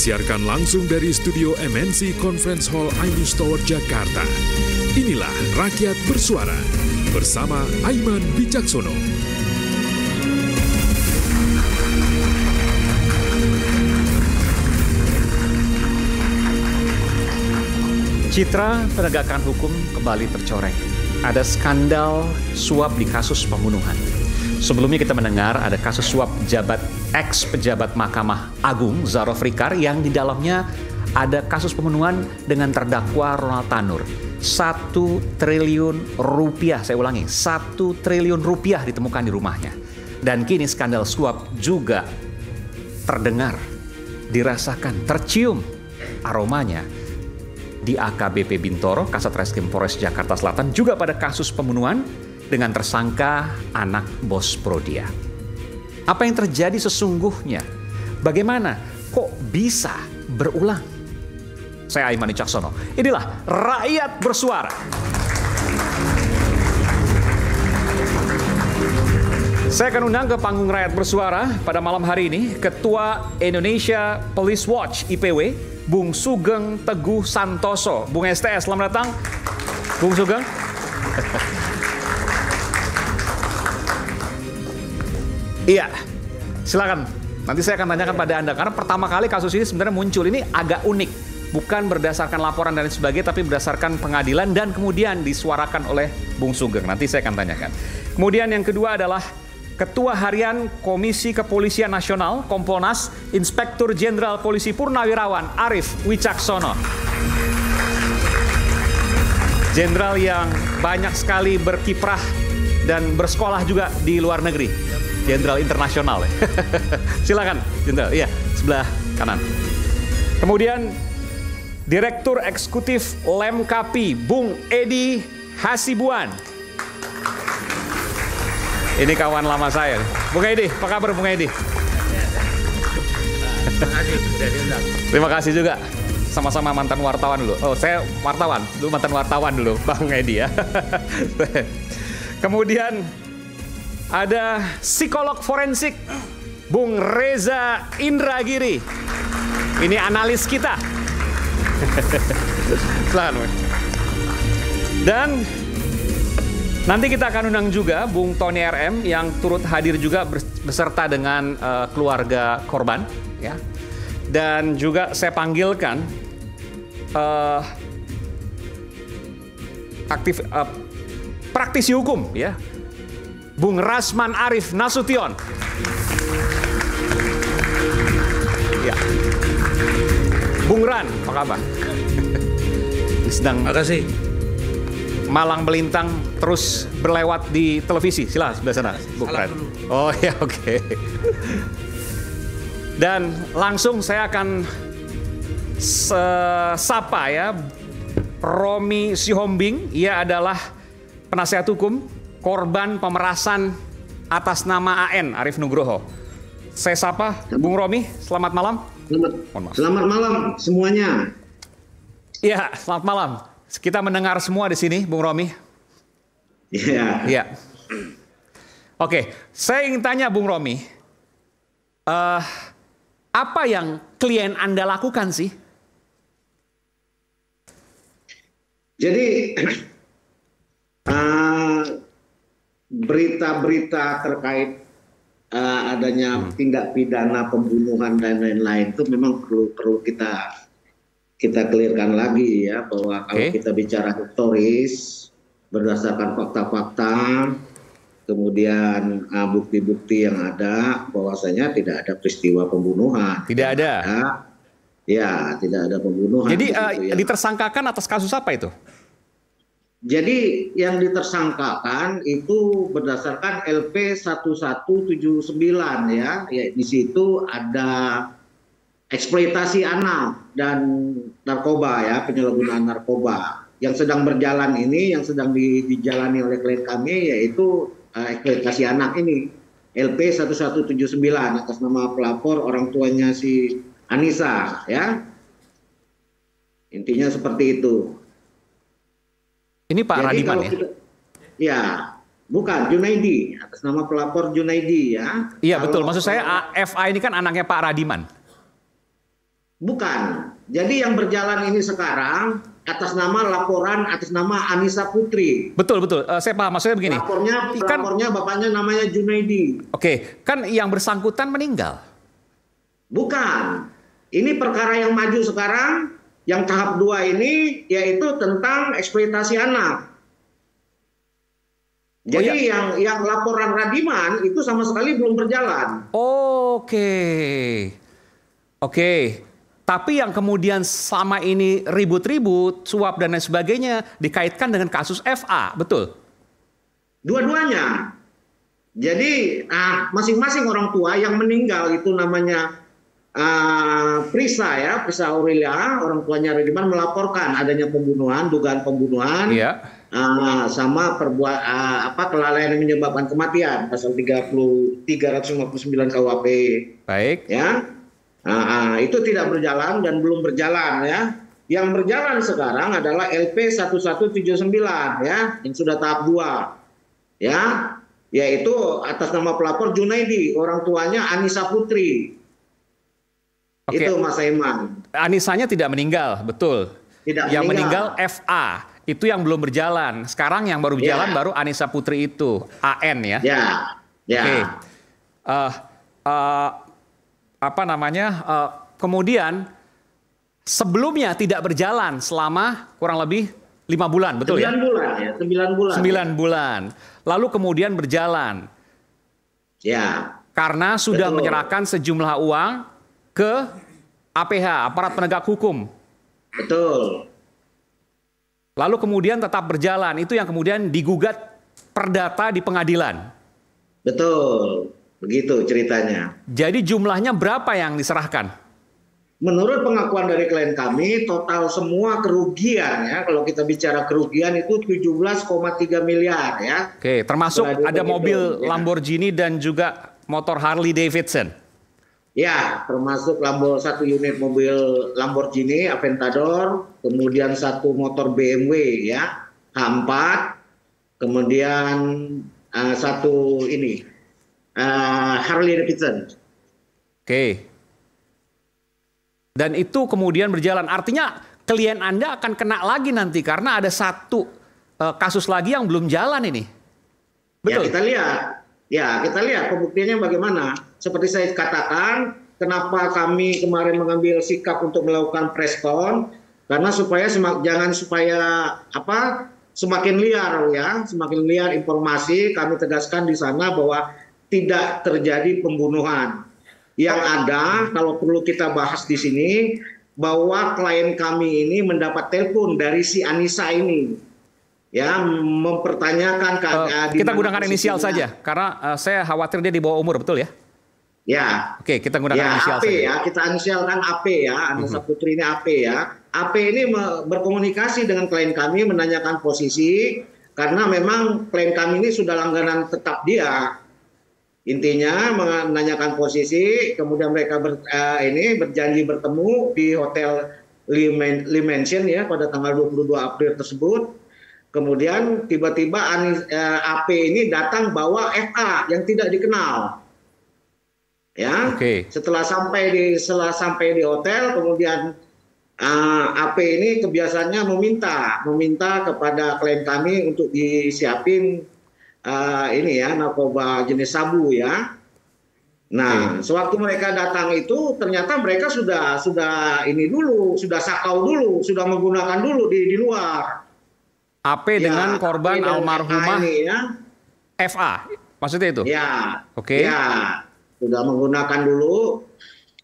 Disiarkan langsung dari studio MNC Conference Hall Ainus Tower, Jakarta. Inilah Rakyat Bersuara bersama Aiman Wicaksono. Citra penegakan hukum kembali tercoreng. Ada skandal suap di kasus pembunuhan. Sebelumnya kita mendengar ada kasus suap ex-pejabat Mahkamah Agung Zarov Rikar yang di dalamnya ada kasus pembunuhan dengan terdakwa Ronald Tanur. 1 triliun rupiah, saya ulangi, 1 triliun rupiah ditemukan di rumahnya. Dan kini skandal suap juga terdengar, dirasakan, tercium aromanya di AKBP Bintoro, Kasat Reskrim Polres Jakarta Selatan, juga pada kasus pembunuhan dengan tersangka anak bos Prodia. Apa yang terjadi sesungguhnya? Bagaimana kok bisa berulang? Saya Aiman Wicaksono. Inilah Rakyat Bersuara. Saya akan undang ke panggung Rakyat Bersuara pada malam hari ini Ketua Indonesia Police Watch IPW, Bung Sugeng Teguh Santoso. Bung STS, selamat datang. Bung Sugeng. Iya, silakan. Nanti saya akan tanyakan pada Anda, karena pertama kali kasus ini sebenarnya muncul. Ini agak unik. Bukan berdasarkan laporan dan sebagainya, tapi berdasarkan pengadilan dan kemudian disuarakan oleh Bung Sugeng. Nanti saya akan tanyakan. Kemudian yang kedua adalah Ketua Harian Komisi Kepolisian Nasional, Kompolnas, Inspektur Jenderal Polisi Purnawirawan Arief Wicaksono. Jenderal yang banyak sekali berkiprah dan bersekolah juga di luar negeri. Jenderal internasional. Silakan, Jenderal. Iya, sebelah kanan. Kemudian Direktur Eksekutif Lemkapi, Bung Edi Hasibuan. Ini kawan lama saya. Bung Edi, apa kabar Bung Edi? Terima kasih juga. Sama-sama mantan wartawan dulu. Oh, saya wartawan. Dulu mantan wartawan dulu, Bang Edi ya. Kemudian ada psikolog forensik, Bung Reza Indragiri. Ini analis kita. Selamat. Dan nanti kita akan undang juga Bung Tony RM yang turut hadir juga beserta dengan keluarga korban, ya. Dan juga saya panggilkan praktisi hukum, ya, Bung Rasman Arif Nasution. Ya. Bung Ran, apa kabar? Sedang makasih. Malang melintang terus berlewat di televisi. Silakan sebelah sana, Bung Ran. Oh ya, oke. Dan langsung saya akan sapa ya Romi Sihombing. Ia adalah penasihat hukum korban pemerasan atas nama AN Arif Nugroho. Saya sapa Bung Romi, selamat malam. Selamat malam semuanya. Iya, selamat malam. Kita mendengar semua di sini, Bung Romi. Iya. Iya. Oke, saya ingin tanya Bung Romi, apa yang klien Anda lakukan sih? Jadi berita-berita terkait adanya tindak pidana pembunuhan dan lain-lain itu memang perlu kita clearkan lagi ya, bahwa kalau kita bicara historis berdasarkan fakta-fakta, kemudian bukti-bukti yang ada, bahwasanya tidak ada peristiwa pembunuhan. Tidak ada. Ya, tidak ada pembunuhan. Jadi ditersangkakan atas kasus apa itu? Jadi yang ditersangkakan itu berdasarkan LP 1179 ya. Di situ ada eksploitasi anak dan narkoba ya, penyalahgunaan narkoba. Yang sedang berjalan ini, yang sedang dijalani oleh klien kami yaitu eksploitasi anak ini. LP 1179 atas nama pelapor orang tuanya si Anissa ya. Intinya seperti itu. Ini Pak Radiman ya? Ya, bukan, Junaidi, atas nama pelapor Junaidi ya. Iya betul, maksud saya FA ini kan anaknya Pak Radiman. Bukan. Jadi yang berjalan ini sekarang atas nama laporan atas nama Anissa Putri. Betul. Saya paham. Maksudnya begini. Lapornya bapaknya namanya Junaidi. Oke, kan yang bersangkutan meninggal. Bukan. Ini perkara yang maju sekarang, yang tahap 2 ini yaitu tentang eksploitasi anak. Jadi yang laporan Radiman itu sama sekali belum berjalan. Oke. Tapi yang kemudian selama ini ribut-ribut, suap dan lain sebagainya dikaitkan dengan kasus FA, betul? Dua-duanya. Jadi masing-masing orang tua yang meninggal itu namanya Prisa Aurelia, orang tuanya Radiman melaporkan adanya pembunuhan, dugaan pembunuhan, sama kelalaian yang menyebabkan kematian, pasal 359 KUHP. Baik. Ya. Itu tidak berjalan dan belum berjalan ya. Yang berjalan sekarang adalah LP 1179 ya, yang sudah tahap 2. Ya, yaitu atas nama pelapor Junaidi, orang tuanya Anissa Putri. Oke. Itu Mas Aiman. Anissanya tidak meninggal, betul. Yang meninggal FA, itu yang belum berjalan. Sekarang yang baru berjalan baru Anissa Putri itu, AN ya. Ya. Oke. Kemudian sebelumnya tidak berjalan selama kurang lebih 5 bulan, betul 9 bulan ya, 9 bulan. 9 bulan. Lalu kemudian berjalan. Ya. Karena sudah menyerahkan sejumlah uang ke APH, aparat penegak hukum. Betul. Lalu kemudian tetap berjalan, itu yang kemudian digugat perdata di pengadilan. Betul. Begitu ceritanya. Jadi jumlahnya berapa yang diserahkan? Menurut pengakuan dari klien kami, total semua kerugian ya, kalau kita bicara kerugian itu 17,3 miliar ya. Oke, termasuk ada mobil Lamborghini dan juga motor Harley Davidson. Ya, termasuk satu unit mobil Lamborghini Aventador, kemudian satu motor BMW ya, H4, kemudian satu ini Harley Davidson. Oke. Dan itu kemudian berjalan. Artinya klien Anda akan kena lagi nanti karena ada satu kasus lagi yang belum jalan ini. Betul? Ya, kita lihat pembuktiannya bagaimana. Seperti saya katakan, kenapa kami kemarin mengambil sikap untuk melakukan preskon, karena semakin liar informasi, kami tegaskan di sana bahwa tidak terjadi pembunuhan. Yang ada, kalau perlu kita bahas di sini, bahwa klien kami ini mendapat telepon dari si Anissa ini, ya, mempertanyakan kita gunakan inisial saja, karena saya khawatir dia di bawah umur, betul ya? Ya. Oke, kita gunakan inisial AP saja. Ya, kita inisialkan AP ya, Anissa Putri ini AP ya. AP ini berkomunikasi dengan klien kami, menanyakan posisi, karena memang klien kami ini sudah langganan tetap dia. Intinya menanyakan posisi, kemudian mereka berjanji bertemu di Hotel Lee Mansion ya pada tanggal 22 April tersebut. Kemudian tiba-tiba AP ini datang bawa FA yang tidak dikenal. Ya. Setelah sampai di hotel, kemudian AP ini kebiasaannya meminta kepada klien kami untuk disiapin narkoba jenis sabu ya. Nah, sewaktu mereka datang itu ternyata mereka sudah sakau dulu, sudah menggunakan dulu di luar. AP dengan korban almarhumah FA, maksudnya itu? Ya. Oke. Ya, sudah menggunakan dulu.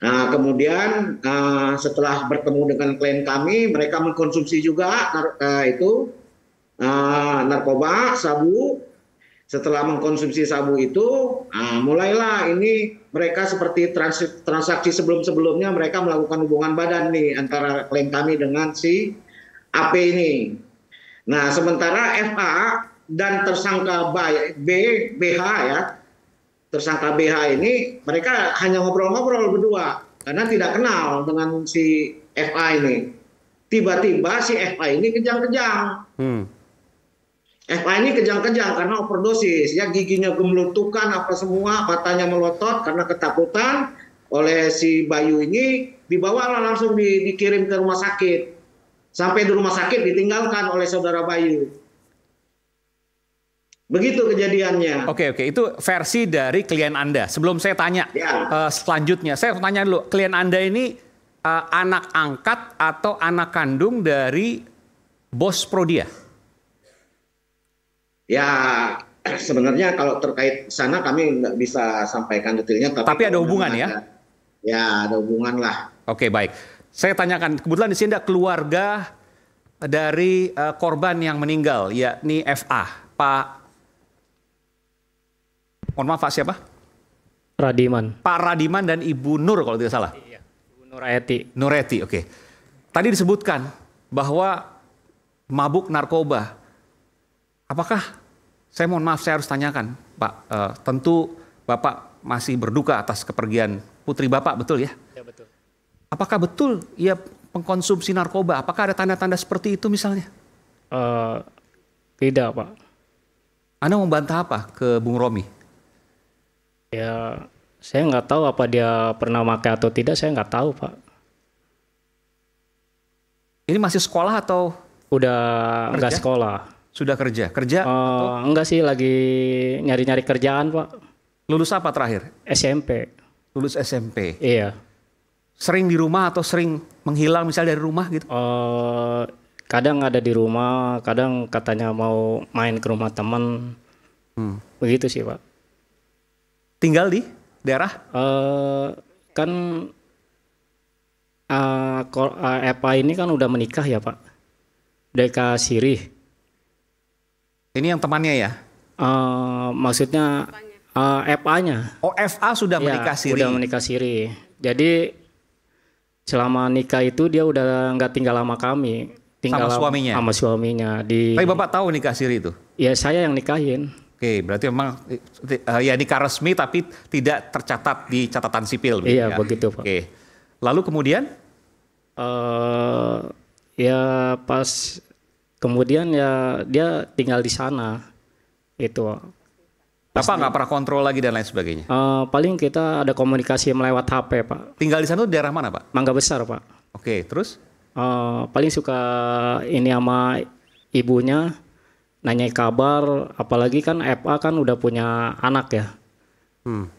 Nah, kemudian setelah bertemu dengan klien kami, mereka mengkonsumsi juga narkoba sabu. Setelah mengkonsumsi sabu itu, mulailah ini mereka seperti transaksi sebelum-sebelumnya mereka melakukan hubungan badan nih antara klien kami dengan si AP ini. Nah, sementara FA dan tersangka BH ya, tersangka BH ini mereka hanya ngobrol-ngobrol berdua karena tidak kenal dengan si FA ini. Tiba-tiba si FA ini kejang-kejang. FA ini kejang-kejang karena overdosis, ya giginya gemelutukan apa semua, matanya melotot karena ketakutan. oleh si Bayu ini, dibawalah langsung dikirim ke rumah sakit. Sampai di rumah sakit ditinggalkan oleh saudara Bayu. Begitu kejadiannya. Oke, itu versi dari klien Anda. Sebelum saya tanya selanjutnya, saya tanya dulu, klien Anda ini anak angkat atau anak kandung dari bos Prodia? Ya, sebenarnya kalau terkait sana kami nggak bisa sampaikan detailnya. Tapi ada hubungan ya? Ya, ada hubungan lah. Oke, baik. Saya tanyakan, kebetulan di sini ada keluarga dari korban yang meninggal, yakni FA, Pak. Mohon maaf Pak, siapa? Radiman. Pak Radiman dan Ibu Nur kalau tidak salah. Iya, Ibu Nureti. Nureti, oke. Tadi disebutkan bahwa mabuk narkoba. Apakah, saya mohon maaf saya harus tanyakan Pak, tentu Bapak masih berduka atas kepergian putri Bapak, betul ya? Ya betul. Apakah betul ia pengkonsumsi narkoba? Apakah ada tanda-tanda seperti itu misalnya? Tidak Pak. Anda membantah apa ke Bung Romi? Ya, saya nggak tahu apa dia pernah pakai atau tidak, saya nggak tahu Pak. Ini masih sekolah atau? Udah nggak sekolah. Sudah kerja? Kerja? Enggak sih, lagi nyari-nyari kerjaan Pak. Lulus apa terakhir? SMP. Lulus SMP. Iya. Sering di rumah atau sering menghilang misalnya dari rumah gitu? Kadang ada di rumah, kadang katanya mau main ke rumah teman. Begitu sih Pak. Tinggal di daerah? Kan Epa ini kan udah menikah ya Pak. Deka Sirih. Ini yang temannya ya? Maksudnya FA-nya. Oh, FA sudah menikah siri. Udah menikah siri. Jadi selama nikah itu dia udah nggak tinggal sama kami. Tinggal sama suaminya? Sama suaminya. Tapi Bapak tahu nikah siri itu? Ya saya yang nikahin. Oke, berarti memang ya nikah resmi tapi tidak tercatat di catatan sipil. Iya, ya? begitu Pak. Oke. Lalu kemudian? Ya pas kemudian ya dia tinggal di sana. Itu. Bapak nggak pernah kontrol lagi dan lain sebagainya? Paling kita ada komunikasi melewat HP Pak. Tinggal di sana tuh daerah mana Pak? Mangga Besar Pak. Oke, terus? Paling suka ini sama ibunya. Nanya kabar, apalagi kan FA kan udah punya anak ya.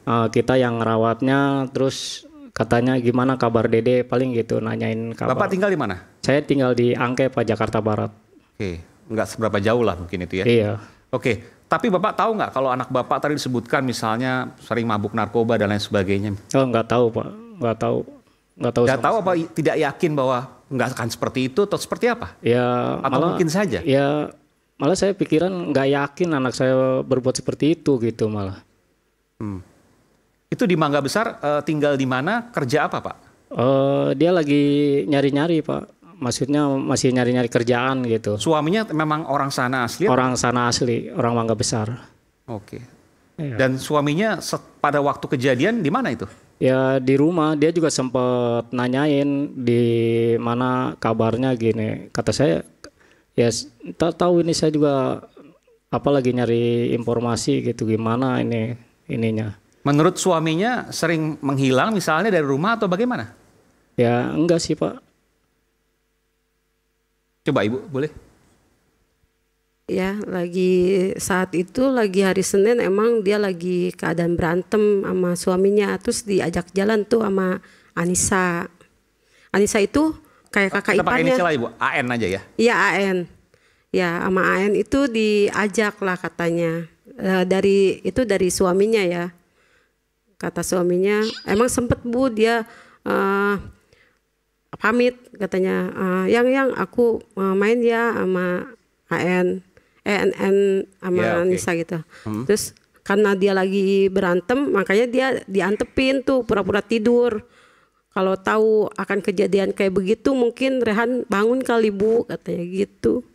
Kita yang ngerawatnya, terus katanya gimana kabar Dede, paling gitu nanyain kabar. Bapak tinggal di mana? Saya tinggal di Angke Pak, Jakarta Barat. Oke, nggak seberapa jauh lah mungkin itu ya. Iya. Oke, tapi Bapak tahu nggak kalau anak Bapak tadi disebutkan misalnya sering mabuk narkoba dan lain sebagainya? Oh nggak tahu Pak, nggak tahu. Nggak tahu apa tidak yakin bahwa nggak akan seperti itu atau seperti apa? Ya. Atau malah, mungkin saja? Ya. Malah saya pikiran nggak yakin anak saya berbuat seperti itu gitu malah. Itu di Mangga Besar tinggal di mana? Kerja apa Pak? Dia lagi nyari-nyari Pak. Maksudnya masih nyari-nyari kerjaan gitu. Suaminya memang orang sana asli? Orang sana asli, orang Mangga Besar. Oke. Iya. Dan suaminya pada waktu kejadian di mana itu? Ya di rumah, dia juga sempat nanyain di mana kabarnya gini. Kata saya, ya tahu ini saya juga lagi nyari informasi gitu gimana ininya. Menurut suaminya sering menghilang misalnya dari rumah atau bagaimana? Ya enggak sih Pak. Coba Ibu boleh? Ya lagi saat itu lagi hari Senin emang dia lagi keadaan berantem sama suaminya, terus diajak jalan tuh sama Anissa. Anissa itu kayak kakak Kita pakai iparnya. inisial Ibu, AN aja ya? Iya AN. Ya sama AN itu diajak lah katanya. Dari suaminya ya. Kata suaminya, emang sempet Bu dia pamit katanya. Yang aku main ya sama AN, sama Ya, okay. Nisa gitu. Terus karena dia lagi berantem, makanya dia diantepin tuh pura-pura tidur. Kalau tahu akan kejadian kayak begitu mungkin Rehan bangun kali Bu, katanya gitu.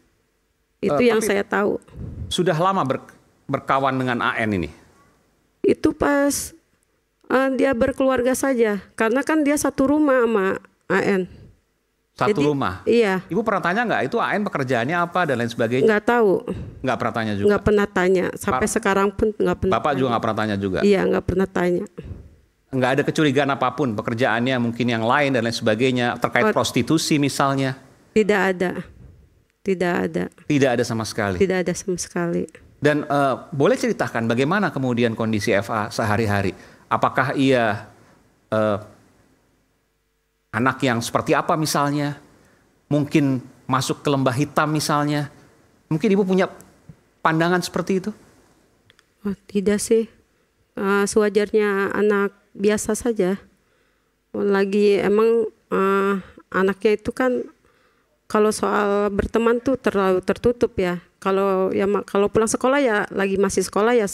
Itu yang saya tahu. Sudah lama berkawan dengan AN ini? Itu pas dia berkeluarga saja, karena kan dia satu rumah sama AN. Satu rumah? Iya. Ibu pernah tanya nggak itu AN pekerjaannya apa dan lain sebagainya? Nggak tahu. Nggak pernah tanya juga? Nggak pernah tanya, sampai sekarang pun nggak pernah. Bapak juga nggak pernah tanya juga? Iya, nggak pernah tanya. nggak ada kecurigaan apapun, pekerjaannya mungkin yang lain dan lain sebagainya, terkait prostitusi misalnya? Tidak ada. Tidak ada. Tidak ada sama sekali? Tidak ada sama sekali. Dan boleh ceritakan bagaimana kemudian kondisi FA sehari-hari? Apakah ia anak yang seperti apa misalnya? Mungkin masuk ke lembah hitam misalnya? Mungkin Ibu punya pandangan seperti itu? Oh, tidak sih. Sewajarnya anak biasa saja. Lagi emang anaknya itu kan kalau soal berteman tuh terlalu tertutup ya. Kalau pulang sekolah ya lagi masih sekolah ya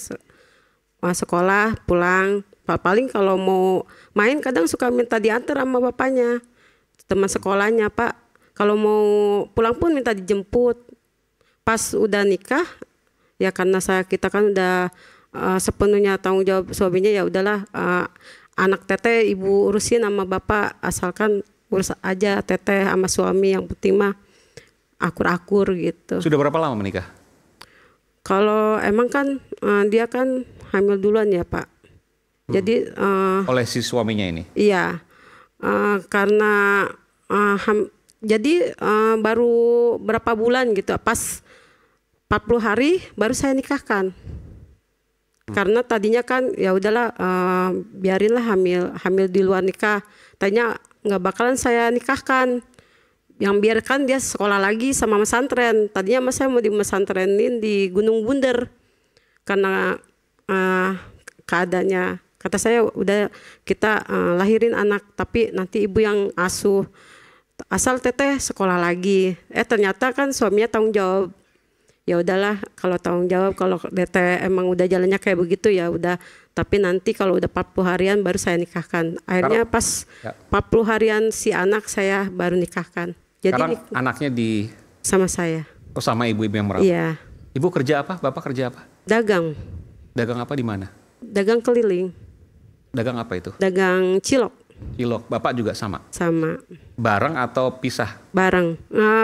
sekolah pulang. Paling kalau mau main kadang suka minta diantar sama bapaknya, teman sekolahnya, Pak. Kalau mau pulang pun minta dijemput. Pas udah nikah ya karena kita kan udah sepenuhnya tanggung jawab suaminya, ya udahlah, anak teteh ibu urusin sama bapak, asalkan urus aja teteh sama suami, yang penting mah akur-akur gitu. Sudah berapa lama menikah? Kalau emang kan dia kan hamil duluan ya Pak. Jadi oleh si suaminya ini? Iya, karena jadi baru berapa bulan gitu, pas 40 hari baru saya nikahkan. Karena tadinya kan ya udahlah, biarinlah hamil di luar nikah. Tadinya nggak bakalan saya nikahkan. Yang biarkan dia sekolah lagi sama pesantren. Tadinya mas saya mau di pesantrenin di Gunung Bunder. Karena keadaannya, kata saya udah kita lahirin anak, tapi nanti ibu yang asuh. Asal teteh sekolah lagi. Ternyata kan suaminya tanggung jawab. Ya udahlah, kalau tanggung jawab, kalau teteh emang udah jalannya kayak begitu ya udah. Tapi nanti kalau udah 40 harian baru saya nikahkan. Akhirnya pas 40 harian si anak saya baru nikahkan. Jadi sekarang anaknya sama saya. Oh, sama ibu-ibu yang merawat? Iya. Ibu kerja apa? Bapak kerja apa? Dagang. Dagang apa di mana? Dagang keliling. Dagang apa itu? Dagang cilok. Cilok. Bapak juga sama? Sama. Bareng atau pisah? Bareng.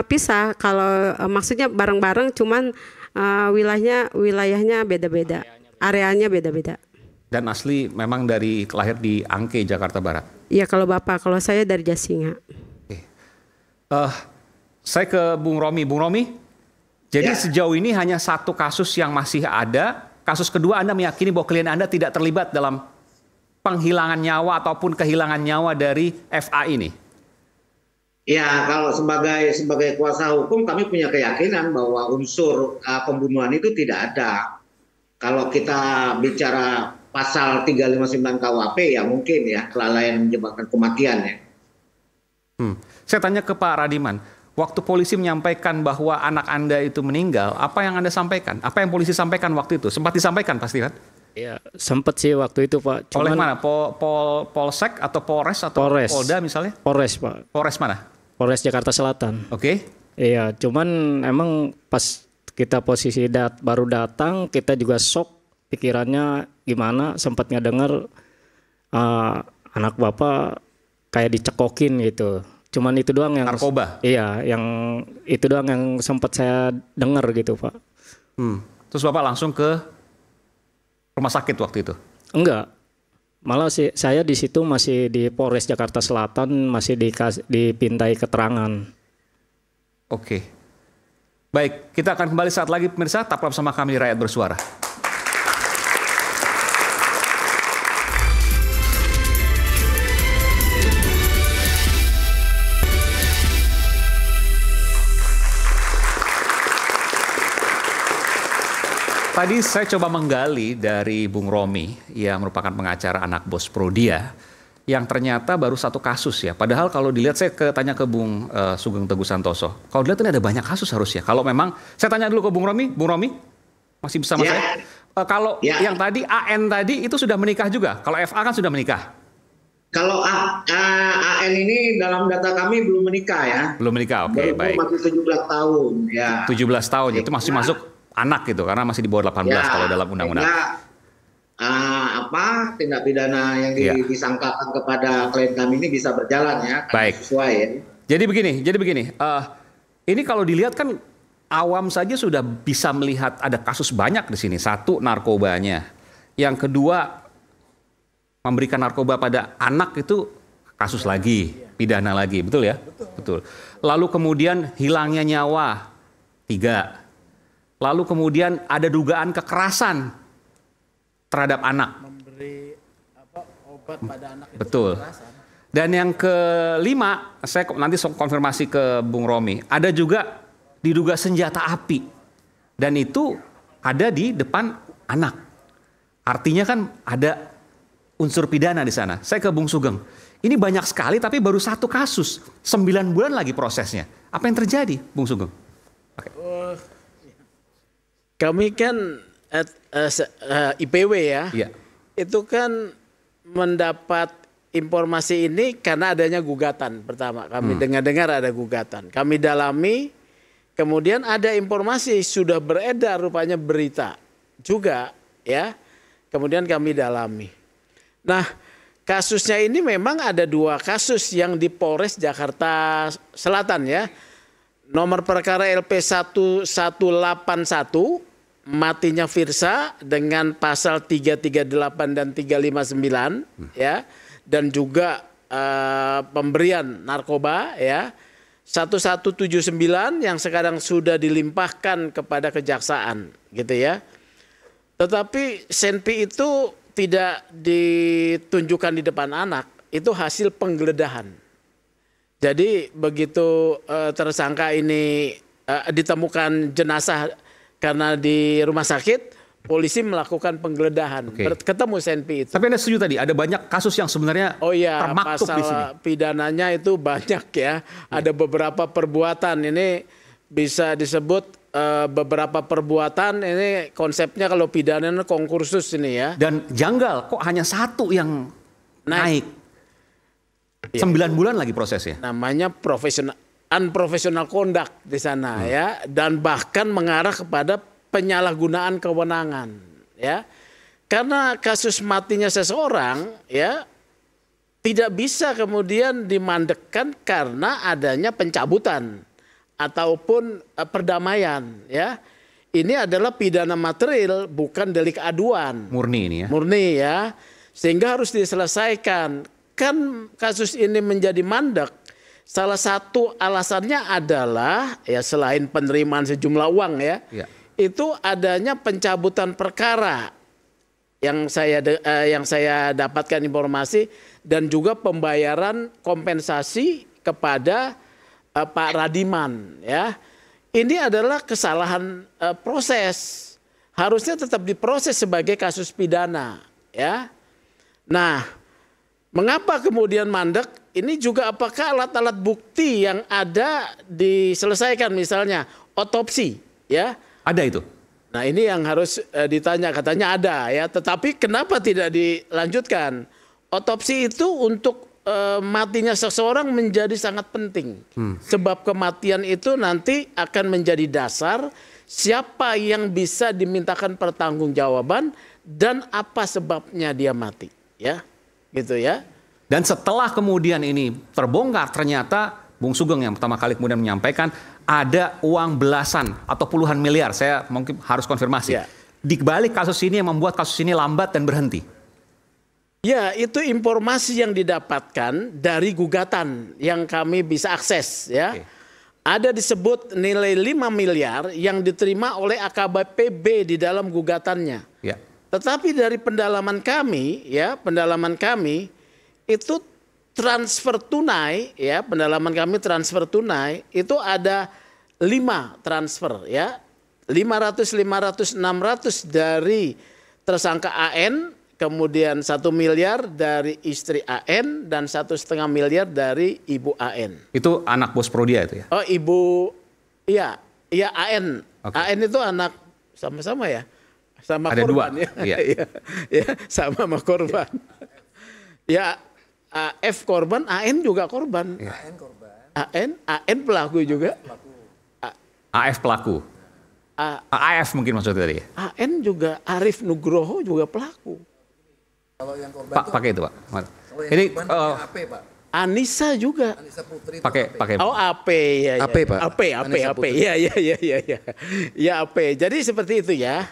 Pisah. Kalau maksudnya bareng-bareng, cuman wilayahnya beda-beda. Areanya beda-beda. Dan asli memang dari lahir di Angke, Jakarta Barat? Iya, kalau Bapak. Kalau saya dari Jasinga. Saya ke Bung Romi. Bung Romi, jadi sejauh ini hanya satu kasus yang masih ada. Kasus kedua Anda meyakini bahwa klien Anda tidak terlibat dalam penghilangan nyawa ataupun kehilangan nyawa dari FA ini? Ya, kalau sebagai kuasa hukum kami punya keyakinan bahwa unsur pembunuhan itu tidak ada. Kalau kita bicara pasal 359 KUHP ya mungkin ya kelalaian menyebabkan kematian ya. Saya tanya ke Pak Radiman, waktu polisi menyampaikan bahwa anak Anda itu meninggal, apa yang Anda sampaikan? Apa yang polisi sampaikan waktu itu? Sempat disampaikan pasti kan? Iya, sempat sih waktu itu Pak. Oleh mana? Polsek atau Polres atau Polres. Polda misalnya? Polres Pak. Polres mana? Polres Jakarta Selatan. Oke. Iya, cuman emang pas kita posisi baru datang, kita juga shock, pikirannya gimana, sempat ngedenger anak Bapak kayak dicekokin gitu. Cuman itu doang yang narkoba. Iya, yang itu doang yang sempat saya dengar gitu, Pak. Terus Bapak langsung ke rumah sakit waktu itu? Enggak. Malah saya di situ masih di Polres Jakarta Selatan, masih dipintai keterangan. Oke. Baik, kita akan kembali saat lagi pemirsa, tetaplah bersama kami di Rakyat Bersuara. Tadi saya coba menggali dari Bung Romi yang merupakan pengacara anak bos Prodia yang ternyata baru satu kasus ya. Padahal kalau dilihat, saya tanya ke Bung Sugeng Teguh Santoso. Kalau dilihat ini ada banyak kasus harusnya. Kalau memang, saya tanya dulu ke Bung Romi masih bersama saya. Kalau yang tadi AN tadi itu sudah menikah juga. Kalau FA kan sudah menikah. Kalau AN ini dalam data kami belum menikah ya. Belum menikah, oke, baik. Masih 17 tahun ya. 17 tahun itu masih masuk anak gitu karena masih di bawah 18 kalau dalam undang-undang. Tindak pidana yang disangkakan kepada klien kami ini bisa berjalan ya. Baik. Sesuai ya. Jadi begini. Ini kalau dilihat kan awam saja sudah bisa melihat ada kasus banyak di sini. Satu, narkobanya. Yang kedua, memberikan narkoba pada anak itu kasus lagi, pidana lagi, betul ya? Betul. Lalu kemudian hilangnya nyawa 3. Lalu kemudian ada dugaan kekerasan terhadap anak. Memberi obat pada anak itu betul. kekerasan. Dan yang kelima, saya nanti konfirmasi ke Bung Romi, ada juga diduga senjata api. Dan itu ada di depan anak. Artinya kan ada unsur pidana di sana. Saya ke Bung Sugeng. Ini banyak sekali tapi baru 1 kasus. 9 bulan lagi prosesnya. Apa yang terjadi, Bung Sugeng? Okay. Kami kan IPW ya. Iya. Itu kan mendapat informasi ini karena adanya gugatan pertama. Kami dengar-dengar ada gugatan. Kami dalami, kemudian ada informasi sudah beredar rupanya berita juga ya. Kemudian kami dalami. Nah, kasusnya ini memang ada 2 kasus yang di Polres Jakarta Selatan ya. Nomor perkara LP 1181 matinya Firsa dengan pasal 338 dan 359 ya. Dan juga pemberian narkoba ya 1179 yang sekarang sudah dilimpahkan kepada kejaksaan gitu ya. Tetapi senpi itu tidak ditunjukkan di depan anak, itu hasil penggeledahan. Jadi begitu tersangka ini ditemukan jenazah karena di rumah sakit, polisi melakukan penggeledahan, ketemu senpi itu. Tapi Anda setuju tadi ada banyak kasus yang sebenarnya termaktub pasal di sini. Pidananya itu banyak ya. Ada beberapa perbuatan ini bisa disebut beberapa perbuatan ini konsepnya kalau pidananya konkursus ini ya. Dan janggal kok hanya 1 yang naik. 9 bulan lagi prosesnya. Namanya unprofessional conduct di sana ya, dan bahkan mengarah kepada penyalahgunaan kewenangan ya. Karena kasus matinya seseorang ya tidak bisa kemudian dimandekkan karena adanya pencabutan ataupun perdamaian ya. Ini adalah pidana material bukan delik aduan. Murni ini ya. Murni ya. Sehingga harus diselesaikan. Kan kasus ini menjadi mandek. Salah satu alasannya adalah ya selain penerimaan sejumlah uang ya. Itu adanya pencabutan perkara yang saya dapatkan informasi, dan juga pembayaran kompensasi kepada Pak Radiman ya. Ini adalah kesalahan proses, harusnya tetap diproses sebagai kasus pidana ya. Nah, mengapa kemudian mandek? Ini juga apakah alat-alat bukti yang ada diselesaikan, misalnya otopsi ya. Ada itu. Nah, ini yang harus ditanya, katanya ada ya, tetapi kenapa tidak dilanjutkan? Otopsi itu untuk matinya seseorang menjadi sangat penting. Sebab kematian itu nanti akan menjadi dasar siapa yang bisa dimintakan pertanggungjawaban dan apa sebabnya dia mati, ya. Gitu ya. Dan setelah kemudian ini terbongkar, ternyata Bung Sugeng yang pertama kali kemudian menyampaikan ada uang belasan atau puluhan miliar, saya mungkin harus konfirmasi. Ya. Di balik kasus ini yang membuat kasus ini lambat dan berhenti. Ya, itu informasi yang didapatkan dari gugatan yang kami bisa akses ya. Ada disebut nilai 5 miliar yang diterima oleh AKBP di dalam gugatannya. Ya. Tetapi dari pendalaman kami ya, itu transfer tunai ya, pendalaman kami transfer tunai itu ada 5 transfer ya. 500, 600 dari tersangka AN, kemudian 1 miliar dari istri AN, dan 1,5 miliar dari ibu AN. Itu anak bos Prodia itu ya? Oh, ibu, iya AN. Okay. AN itu anak sama-sama ya, sama ada korban 2. ya, ya sama korban. Ya, F korban, AN juga korban. Ya. AN pelaku juga. AF pelaku. AF mungkin maksudnya tadi. AN juga, Arif Nugroho juga pelaku. Kalau yang korban Pak pakai itu Pak. Ini AP Pak. Anissa juga. Anissa Putri. Pakai. Oh, AP ya. AP Pak. AP. Ya. Ya AP. Jadi seperti itu ya.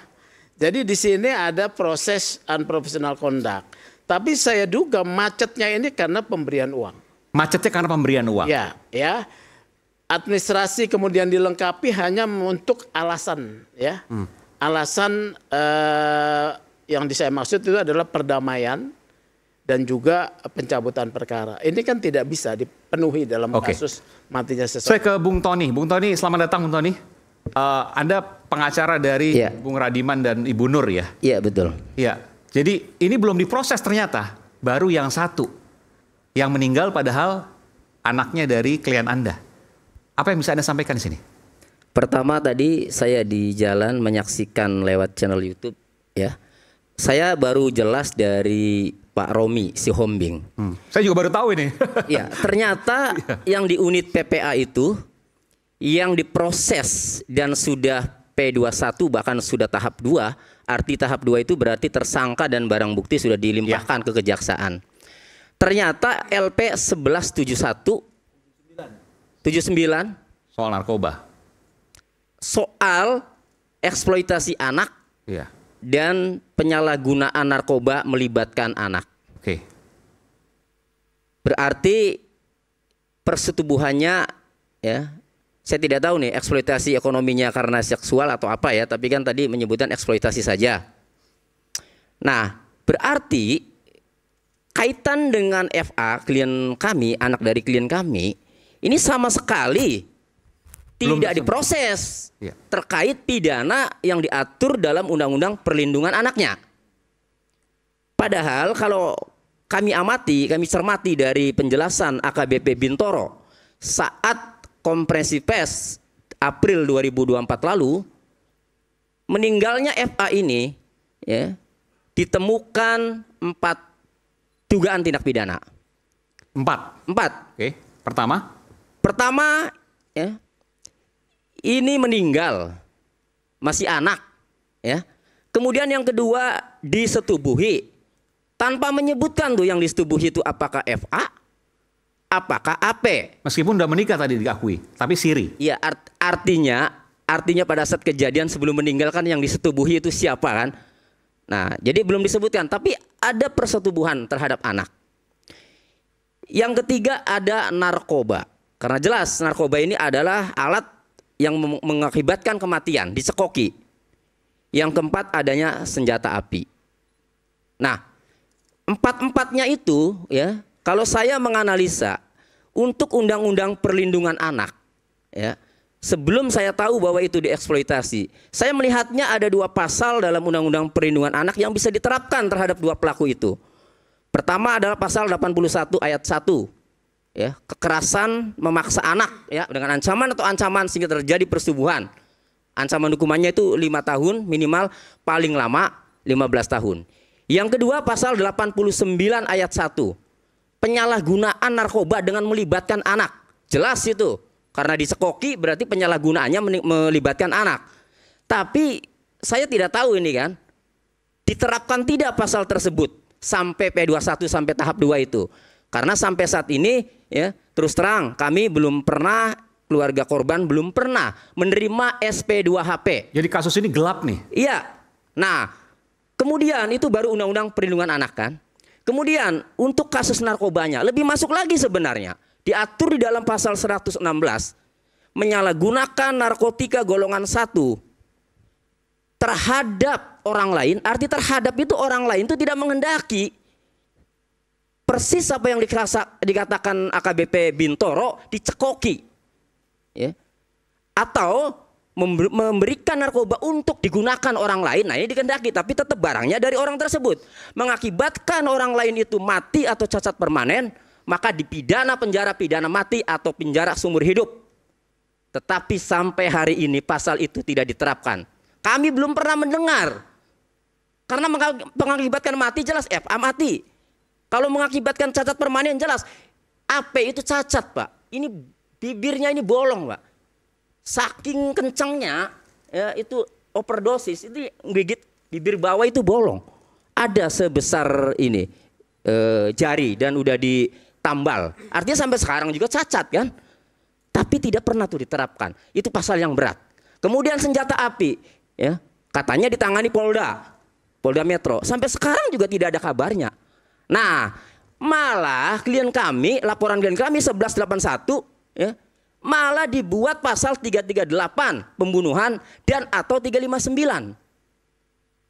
Jadi di sini ada proses unprofessional conduct. Tapi saya duga macetnya ini karena pemberian uang. Macetnya karena pemberian uang. Ya, ya. Administrasi kemudian dilengkapi hanya untuk alasan, ya. Alasan yang saya maksud itu adalah perdamaian dan juga pencabutan perkara. Ini kan tidak bisa dipenuhi dalam kasus matinya seseorang. Saya ke Bung Tony. Bung Tony, selamat datang Bung Tony. Anda pengacara dari Bung Radiman dan Ibu Nur ya? Iya, betul. Iya. Jadi ini belum diproses ternyata. Baru yang satu. Yang meninggal padahal anaknya dari klien Anda. Apa yang bisa Anda sampaikan di sini? Pertama tadi saya di jalan menyaksikan lewat channel YouTube ya. Saya baru jelas dari Pak Romi Sihombing. Saya juga baru tahu ini. Ya, ternyata yang di unit PPA itu yang diproses dan sudah P21 bahkan sudah tahap 2. Arti tahap 2 itu berarti tersangka dan barang bukti sudah dilimpahkan ke kejaksaan. Ternyata LP 1171 79 soal narkoba. Soal eksploitasi anak dan penyalahgunaan narkoba melibatkan anak. Berarti persetubuhannya ya, saya tidak tahu nih eksploitasi ekonominya karena seksual atau apa ya, tapi kan tadi menyebutkan eksploitasi saja. Nah, berarti kaitan dengan FA, klien kami, anak dari klien kami, ini sama sekali tidak diproses terkait pidana yang diatur dalam Undang-Undang Perlindungan Anaknya. Padahal kalau kami amati, kami cermati dari penjelasan AKBP Bintoro saat konferensi pers April 2024 lalu, meninggalnya FA ini ya, ditemukan 4 dugaan tindak pidana. 4. Oke. Pertama ya, ini meninggal masih anak ya. Kemudian yang kedua disetubuhi tanpa menyebutkan tuh yang disetubuhi itu apakah FA, apakah AP. Meskipun udah menikah tadi diakui, tapi siri. Iya, artinya pada saat kejadian sebelum meninggal kan yang disetubuhi itu siapa kan? Nah, jadi belum disebutkan, tapi ada persetubuhan terhadap anak. Yang ketiga ada narkoba. Karena jelas narkoba ini adalah alat yang mengakibatkan kematian, dicekoki. Yang keempat adanya senjata api. Nah, empat-empatnya itu ya, kalau saya menganalisa untuk Undang-Undang Perlindungan Anak ya, sebelum saya tahu bahwa itu dieksploitasi, saya melihatnya ada 2 pasal dalam Undang-Undang Perlindungan Anak yang bisa diterapkan terhadap 2 pelaku itu. Pertama adalah pasal 81 ayat 1. Ya, kekerasan memaksa anak ya dengan ancaman atau ancaman sehingga terjadi persetubuhan. Ancaman hukumannya itu 5 tahun minimal, paling lama 15 tahun. Yang kedua pasal 89 ayat 1. Penyalahgunaan narkoba dengan melibatkan anak. Jelas itu. Karena dicekoki berarti penyalahgunaannya melibatkan anak. Tapi saya tidak tahu ini kan, diterapkan tidak pasal tersebut sampai P21 sampai tahap 2 itu. Karena sampai saat ini ya, terus terang kami belum pernah, keluarga korban belum pernah menerima SP2HP. Jadi kasus ini gelap nih. Iya. Nah, kemudian itu baru Undang-Undang Perlindungan Anak kan. Kemudian untuk kasus narkobanya lebih masuk lagi sebenarnya. Diatur di dalam pasal 116, menyalahgunakan narkotika golongan 1 terhadap orang lain. Arti terhadap itu orang lain itu tidak menghendaki. Persis apa yang dikatakan AKBP Bintoro, dicekoki ya. Atau memberikan narkoba untuk digunakan orang lain. Nah, ini dikehendaki, tapi tetap barangnya dari orang tersebut. Mengakibatkan orang lain itu mati atau cacat permanen, maka dipidana penjara pidana mati atau penjara seumur hidup. Tetapi sampai hari ini pasal itu tidak diterapkan. Kami belum pernah mendengar. Karena mengakibatkan mati jelas FA mati. Kalau mengakibatkan cacat permanen jelas AP itu cacat, Pak. Ini bibirnya ini bolong, Pak. Saking kencangnya ya, itu overdosis, itu gigit bibir bawah itu bolong. Ada sebesar ini jari dan udah ditambal. Artinya sampai sekarang juga cacat kan. Tapi tidak pernah tuh diterapkan. Itu pasal yang berat. Kemudian senjata api ya, katanya ditangani Polda Metro. Sampai sekarang juga tidak ada kabarnya. Nah, malah klien kami, laporan klien kami 1181 ya, malah dibuat pasal 338 pembunuhan dan atau 359.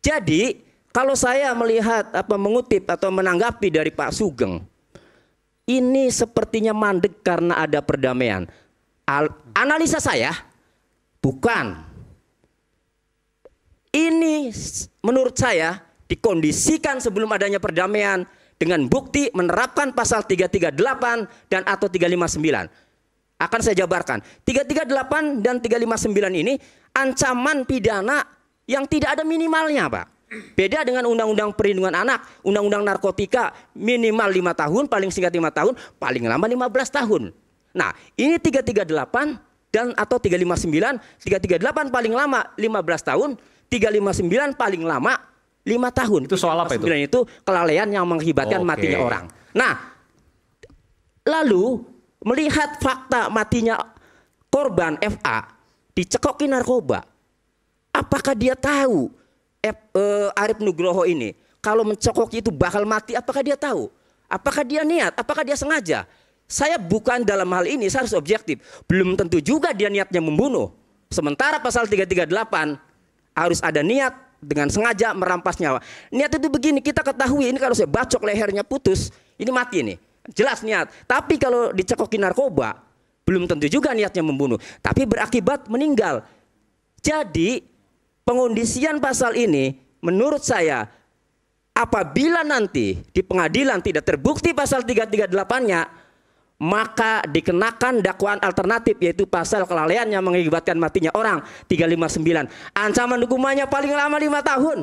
Jadi kalau saya melihat mengutip atau menanggapi dari Pak Sugeng, ini sepertinya mandek karena ada perdamaian. Analisa saya bukan. Ini menurut saya dikondisikan sebelum adanya perdamaian dengan bukti menerapkan pasal 338 dan atau 359. Akan saya jabarkan. 338 dan 359 ini ancaman pidana yang tidak ada minimalnya, Pak. Beda dengan Undang-Undang Perlindungan Anak, Undang-Undang Narkotika minimal 5 tahun, paling singkat 5 tahun, paling lama 15 tahun. Nah, ini 338 dan atau 359, 338 paling lama 15 tahun, 359 paling lama 5 tahun. Itu soal apa itu? Itu kelalaian yang mengakibatkan matinya orang. Nah, lalu melihat fakta matinya korban FA dicekoki narkoba, apakah dia tahu Arif Nugroho ini kalau mencekoki itu bakal mati? Apakah dia tahu? Apakah dia niat? Apakah dia sengaja? Saya bukan dalam hal ini, saya harus objektif. Belum tentu juga dia niatnya membunuh. Sementara pasal 338 harus ada niat dengan sengaja merampas nyawa. Niat itu begini, kita ketahui ini kalau saya bacok lehernya putus, ini mati nih. Jelas niat. Tapi kalau dicekoki narkoba, belum tentu juga niatnya membunuh, tapi berakibat meninggal. Jadi pengondisian pasal ini menurut saya apabila nanti di pengadilan tidak terbukti pasal 338-nya, maka dikenakan dakwaan alternatif yaitu pasal kelalaian yang mengakibatkan matinya orang 359. Ancaman hukumannya paling lama 5 tahun.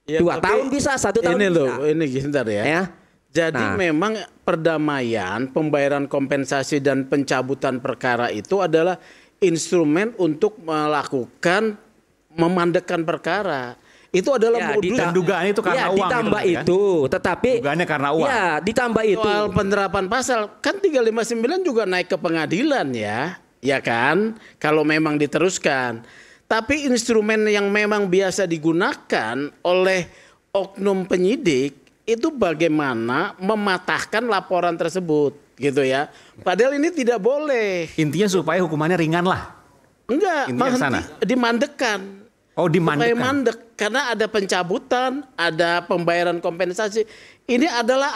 Ya, 2 tahun bisa, 1 tahun ini bisa. Loh, ini sebentar ya. Jadi memang perdamaian, pembayaran kompensasi dan pencabutan perkara itu adalah instrumen untuk melakukan memandekkan perkara. Itu adalah modus. Dan dugaan itu karena uang. Ditambah itu, tetapi dugaannya karena uang. Ya, ditambah itu. Soal penerapan pasal kan 359 juga naik ke pengadilan ya. Ya kan? Kalau memang diteruskan. Tapi instrumen yang memang biasa digunakan oleh oknum penyidik itu bagaimana mematahkan laporan tersebut gitu ya. Padahal ini tidak boleh. Intinya supaya hukumannya ringan lah. Enggak, dimandekkan. Oh, dimandekkan. Supaya mandek karena ada pencabutan, ada pembayaran kompensasi. Ini adalah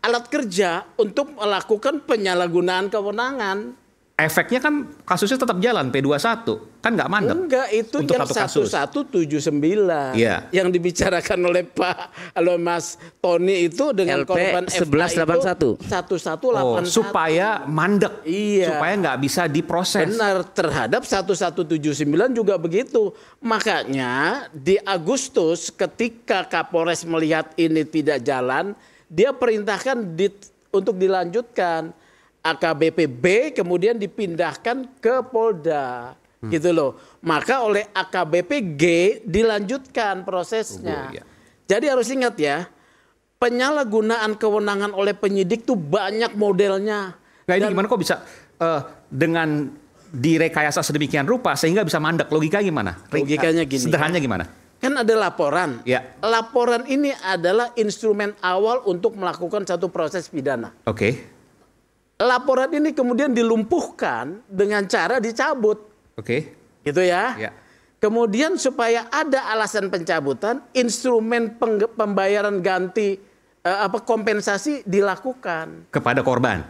alat kerja untuk melakukan penyalahgunaan kewenangan. Efeknya kan kasusnya tetap jalan P21, kan nggak mandek. Enggak, itu untuk yang 1179 yang dibicarakan oleh Mas Tony itu dengan LP korban FA 1181 1181 supaya mandek, supaya nggak bisa diproses. Benar, terhadap 1179 juga begitu. Makanya di Agustus ketika Kapolres melihat ini tidak jalan, dia perintahkan untuk dilanjutkan. AKBP B kemudian dipindahkan ke Polda gitu loh. Maka oleh AKBP G dilanjutkan prosesnya. Jadi harus ingat ya, penyalahgunaan kewenangan oleh penyidik tuh banyak modelnya. Nah, ini gimana kok bisa dengan direkayasa sedemikian rupa sehingga bisa mandek? Logika gimana? Logikanya gini. Sederhananya gimana? Kan ada laporan. Ya. Laporan ini adalah instrumen awal untuk melakukan satu proses pidana. Oke. Laporan ini kemudian dilumpuhkan dengan cara dicabut. Oke. Gitu ya. Kemudian supaya ada alasan pencabutan, instrumen pembayaran ganti kompensasi dilakukan kepada korban.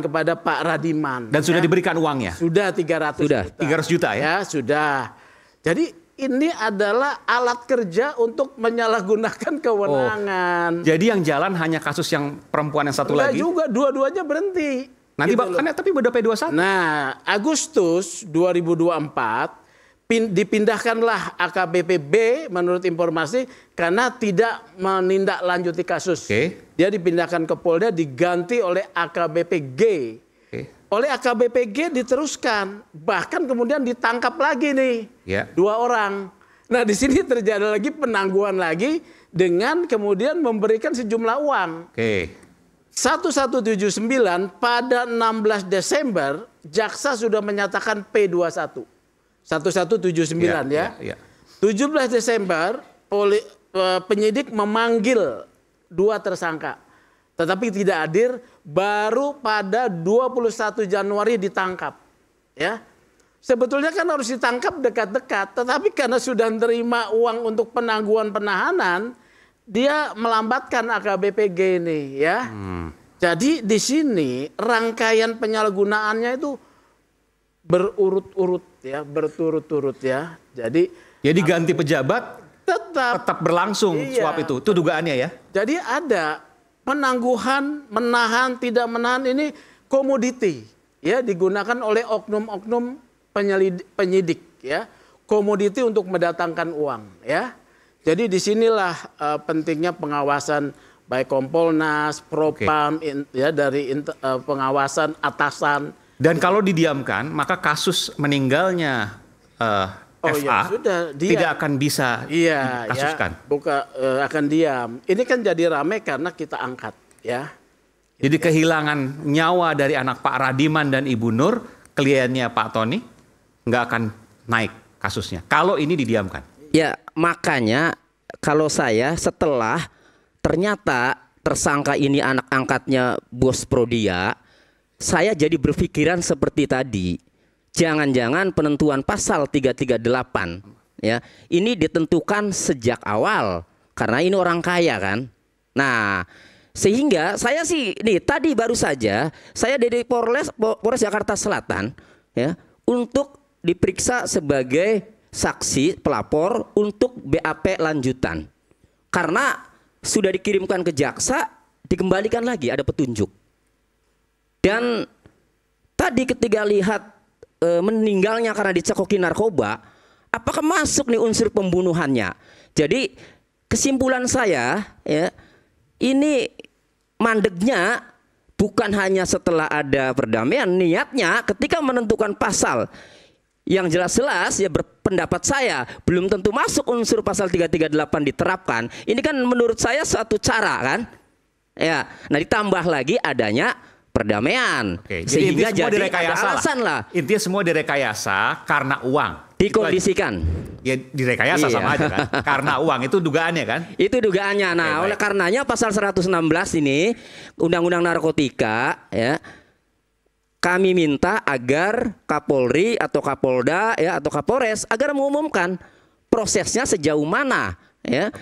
Kepada Pak Radiman. Dan sudah diberikan uangnya? Sudah 300 juta. 300 juta ya? Ya, sudah. Jadi ini adalah alat kerja untuk menyalahgunakan kewenangan. Jadi yang jalan hanya kasus yang perempuan yang satu lagi? Juga, dua-duanya berhenti. Nanti gitu tapi udah P21. Nah, Agustus 2024 dipindahkanlah AKBP B menurut informasi karena tidak menindaklanjuti kasus. Dia dipindahkan ke Polda diganti oleh AKBP G. Oleh AKBP G diteruskan, bahkan kemudian ditangkap lagi nih 2 orang. Nah di sini terjadi lagi penangguhan lagi dengan kemudian memberikan sejumlah uang. 1179 pada 16 Desember jaksa sudah menyatakan P21. 1179 ya. 17 Desember penyidik memanggil 2 tersangka. tetapi tidak hadir, baru pada 21 Januari ditangkap. Ya. Sebetulnya kan harus ditangkap dekat-dekat, tetapi karena sudah menerima uang untuk penangguhan penahanan, dia melambatkan AKBPG ini, ya. Jadi di sini rangkaian penyalahgunaannya itu berurut-urut, ya, berturut-turut, ya. Jadi ganti pejabat tetap berlangsung suap itu dugaannya ya. Jadi ada penangguhan, menahan, tidak menahan ini komoditi, ya, digunakan oleh oknum-oknum penyidik, ya, komoditi untuk mendatangkan uang, ya. Jadi disinilah pentingnya pengawasan baik Kompolnas, Propam, ya, dari pengawasan atasan. Dan kalau didiamkan, maka kasus meninggalnya FA tidak akan bisa dikasuskan. Akan diam. Ini kan jadi ramai karena kita angkat, ya. Jadi kehilangan nyawa dari anak Pak Radiman dan Ibu Nur, kliennya Pak Tony, nggak akan naik kasusnya kalau ini didiamkan. Ya, makanya kalau saya setelah ternyata tersangka ini anak angkatnya bos Prodia, saya jadi berpikiran seperti tadi. Jangan-jangan penentuan pasal 338 ya, ini ditentukan sejak awal karena ini orang kaya kan. Nah, sehingga saya sih nih tadi baru saja saya dari Polres Jakarta Selatan ya untuk diperiksa sebagai saksi pelapor untuk BAP lanjutan. Karena sudah dikirimkan ke jaksa, dikembalikan lagi ada petunjuk. Dan tadi ketika lihat meninggalnya karena dicekoki narkoba, apakah masuk nih unsur pembunuhannya? Jadi kesimpulan saya ya, ini mandeknya bukan hanya setelah ada perdamaian, niatnya ketika menentukan pasal yang jelas-jelas ya berpendapat saya belum tentu masuk unsur pasal 338 diterapkan. Ini kan menurut saya suatu cara kan. Ya, nah ditambah lagi adanya perdamaian. Sehingga jadi ada alasan lah. Intinya semua direkayasa karena uang. Dikondisikan. Ya direkayasa sama aja kan. Karena uang itu dugaannya kan. Itu dugaannya. Nah, oleh karenanya pasal 116 ini Undang-Undang Narkotika ya, kami minta agar Kapolri atau Kapolda ya atau Kapolres agar mengumumkan prosesnya sejauh mana ya.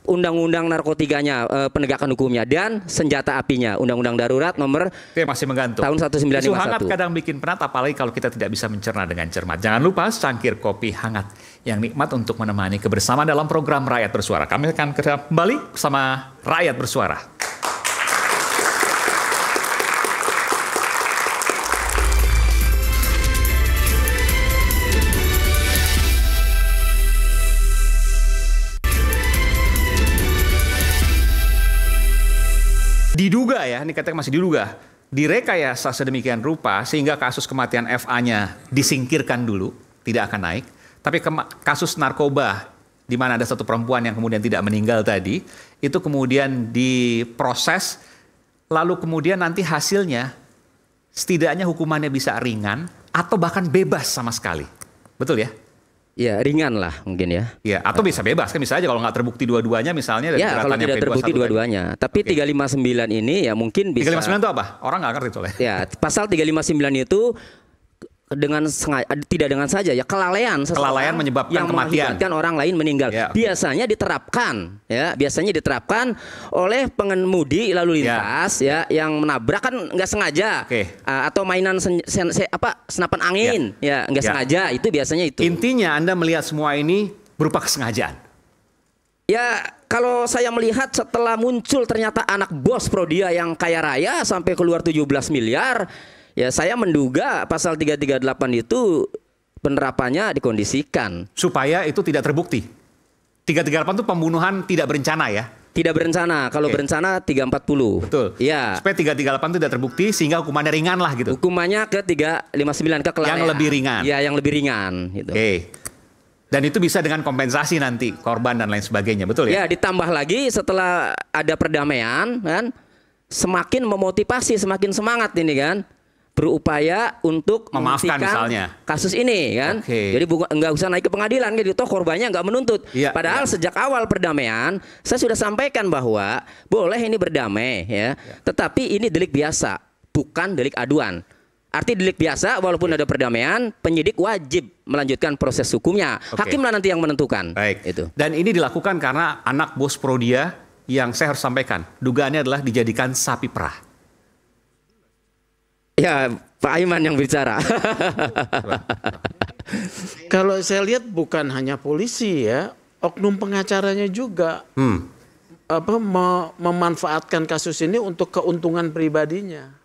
Undang-undang narkotikanya, penegakan hukumnya dan senjata apinya, Undang-Undang Darurat nomor masih menggantung tahun 1951. Isu hangat kadang bikin penat, apalagi kalau kita tidak bisa mencerna dengan cermat. Jangan lupa cangkir kopi hangat yang nikmat untuk menemani kebersamaan dalam program Rakyat Bersuara. Kami akan kembali bersama Rakyat Bersuara. Diduga ya, ini katanya masih diduga, direkayasa sedemikian rupa sehingga kasus kematian FA-nya disingkirkan dulu, tidak akan naik. Tapi kasus narkoba, di mana ada satu perempuan yang kemudian tidak meninggal tadi, itu kemudian diproses, lalu kemudian nanti hasilnya setidaknya hukumannya bisa ringan atau bahkan bebas sama sekali. Betul ya? Ya ringan lah mungkin ya. Ya atau bisa bebas kan, bisa aja kalau nggak terbukti dua-duanya misalnya. Ya kalau tidak terbukti dua-duanya. Tapi 359 ini ya mungkin bisa. 359 itu apa? Orang nggak ngerti soalnya. Ya pasal 359 itu dengan sengaja, tidak dengan saja ya kelalaian menyebabkan yang kematian, mengakibatkan orang lain meninggal. Ya. Biasanya diterapkan oleh pengemudi lalu lintas ya yang menabrak kan nggak sengaja atau mainan senapan angin ya nggak sengaja, itu biasanya itu. Intinya Anda melihat semua ini berupa kesengajaan. Ya kalau saya melihat setelah muncul ternyata anak bos Prodia yang kaya raya sampai keluar 17 miliar. Ya saya menduga pasal 338 itu penerapannya dikondisikan. Supaya itu tidak terbukti. 338 itu pembunuhan tidak berencana ya? Tidak berencana, kalau berencana 340. Betul. Ya. Supaya 338 itu tidak terbukti sehingga hukumannya ringan lah gitu. Hukumannya ke 359 ke kelalaian. Yang lebih ringan. Ya yang lebih ringan. Gitu. Dan itu bisa dengan kompensasi nanti korban dan lain sebagainya, betul ya? Ya ditambah lagi setelah ada perdamaian kan, semakin memotivasi, semakin semangat ini kan. berupaya untuk Memaafkan menghentikan misalnya. kasus ini kan. Jadi nggak usah naik ke pengadilan gitu, toh korbannya nggak menuntut. Padahal sejak awal perdamaian saya sudah sampaikan bahwa boleh ini berdamai ya, tetapi ini delik biasa, bukan delik aduan. Arti delik biasa, walaupun ada perdamaian, penyidik wajib melanjutkan proses hukumnya. Hakimlah nanti yang menentukan. Baik. Itu. Dan ini dilakukan karena anak bos Prodia yang saya harus sampaikan, dugaannya adalah dijadikan sapi perah. Ya, Pak Aiman yang bicara. Kalau saya lihat bukan hanya polisi ya, oknum pengacaranya juga memanfaatkan kasus ini untuk keuntungan pribadinya.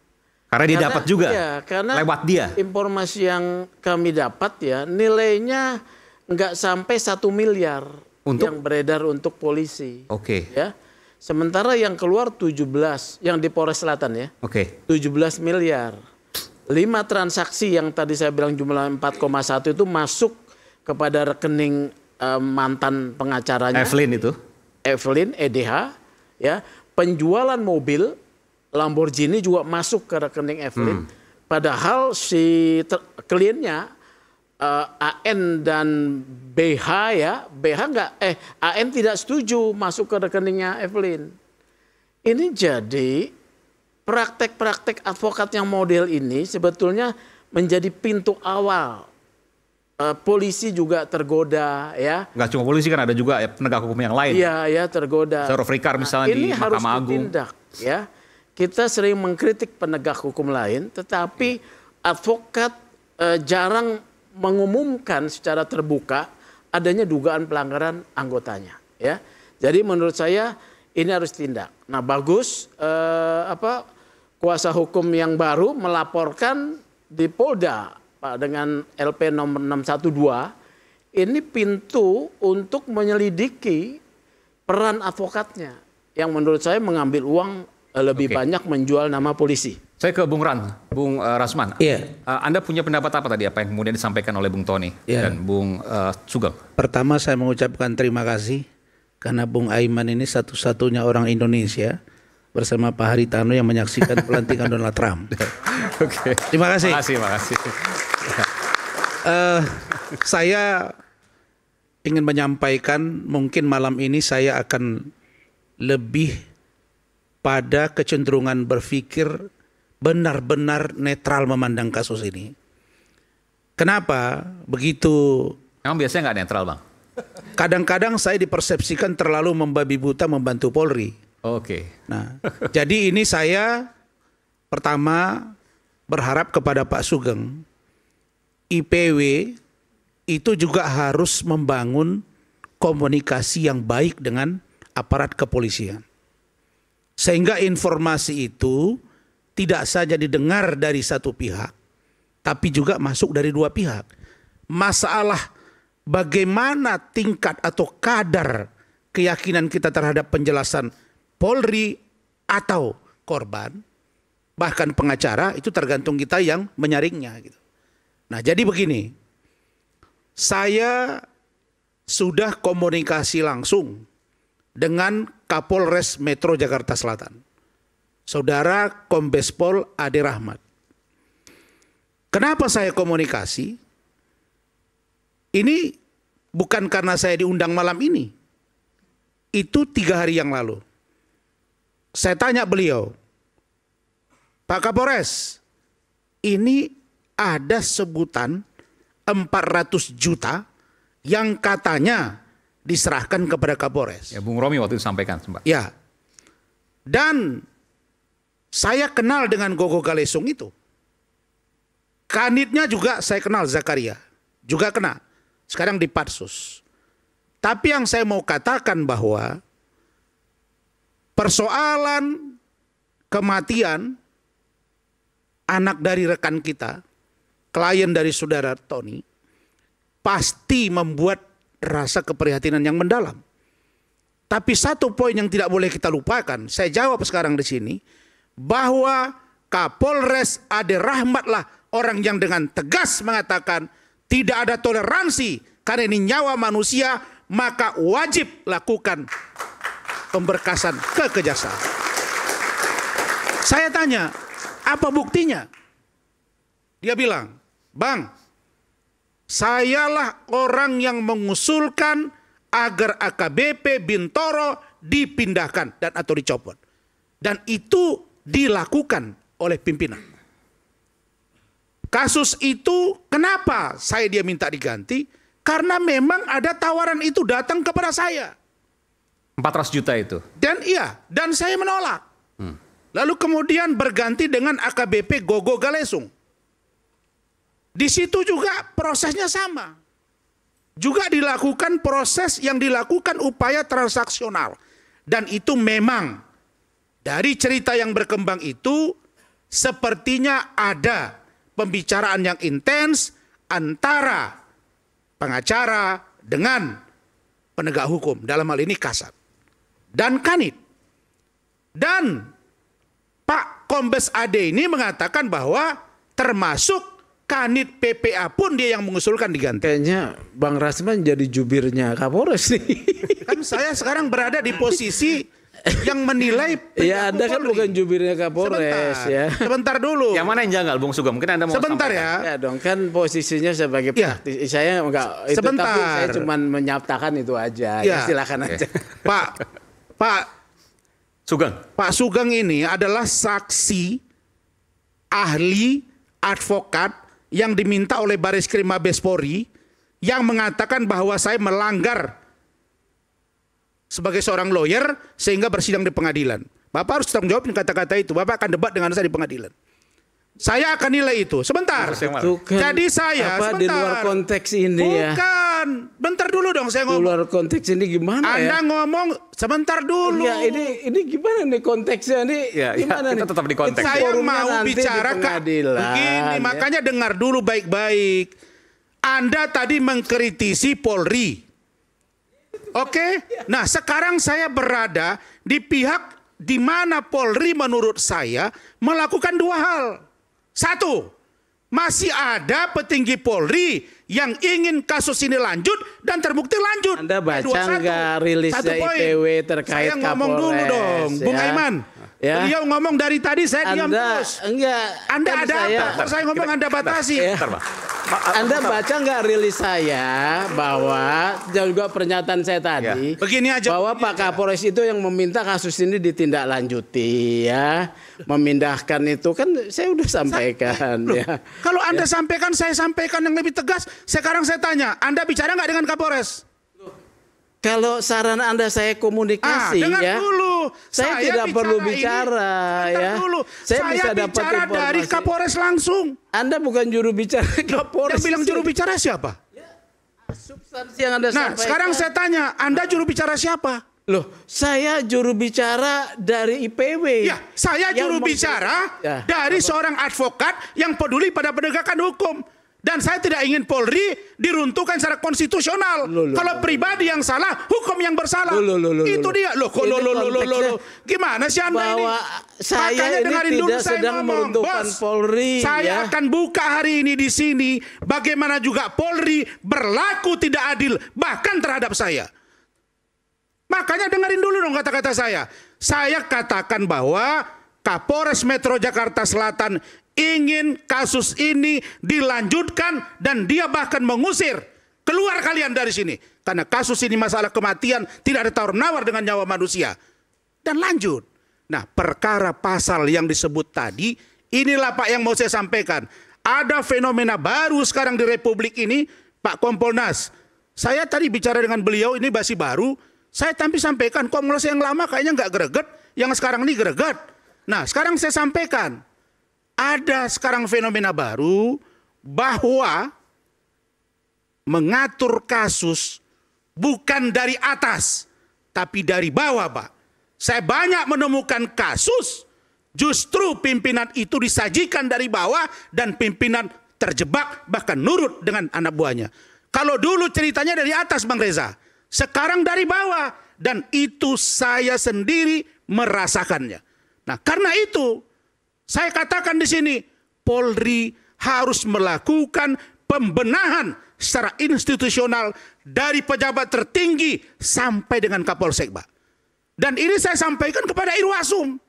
Karena dia dapat juga karena lewat dia. Informasi yang kami dapat ya, nilainya nggak sampai 1 miliar yang beredar untuk polisi. Ya. Sementara yang keluar 17, yang di Polres Selatan ya. 17 miliar. 5 transaksi yang tadi saya bilang jumlah 4,1 itu masuk kepada rekening mantan pengacaranya. Evelyn, EDH. Ya. Penjualan mobil Lamborghini juga masuk ke rekening Evelyn. Padahal si kliennya AN dan BH ya, AN tidak setuju masuk ke rekeningnya Evelyn. Ini jadi praktek-praktek advokat yang model ini sebetulnya menjadi pintu awal. Polisi juga tergoda ya. Nggak cuma polisi kan, ada juga ya penegak hukum yang lain. Iya, tergoda. Seorang Frikar misalnya di Mahkamah Agung. Ini harus ditindak ya. Kita sering mengkritik penegak hukum lain, tetapi advokat jarang mengumumkan secara terbuka adanya dugaan pelanggaran anggotanya ya. Jadi menurut saya ini harus tindak. Nah, bagus kuasa hukum yang baru melaporkan di Polda Pak dengan LP nomor 612 ini pintu untuk menyelidiki peran advokatnya yang menurut saya mengambil uang lebih banyak menjual nama polisi. Saya ke Bung Rasman. Anda punya pendapat apa tadi, apa yang kemudian disampaikan oleh Bung Tony dan Bung Sugeng? Pertama saya mengucapkan terima kasih karena Bung Aiman ini satu-satunya orang Indonesia bersama Pak Haritano yang menyaksikan pelantikan Donald Trump. Terima kasih. Terima kasih. Saya ingin menyampaikan mungkin malam ini saya akan lebih pada kecenderungan berpikir benar-benar netral memandang kasus ini. Kenapa begitu? Emang biasanya nggak netral, Bang? Kadang-kadang saya dipersepsikan terlalu membabi buta membantu Polri. Nah, jadi ini saya pertama berharap kepada Pak Sugeng, IPW itu juga harus membangun komunikasi yang baik dengan aparat kepolisian. Sehingga informasi itu tidak saja didengar dari satu pihak, tapi juga masuk dari dua pihak. Masalah bagaimana tingkat atau kadar keyakinan kita terhadap penjelasan Polri atau korban, bahkan pengacara, itu tergantung kita yang menyaringnya. Gitu. Nah, jadi begini, saya sudah komunikasi langsung dengan Kapolres Metro Jakarta Selatan, Saudara Kombes Pol Ade Rahmat. Kenapa saya komunikasi? Ini bukan karena saya diundang malam ini. Itu 3 hari yang lalu. Saya tanya beliau, Pak Kapolres, ini ada sebutan 400 juta yang katanya diserahkan kepada Kapolres. Ya, Bung Romi waktu itu sampaikan. Ya. Dan saya kenal dengan Gogo Galesung itu. Kanitnya juga saya kenal, Zakaria. Juga kena. Sekarang di Patsus. Tapi yang saya mau katakan bahwa persoalan kematian anak dari rekan kita, klien dari saudara Tony, pasti membuat rasa keprihatinan yang mendalam. Tapi satu poin yang tidak boleh kita lupakan, saya jawab sekarang di sini, bahwa Kapolres Ade Rahmatlah orang yang dengan tegas mengatakan tidak ada toleransi karena ini nyawa manusia, maka wajib lakukan pemberkasan ke kejaksaan. Saya tanya, apa buktinya? Dia bilang, Bang, sayalah orang yang mengusulkan agar AKBP Bintoro dipindahkan dan atau dicopot. Dan itu dilakukan oleh pimpinan. Kasus itu kenapa dia minta diganti? Karena memang ada tawaran itu datang kepada saya. 400 juta itu. Dan saya menolak. Lalu kemudian berganti dengan AKBP Gogo Galesung. Di situ juga prosesnya sama. Juga dilakukan proses yang dilakukan upaya transaksional. Dan itu memang dari cerita yang berkembang itu sepertinya ada pembicaraan yang intens antara pengacara dengan penegak hukum. Dalam hal ini Kasat. Dan Kanit. Dan Pak Kombes Ade ini mengatakan bahwa termasuk Kanit PPA pun dia yang mengusulkan diganti. Kayaknya Bang Rasman jadi jubirnya Kapolres nih. Kan saya sekarang berada di posisi yang menilai. Ya Anda kan bukan jubirnya Kapolres ya. Sebentar dulu. Yang mana yang janggal Bung Sugeng? Mungkin Anda mau sebentar sampaikan. Ya dong, kan posisinya sebagai praktisi. Saya enggak itu, sebentar. tapi saya cuma menyatakan itu aja. Ya, silakan aja. Pak Sugeng ini adalah saksi ahli advokat yang diminta oleh Bareskrim Mabes Polri yang mengatakan bahwa saya melanggar sebagai seorang lawyer sehingga bersidang di pengadilan. Bapak harus tanggung jawab kata-kata itu. Bapak akan debat dengan saya di pengadilan. Saya akan nilai itu. Sebentar. Jadi saya sebentar. Di luar konteks ini ya. Bukan. Bentar dulu dong saya ngomong. Di luar konteks ini gimana Anda ngomong sebentar dulu. Ya ini gimana nih konteksnya nih? Gimana kita tetap di konteks. Saya mau bicara begini, makanya dengar dulu baik-baik. Anda tadi mengkritisi Polri. Oke? Nah, sekarang saya berada di pihak di mana Polri menurut saya melakukan dua hal. Satu, masih ada petinggi Polri yang ingin kasus ini lanjut dan terbukti lanjut. Anda baca nggak rilisnya IPW terkait Kapolres? Saya ngomong dulu dong, Bung Aiman. Ya. Beliau ngomong dari tadi saya diam terus. Anda kan ada apa? Kalau saya ngomong Anda batasi. Anda baca nggak rilis saya bahwa juga pernyataan saya tadi begini aja, bahwa Pak Kapolres itu yang meminta kasus ini ditindaklanjuti ya, memindahkan itu kan saya udah sampaikan ya. Kalau Anda sampaikan, saya sampaikan yang lebih tegas. Sekarang saya tanya, Anda bicara nggak dengan Kapolres? Kalau saran Anda saya komunikasi dengar dulu. Saya tidak perlu bicara ya. Dulu. Saya bisa dapat informasi dari Kapolres langsung. Anda bukan juru bicara Kapolres. Yang bilang juru bicara siapa? Substansi yang Anda sampaikan. Sekarang saya tanya, Anda juru bicara siapa? Loh, saya juru bicara dari IPW. Ya, saya juru bicara dari seorang advokat yang peduli pada penegakan hukum. Dan saya tidak ingin Polri diruntuhkan secara konstitusional. Kalau pribadi yang salah, hukum yang bersalah. Itu dia. Gimana sih Anda ini? Saya ini tidak sedang meruntuhkan Polri. Saya akan buka hari ini di sini bagaimana juga Polri berlaku tidak adil bahkan terhadap saya. Makanya dengerin dulu dong kata-kata saya. Saya katakan bahwa Kapolres Metro Jakarta Selatan ingin kasus ini dilanjutkan dan dia bahkan mengusir keluar kalian dari sini karena kasus ini masalah kematian, tidak ada tawar-menawar dengan nyawa manusia. Dan lanjut. Nah, perkara pasal yang disebut tadi, inilah Pak yang mau saya sampaikan. Ada fenomena baru sekarang di Republik ini, Pak Kompolnas. Saya tadi bicara dengan beliau, ini masih baru. Saya sampaikan, Kompolnas yang lama kayaknya nggak greget, yang sekarang ini greget. Nah, sekarang saya sampaikan. Ada sekarang fenomena baru bahwa mengatur kasus bukan dari atas, tapi dari bawah, Pak. Saya banyak menemukan kasus justru pimpinan itu disajikan dari bawah dan pimpinan terjebak bahkan nurut dengan anak buahnya. Kalau dulu ceritanya dari atas, Bang Reza, sekarang dari bawah, dan itu saya sendiri merasakannya. Nah, karena itu saya katakan di sini, Polri harus melakukan pembenahan secara institusional dari pejabat tertinggi sampai dengan Kapolsek, Pak. Dan ini saya sampaikan kepada Irwasum.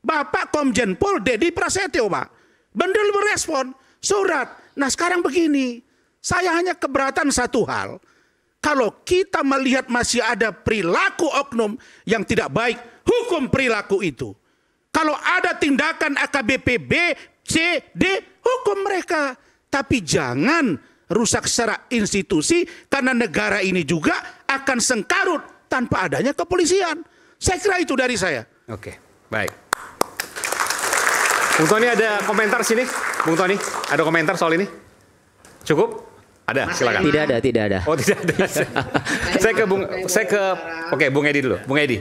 Bapak Komjen Pol Dedi Prasetyo, Pak. Beliau berespon, surat. Nah sekarang begini, saya hanya keberatan satu hal. Kalau kita melihat masih ada perilaku oknum yang tidak baik, hukum perilaku itu. Kalau ada tindakan AKBP B, C, D, hukum mereka. Tapi jangan rusak secara institusi, karena negara ini juga akan sengkarut tanpa adanya kepolisian. Saya kira itu dari saya. Oke, baik. Bung Tony ada komentar sini? Bung Tony, ada komentar soal ini? Cukup? Ada, silakan. Tidak ada. Oh, tidak ada. Oke, Bung Edi dulu. Bung Edi.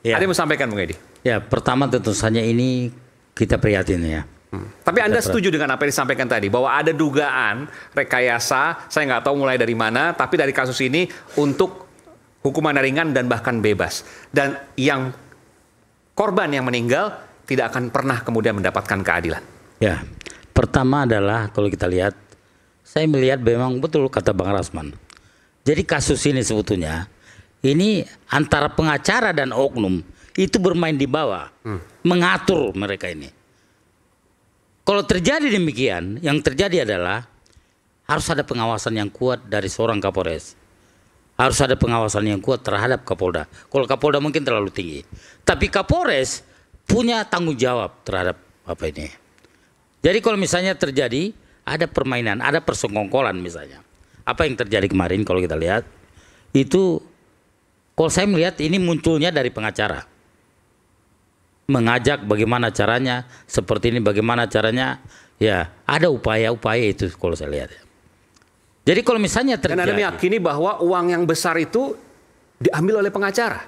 Ya. Ada yang mau sampaikan, Bung Edi? Ya, pertama tentu saja ini kita prihatin ya. Tapi Anda setuju dengan apa yang disampaikan tadi? Bahwa ada dugaan rekayasa, saya nggak tahu mulai dari mana, tapi dari kasus ini untuk hukuman ringan dan bahkan bebas. Dan yang korban yang meninggal tidak akan pernah kemudian mendapatkan keadilan. Ya, pertama adalah kalau kita lihat, saya melihat memang betul kata Bang Rasman. Jadi kasus ini sebetulnya, ini antara pengacara dan oknum itu bermain di bawah, mengatur mereka ini. Kalau terjadi demikian, yang terjadi adalah harus ada pengawasan yang kuat dari seorang Kapolres. Harus ada pengawasan yang kuat terhadap Kapolda. Kalau Kapolda mungkin terlalu tinggi. Tapi Kapolres punya tanggung jawab terhadap apa ini. Jadi kalau misalnya terjadi ada permainan, ada persekongkolan misalnya. Apa yang terjadi kemarin kalau kita lihat, itu kalau saya melihat ini munculnya dari pengacara. Mengajak bagaimana caranya, seperti ini bagaimana caranya, ya ada upaya-upaya itu kalau saya lihat. Jadi kalau misalnya terjadi. Dan Anda meyakini bahwa uang yang besar itu diambil oleh pengacara?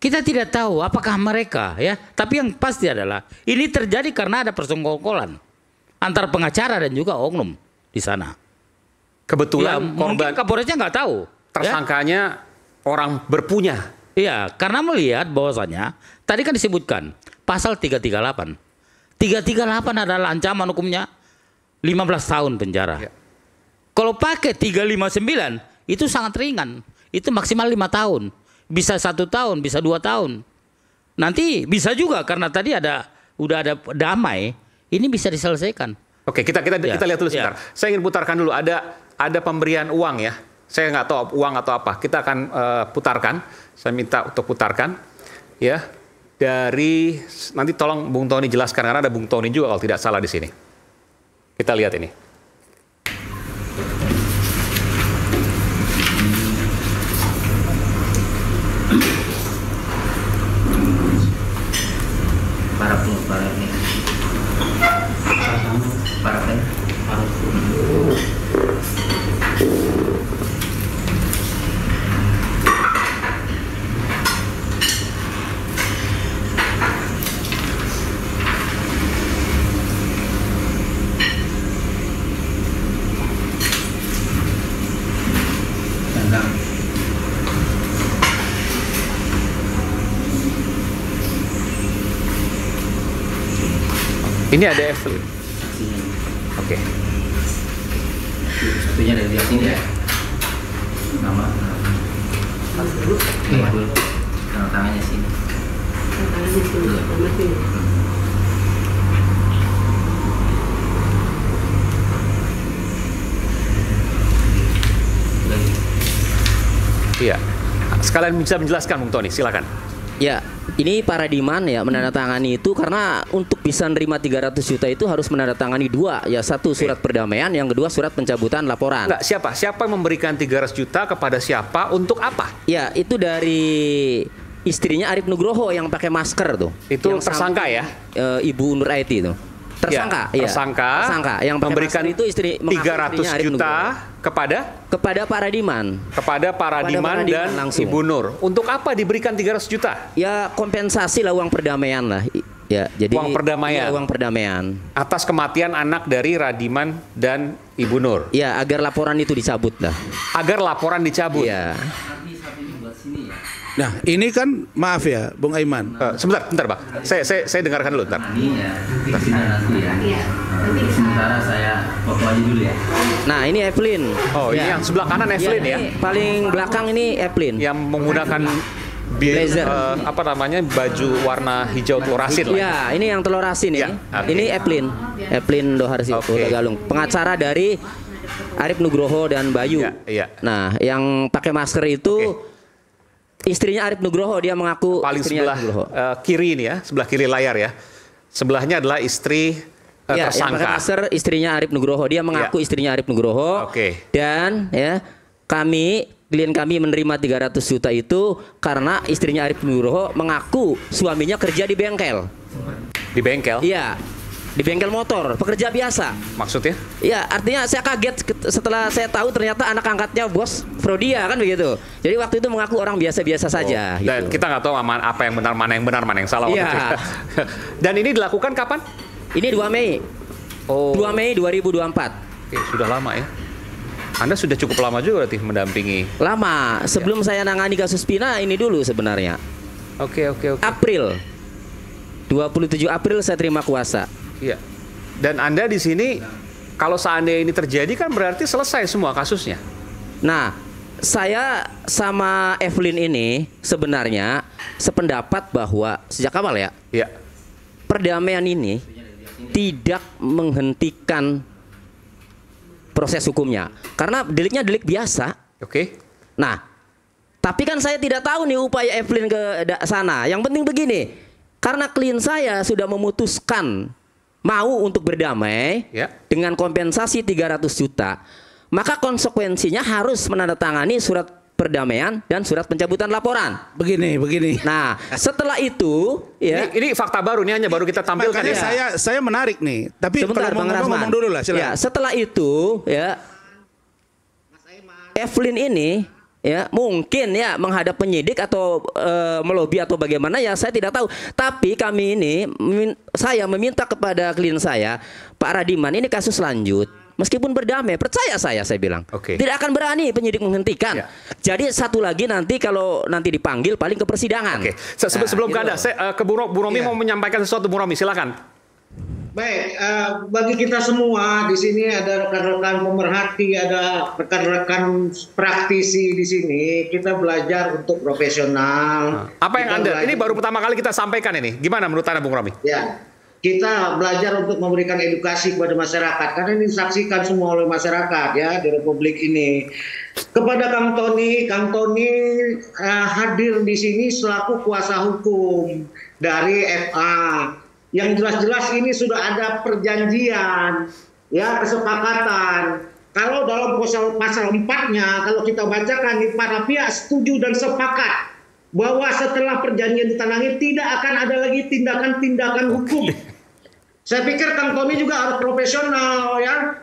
Kita tidak tahu apakah mereka ya, tapi yang pasti adalah ini terjadi karena ada persekongkolan antara pengacara dan juga oknum di sana. Kebetulan ya, korban Kapolresnya nggak tahu. Tersangkanya orang berpunya. Iya, karena melihat bahwasanya tadi kan disebutkan pasal 338. 338 adalah ancaman hukumnya 15 tahun penjara. Ya. Kalau pakai 359 itu sangat ringan, itu maksimal 5 tahun. Bisa 1 tahun, bisa 2 tahun. Nanti bisa juga karena tadi udah ada damai, ini bisa diselesaikan. Oke, kita lihat dulu sebentar. Saya ingin putarkan dulu, ada pemberian uang ya. Saya nggak tahu uang atau apa. Kita akan putarkan. Saya minta untuk putarkan, ya. Dari nanti tolong Bung Tony jelaskan karena ada Bung Tony juga kalau tidak salah di sini. Kita lihat ini. Ini ada Evelyn. Oke. Satunya dari sini ya. Nama. Iya. Tanda tangannya sini. Iya. Sekalian bisa menjelaskan Bung Tony, silakan. Ya, ini Paradiman ya menandatangani itu karena untuk bisa nerima 300 juta itu harus menandatangani 2, ya 1 surat perdamaian, yang kedua surat pencabutan laporan. Enggak, siapa yang memberikan 300 juta kepada siapa untuk apa? Ya, itu dari istrinya Arif Nugroho yang pakai masker tuh. Itu yang tersangka ya? Ibu Nur Aiti itu. Tersangka, ya, tersangka yang memberikan itu istri 300 juta kepada Paradiman. Kepada Paradiman dan langsung. Ibu Nur. Untuk apa diberikan 300 juta? Ya kompensasi lah, uang perdamaian lah. Ya, jadi uang perdamaian. Ya, uang perdamaian. Atas kematian anak dari Radiman dan Ibu Nur. Ya, agar laporan itu dicabut lah. Agar laporan dicabut. Ya. Nah, ini kan maaf ya, Bung Aiman. Sebentar, Pak. Saya dengarkan dulu, bentar. Sementara saya foto aja dulu ya. Nah, ini Evelyn. Oh, ini yang sebelah kanan Evelyn ya. Paling belakang ini Evelyn. Yang menggunakan blazer. Apa namanya, baju warna hijau telur asin lah. Iya, ini yang telur asin ya. Okay. Ini Eplin Doharsi Kota Galung, pengacara dari Arif Nugroho dan Bayu. Iya. Nah, yang pakai masker itu istrinya Arif Nugroho, dia mengaku paling istrinya sebelah kiri ini ya, sebelah kiri layar ya. Sebelahnya adalah istri ya, tersangka. Yang pakai masker istrinya Arif Nugroho, dia mengaku istrinya Arif Nugroho. Dan ya, klien kami menerima 300 juta itu karena istrinya Arif Nugroho mengaku suaminya kerja di bengkel. Di bengkel? Iya, di bengkel motor, pekerja biasa. Maksudnya? Iya, artinya saya kaget setelah saya tahu ternyata anak angkatnya bos Frodia kan begitu. Jadi waktu itu mengaku orang biasa-biasa saja. Dan kita nggak tahu apa yang benar, mana yang salah. Iya. Dan ini dilakukan kapan? Ini 2 Mei. 2 Mei 2024. Oke, sudah lama ya. Anda sudah cukup lama juga berarti mendampingi. Lama. Sebelum saya nangani kasus Pina ini dulu sebenarnya. Oke. April. 27 April saya terima kuasa. Iya. Dan Anda di sini kalau seandainya ini terjadi kan berarti selesai semua kasusnya. Nah, saya sama Evelyn ini sebenarnya sependapat bahwa sejak awal ya. Iya. Perdamaian ini tidak menghentikan proses hukumnya karena deliknya delik biasa. Oke. Nah, tapi kan saya tidak tahu nih upaya Evelyn ke sana. Yang penting begini, karena klien saya sudah memutuskan mau untuk berdamai dengan kompensasi 300 juta, maka konsekuensinya harus menandatangani surat perdamaian dan surat pencabutan laporan. Begini. Nah, setelah itu ya, ini fakta baru, ini hanya baru kita tampilkan ya. Saya menarik nih. Tapi sebentar, kalau mau ngomong dulu lah, silakan. Ya, setelah itu ya, Evelyn ini ya mungkin ya menghadap penyidik atau melobi atau bagaimana ya saya tidak tahu. Tapi kami ini saya meminta kepada klien saya, Pak Radiman, ini kasus lanjut. Meskipun berdamai, percaya saya bilang, tidak akan berani penyidik menghentikan. Jadi satu lagi nanti kalau nanti dipanggil paling ke persidangan. Sebelum ke Anda, saya ke Bu Romi mau menyampaikan sesuatu. Bu Romi, silakan. Baik, bagi kita semua di sini ada rekan-rekan pemerhati, ada rekan-rekan praktisi di sini. Kita belajar untuk profesional. Apa yang Anda? Ini baru pertama kali kita sampaikan ini. Gimana menurut Anda, Bung Romi? Ya. Kita belajar untuk memberikan edukasi kepada masyarakat karena ini disaksikan semua oleh masyarakat ya di Republik ini. Kepada Kang Tony hadir di sini selaku kuasa hukum dari FA. Yang jelas-jelas ini sudah ada perjanjian ya, kesepakatan. Kalau dalam pasal 4-nya kalau kita bacakan, para pihak setuju dan sepakat bahwa setelah perjanjian ditandatangani tidak akan ada lagi tindakan-tindakan hukum. Saya pikir Kang Tony juga harus profesional ya.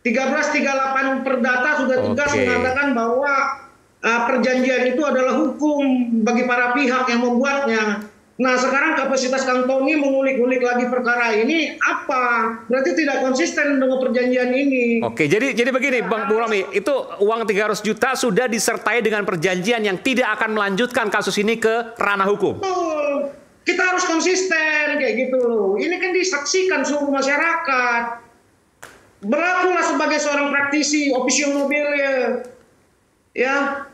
1338 Perdata sudah tegas mengatakan bahwa perjanjian itu adalah hukum bagi para pihak yang membuatnya. Nah, sekarang kapasitas Kang Tony mengulik-ulik lagi perkara ini apa? Berarti tidak konsisten dengan perjanjian ini. Oke, jadi begini Bang Romi, itu uang 300 juta sudah disertai dengan perjanjian yang tidak akan melanjutkan kasus ini ke ranah hukum. Betul. Kita harus konsisten kayak gitu loh. Ini kan disaksikan seluruh masyarakat. Berlakulah sebagai seorang praktisi, officio nobile. Ya.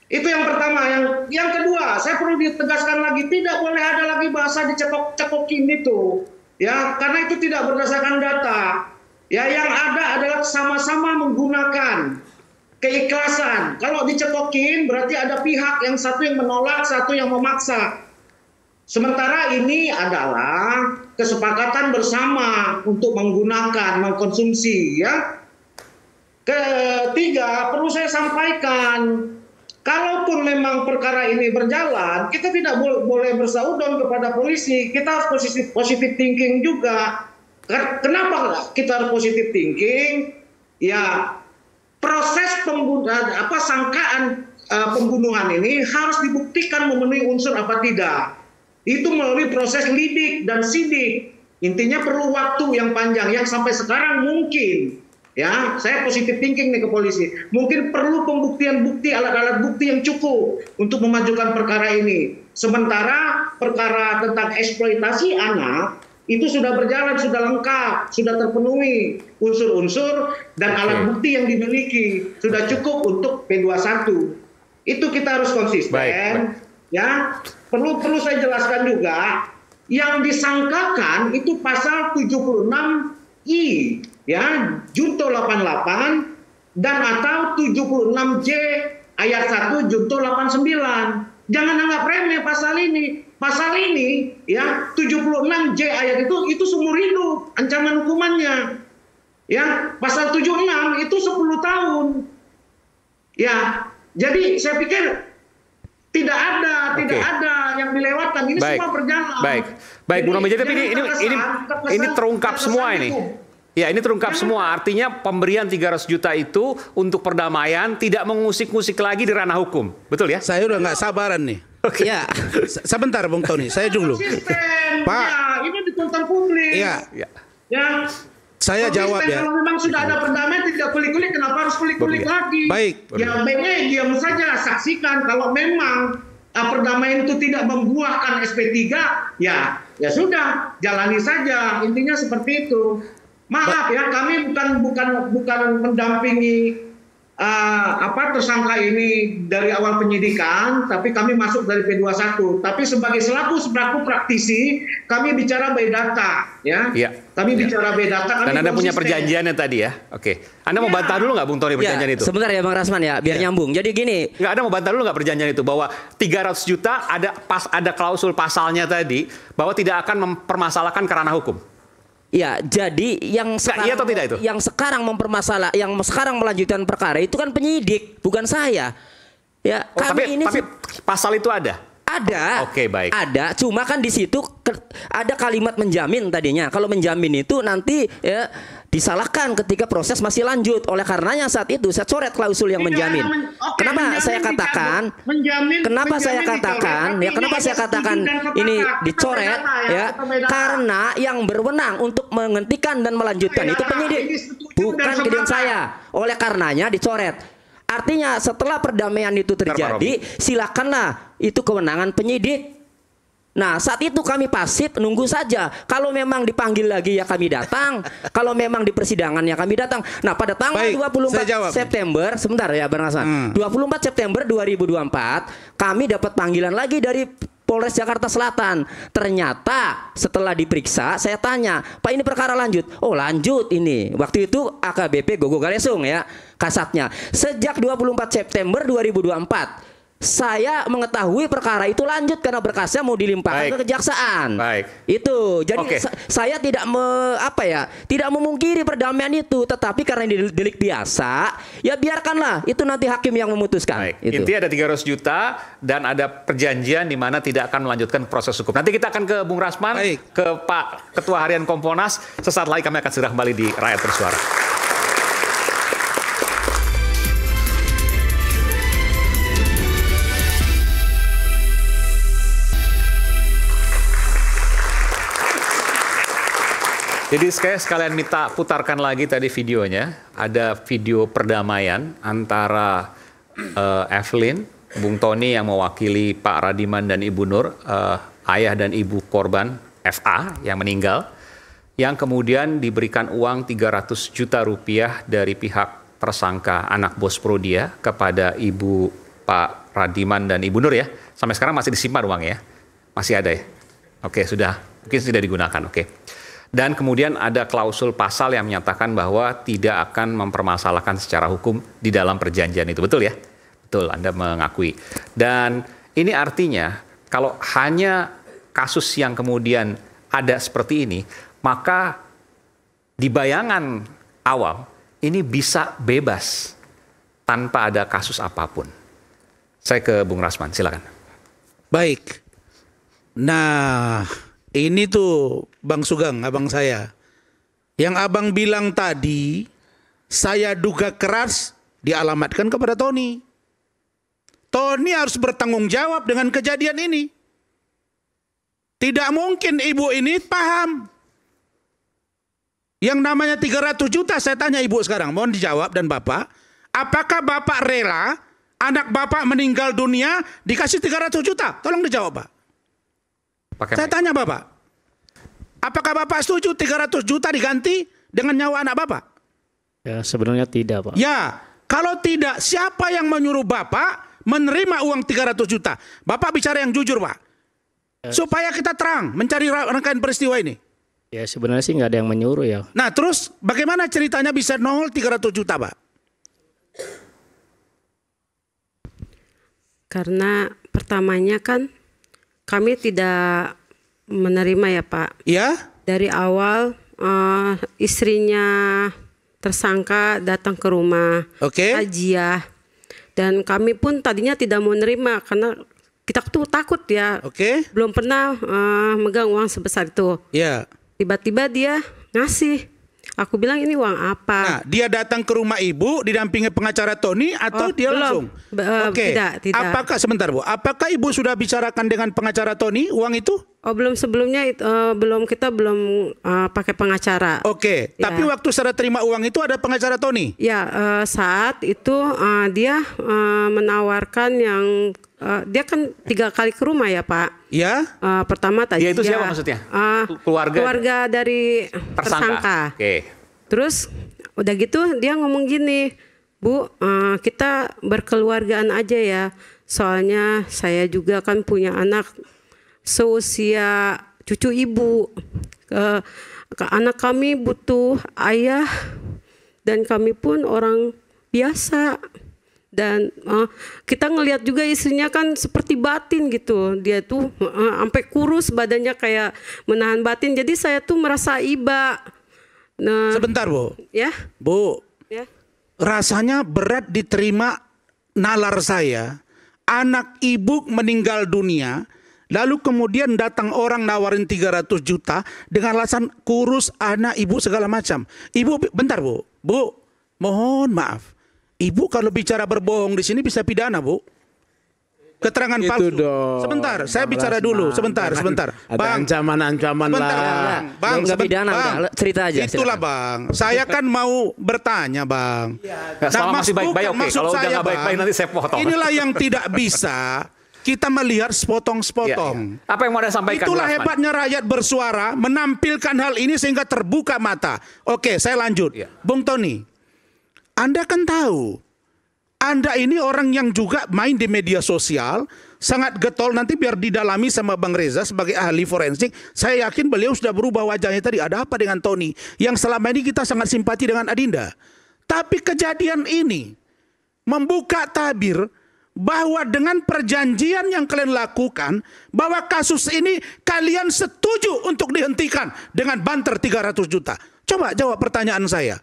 Itu yang pertama. Yang kedua, saya perlu ditegaskan lagi, tidak boleh ada lagi bahasa dicekok-cekokin itu. Ya, karena itu tidak berdasarkan data. Ya, yang ada adalah sama-sama menggunakan keikhlasan. Kalau dicekokin berarti ada pihak yang satu yang menolak, satu yang memaksa. Sementara ini adalah kesepakatan bersama untuk menggunakan, mengkonsumsi ya. Ketiga, perlu saya sampaikan, kalaupun memang perkara ini berjalan, kita tidak boleh bersaudon kepada polisi. Kita harus positive thinking juga. Kenapa kita harus positive thinking? Ya, proses sangkaan pembunuhan ini harus dibuktikan memenuhi unsur apa tidak. Itu melalui proses lidik dan sidik. Intinya perlu waktu yang panjang, yang sampai sekarang mungkin, ya, saya positive thinking nih ke polisi, mungkin perlu pembuktian bukti, alat-alat bukti yang cukup untuk memajukan perkara ini. Sementara perkara tentang eksploitasi anak, itu sudah berjalan, sudah lengkap, sudah terpenuhi unsur-unsur dan alat bukti yang dimiliki, sudah cukup untuk P21. Itu kita harus konsisten. ya, perlu saya jelaskan juga, yang disangkakan itu pasal 76I, ya, Junto 88 dan atau 76J ayat 1 Junto 89. Jangan anggap remeh pasal ini. Pasal ini, ya, 76J ayat itu seumur hidup ancaman hukumannya. Ya, pasal 76 itu 10 tahun. Ya, jadi saya pikir tidak ada yang dilewatkan. Ini semua berjalan. Baik, Bu Romi. Jadi ini terungkap semua ini. Ya, ini terungkap semua. Artinya pemberian 300 juta itu untuk perdamaian, tidak mengusik-ngusik lagi di ranah hukum. Betul ya? Saya udah nggak sabaran nih. Oke. Ya, sebentar Bung Tony, saya dulu. Pak, ya, ini ditonton publik. Iya. Ya. Saya jawab ya. Kalau memang sudah ada perdamaian tidak kulik-kulik, kenapa harus kulik-kulik lagi? Baik. Ya baiknya diam saja, saksikan. Kalau memang perdamaian itu tidak membuahkan SP3, ya sudah, jalani saja. Intinya seperti itu. Maaf ya, kami bukan mendampingi tersangka ini dari awal penyidikan, tapi kami masuk dari P21. Tapi sebagai selaku praktisi, kami bicara by data, ya. Iya. Kami bicara by data. Dan Anda punya perjanjiannya tadi ya. Oke. Anda mau bantah dulu nggak, Bung Tony, perjanjian itu? Sebentar ya, Bang Rasman ya, biar nyambung. Jadi gini. Nggak, Anda mau bantah dulu nggak perjanjian itu bahwa 300 juta ada klausul pasalnya tadi bahwa tidak akan mempermasalahkan ke ranah hukum? Ya, jadi yang sekarang, iya atau tidak itu? Yang sekarang yang sekarang melanjutkan perkara itu kan penyidik, bukan saya. Ya, tapi pasal itu ada. Ada. Oke, baik. Ada, cuma kan di situ ada kalimat menjamin tadinya. Kalau menjamin itu nanti ya disalahkan ketika proses masih lanjut. Oleh karenanya saat itu saya coret klausul yang menjamin. Kenapa saya katakan? Kenapa saya katakan ini dicoret ya? Karena yang berwenang untuk menghentikan dan melanjutkan itu penyidik, bukan klien saya. Oleh karenanya dicoret. Artinya setelah perdamaian itu terjadi, silakanlah itu kewenangan penyidik. Nah, saat itu kami pasif nunggu saja. Kalau memang dipanggil lagi ya kami datang. Kalau memang di persidangan ya kami datang. Nah, pada tanggal 24 September, sebentar ya Bang Hasan. 24 September 2024, kami dapat panggilan lagi dari Polres Jakarta Selatan. Ternyata setelah diperiksa, saya tanya, Pak ini perkara lanjut? Oh lanjut ini. Waktu itu AKBP Gogo Galesung ya, kasatnya. Sejak 24 September 2024, saya mengetahui perkara itu lanjut karena berkasnya mau dilimpahkan ke kejaksaan. Itu. Jadi saya tidak tidak memungkiri perdamaian itu, tetapi karena ini delik biasa, ya biarkanlah itu nanti hakim yang memutuskan. Itu. Intinya ada 300 juta dan ada perjanjian di mana tidak akan melanjutkan proses hukum. Nanti kita akan ke Bung Rasman, ke Pak Ketua Harian Kompolnas. Sesaat lagi kami akan segera kembali di Rakyat Bersuara. Jadi sekalian minta putarkan lagi tadi videonya. Ada video perdamaian antara Evelyn, Bung Tony yang mewakili Pak Radiman dan Ibu Nur, ayah dan ibu korban FA yang meninggal, yang kemudian diberikan uang 300 juta rupiah dari pihak tersangka anak bos Prodia kepada ibu Pak Radiman dan Ibu Nur ya. Sampai sekarang masih disimpan uangnya ya? Masih ada ya? Oke, mungkin sudah digunakan, oke. Dan kemudian ada klausul pasal yang menyatakan bahwa tidak akan mempermasalahkan secara hukum di dalam perjanjian itu. Betul ya? Betul, Anda mengakui. Dan ini artinya kalau hanya kasus yang kemudian ada seperti ini, maka di bayangan awal ini bisa bebas tanpa ada kasus apapun. Saya ke Bung Rasman, silakan. Baik. Nah, ini tuh Bang Sugeng, abang saya. Yang abang bilang tadi, saya duga keras dialamatkan kepada Tony. Tony harus bertanggung jawab dengan kejadian ini. Tidak mungkin ibu ini paham. Yang namanya 300 juta, saya tanya ibu sekarang, mohon dijawab dan bapak. Apakah bapak rela anak bapak meninggal dunia dikasih 300 juta? Tolong dijawab, Pak. Saya tanya bapak. Apakah bapak setuju 300 juta diganti dengan nyawa anak bapak? Ya sebenarnya tidak, Pak. Ya, kalau tidak, siapa yang menyuruh bapak menerima uang 300 juta? Bapak bicara yang jujur, Pak. Supaya kita terang mencari rangkaian peristiwa ini. Ya sebenarnya sih nggak ada yang menyuruh ya. Nah terus bagaimana ceritanya bisa nongol 300 juta, Pak? Karena pertamanya kan kami tidak menerima ya Pak. Ya. Dari awal istrinya tersangka datang ke rumah Hajiah. Dan kami pun tadinya tidak mau menerima karena kita tuh takut ya. Belum pernah megang uang sebesar itu. Ya. Tiba-tiba dia ngasih. Aku bilang ini uang apa? Nah, dia datang ke rumah ibu didampingi pengacara Tony atau dia belum. langsung? Tidak. Apakah sebentar Bu? Apakah ibu sudah bicarakan dengan pengacara Tony uang itu? Oh belum, sebelumnya kita belum pakai pengacara. Tapi waktu saya terima uang itu ada pengacara Tony? Ya, saat itu dia menawarkan yang dia kan 3 kali ke rumah ya Pak. Ya. Ya Pertama tadi. itu siapa maksudnya? Keluarga dari tersangka. Terus udah gitu dia ngomong gini, Bu, kita berkeluargaan aja ya. Soalnya saya juga kan punya anak seusia cucu ibu. Anak kami butuh ayah dan kami pun orang biasa. Dan kita ngelihat juga istrinya kan seperti batin gitu. Dia tuh sampai kurus badannya kayak menahan batin. Jadi saya tuh merasa iba. Nah, sebentar Bu. Ya. Bu. Ya. Rasanya berat diterima nalar saya. Anak ibu meninggal dunia. Lalu kemudian datang orang nawarin 300 juta dengan alasan kurus anak ibu segala macam. Ibu, bentar Bu. Bu, mohon maaf. Ibu kalau bicara berbohong di sini bisa pidana, Bu. Keterangan palsu. Sebentar, saya bicara dulu. Sebentar. Bang, ancaman-ancaman lah. Bang, cerita aja. Itulah Bang. Saya kan mau bertanya, Bang. Nah, masih baik-baik oke. Kalau udah nggak baik-baik nanti saya potong. Inilah yang tidak bisa kita melihat sepotong-sepotong. Apa yang mau Anda sampaikan? Itulah hebatnya rakyat bersuara, menampilkan hal ini sehingga terbuka mata. Oke, saya lanjut. Bung Tony, Anda kan tahu, Anda ini orang yang juga main di media sosial, sangat getol, nanti biar didalami sama Bang Reza sebagai ahli forensik. Saya yakin beliau sudah berubah wajahnya tadi. Ada apa dengan Tony? Yang selama ini kita sangat simpati dengan Adinda. Tapi kejadian ini membuka tabir bahwa dengan perjanjian yang kalian lakukan, bahwa kasus ini kalian setuju untuk dihentikan dengan banter 300 juta. Coba jawab pertanyaan saya.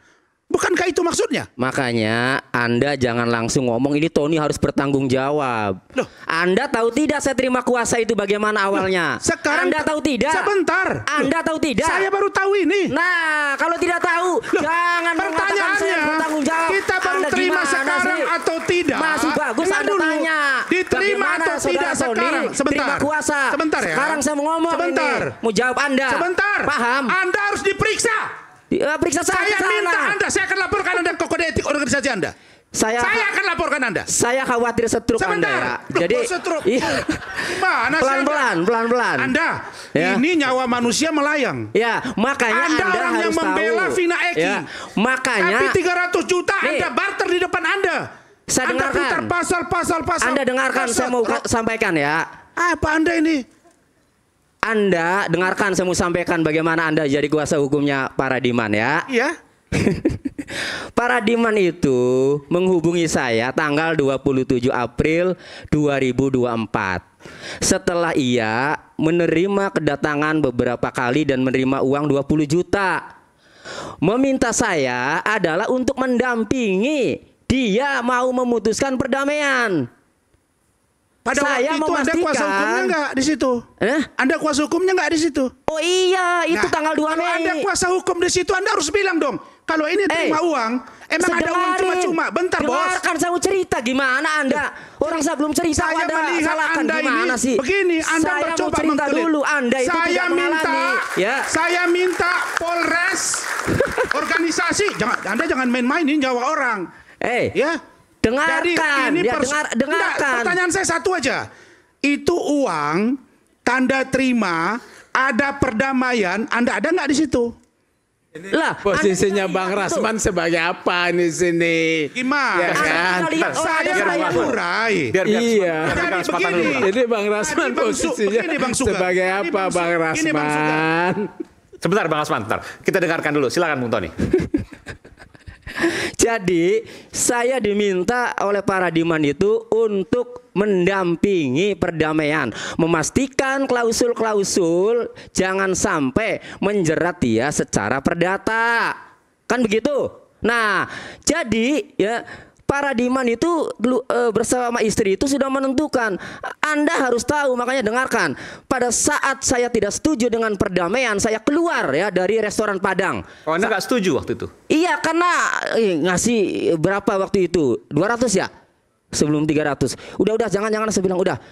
Bukankah itu maksudnya? Makanya Anda jangan langsung ngomong ini Tony harus bertanggung jawab. Loh. Anda tahu tidak saya terima kuasa itu bagaimana awalnya? Loh, sekarang Anda tahu tidak? Sebentar. Anda tahu tidak? Saya baru tahu ini. Nah, kalau tidak tahu, jangan mengatakan saya bertanggung jawab. Kita baru Anda terima gimana sekarang sih? atau tidak? Masih bagus Dengar Anda dulu. tanya. Diterima atau tidak sekarang? Sebentar. Terima kuasa. Sebentar ya. Sekarang saya mau ngomong Sebentar. ini. Mau jawab Anda. Sebentar. Paham? Anda harus diperiksa. Periksa Saya minta Anda, saya akan laporkan Anda ke kode etik organisasi Anda. Saya akan laporkan Anda. Saya khawatir setruk Sebentar. Anda ya. Jadi setruk. iya. Mana pelan-pelan. Anda, ya. Ini nyawa manusia melayang. Ya, makanya Anda orang harus yang membela tahu. Vina Eki. Ya, makanya tapi 300 juta nih, Anda barter di depan Anda. Saya Anda dengarkan. putar pasal. Anda dengarkan, saya mau sampaikan ya. Apa Anda ini? Anda dengarkan, saya mau sampaikan bagaimana Anda jadi kuasa hukumnya Paradiman ya. Iya. Paradiman itu menghubungi saya tanggal 27 April 2024. Setelah ia menerima kedatangan beberapa kali dan menerima uang 20 juta. Meminta saya adalah untuk mendampingi dia mau memutuskan perdamaian. Pada saya waktu itu Anda kuasa hukumnya nggak di situ? Anda kuasa hukumnya nggak di situ? Oh iya, itu tanggal 2 Mei. Kalau Anda kuasa hukum di situ, Anda harus bilang dong. Kalau ini terima uang, emang ada uang cuma-cuma. Bentar, Bos. Dengarkan saya mau cerita gimana Anda. Orang saya belum cerita, saya Anda melihat salahkan Anda gimana ini sih? begini, Anda saya mencoba mau cerita mengklinik. dulu, Anda itu tidak mengalami. Ya. Saya minta Polres organisasi, Anda jangan main-main ini nyawa orang. Ya. Dengarkan, ini dengarkan. Enggak, pertanyaan saya satu aja. Itu uang tanda terima, ada perdamaian, Anda ada nggak di situ? Lah, Posisinya Bang Rasman sebagai apa ini sini? Gimana? Ya kan? Saya urai. Biar Iya. berikan kesempatan begini. dulu. Jadi Bang Rasman posisinya begini, Bang Sugeng. sebagai Ini apa Bang Bang Sugeng. Ini Bang Rasman? Sebentar Bang Asman, bentar. Kita dengarkan dulu. Silakan Bung Tony. jadi saya diminta oleh para diman itu untuk mendampingi perdamaian, memastikan klausul-klausul jangan sampai menjerat dia secara perdata. Kan begitu? Nah, jadi ya para diman itu bersama istri itu sudah menentukan. Anda harus tahu, makanya dengarkan. Pada saat saya tidak setuju dengan perdamaian, saya keluar ya dari restoran Padang. Oh, Anda nggak setuju waktu itu? Iya, karena ngasih berapa waktu itu? 200 ya? Sebelum 300. Udah jangan saya bilang udah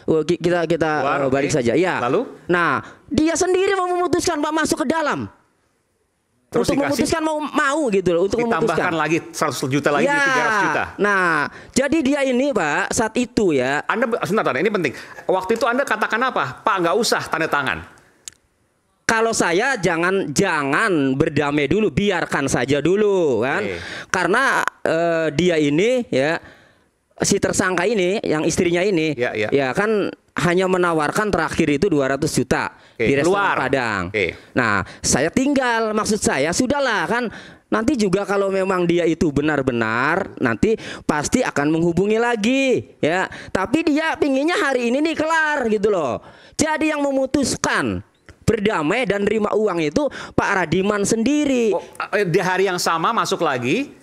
kita balik saja. Iya. Lalu? Nah, dia sendiri mau memutuskan Pak masuk ke dalam. Terus untuk dikasih, memutuskan mau gitu loh, untuk ditambahkan memutuskan lagi 100 juta lagi, ya, 300 juta. Nah, jadi dia ini Pak saat itu ya. Anda sebentar, ini penting. Waktu itu Anda katakan apa? Pak, nggak usah tanda tangan. Kalau saya jangan berdamai dulu, biarkan saja dulu kan. Karena dia ini ya, si tersangka ini yang istrinya ini ya kan hanya menawarkan terakhir itu 200 juta di restoran Padang. Nah, saya tinggal, maksud saya sudahlah kan, nanti juga kalau memang dia itu benar-benar nanti pasti akan menghubungi lagi ya. Tapi dia pinginnya hari ini nih kelar gitu loh. Jadi yang memutuskan berdamai dan nerima uang itu Pak Radiman sendiri. Di hari yang sama masuk lagi.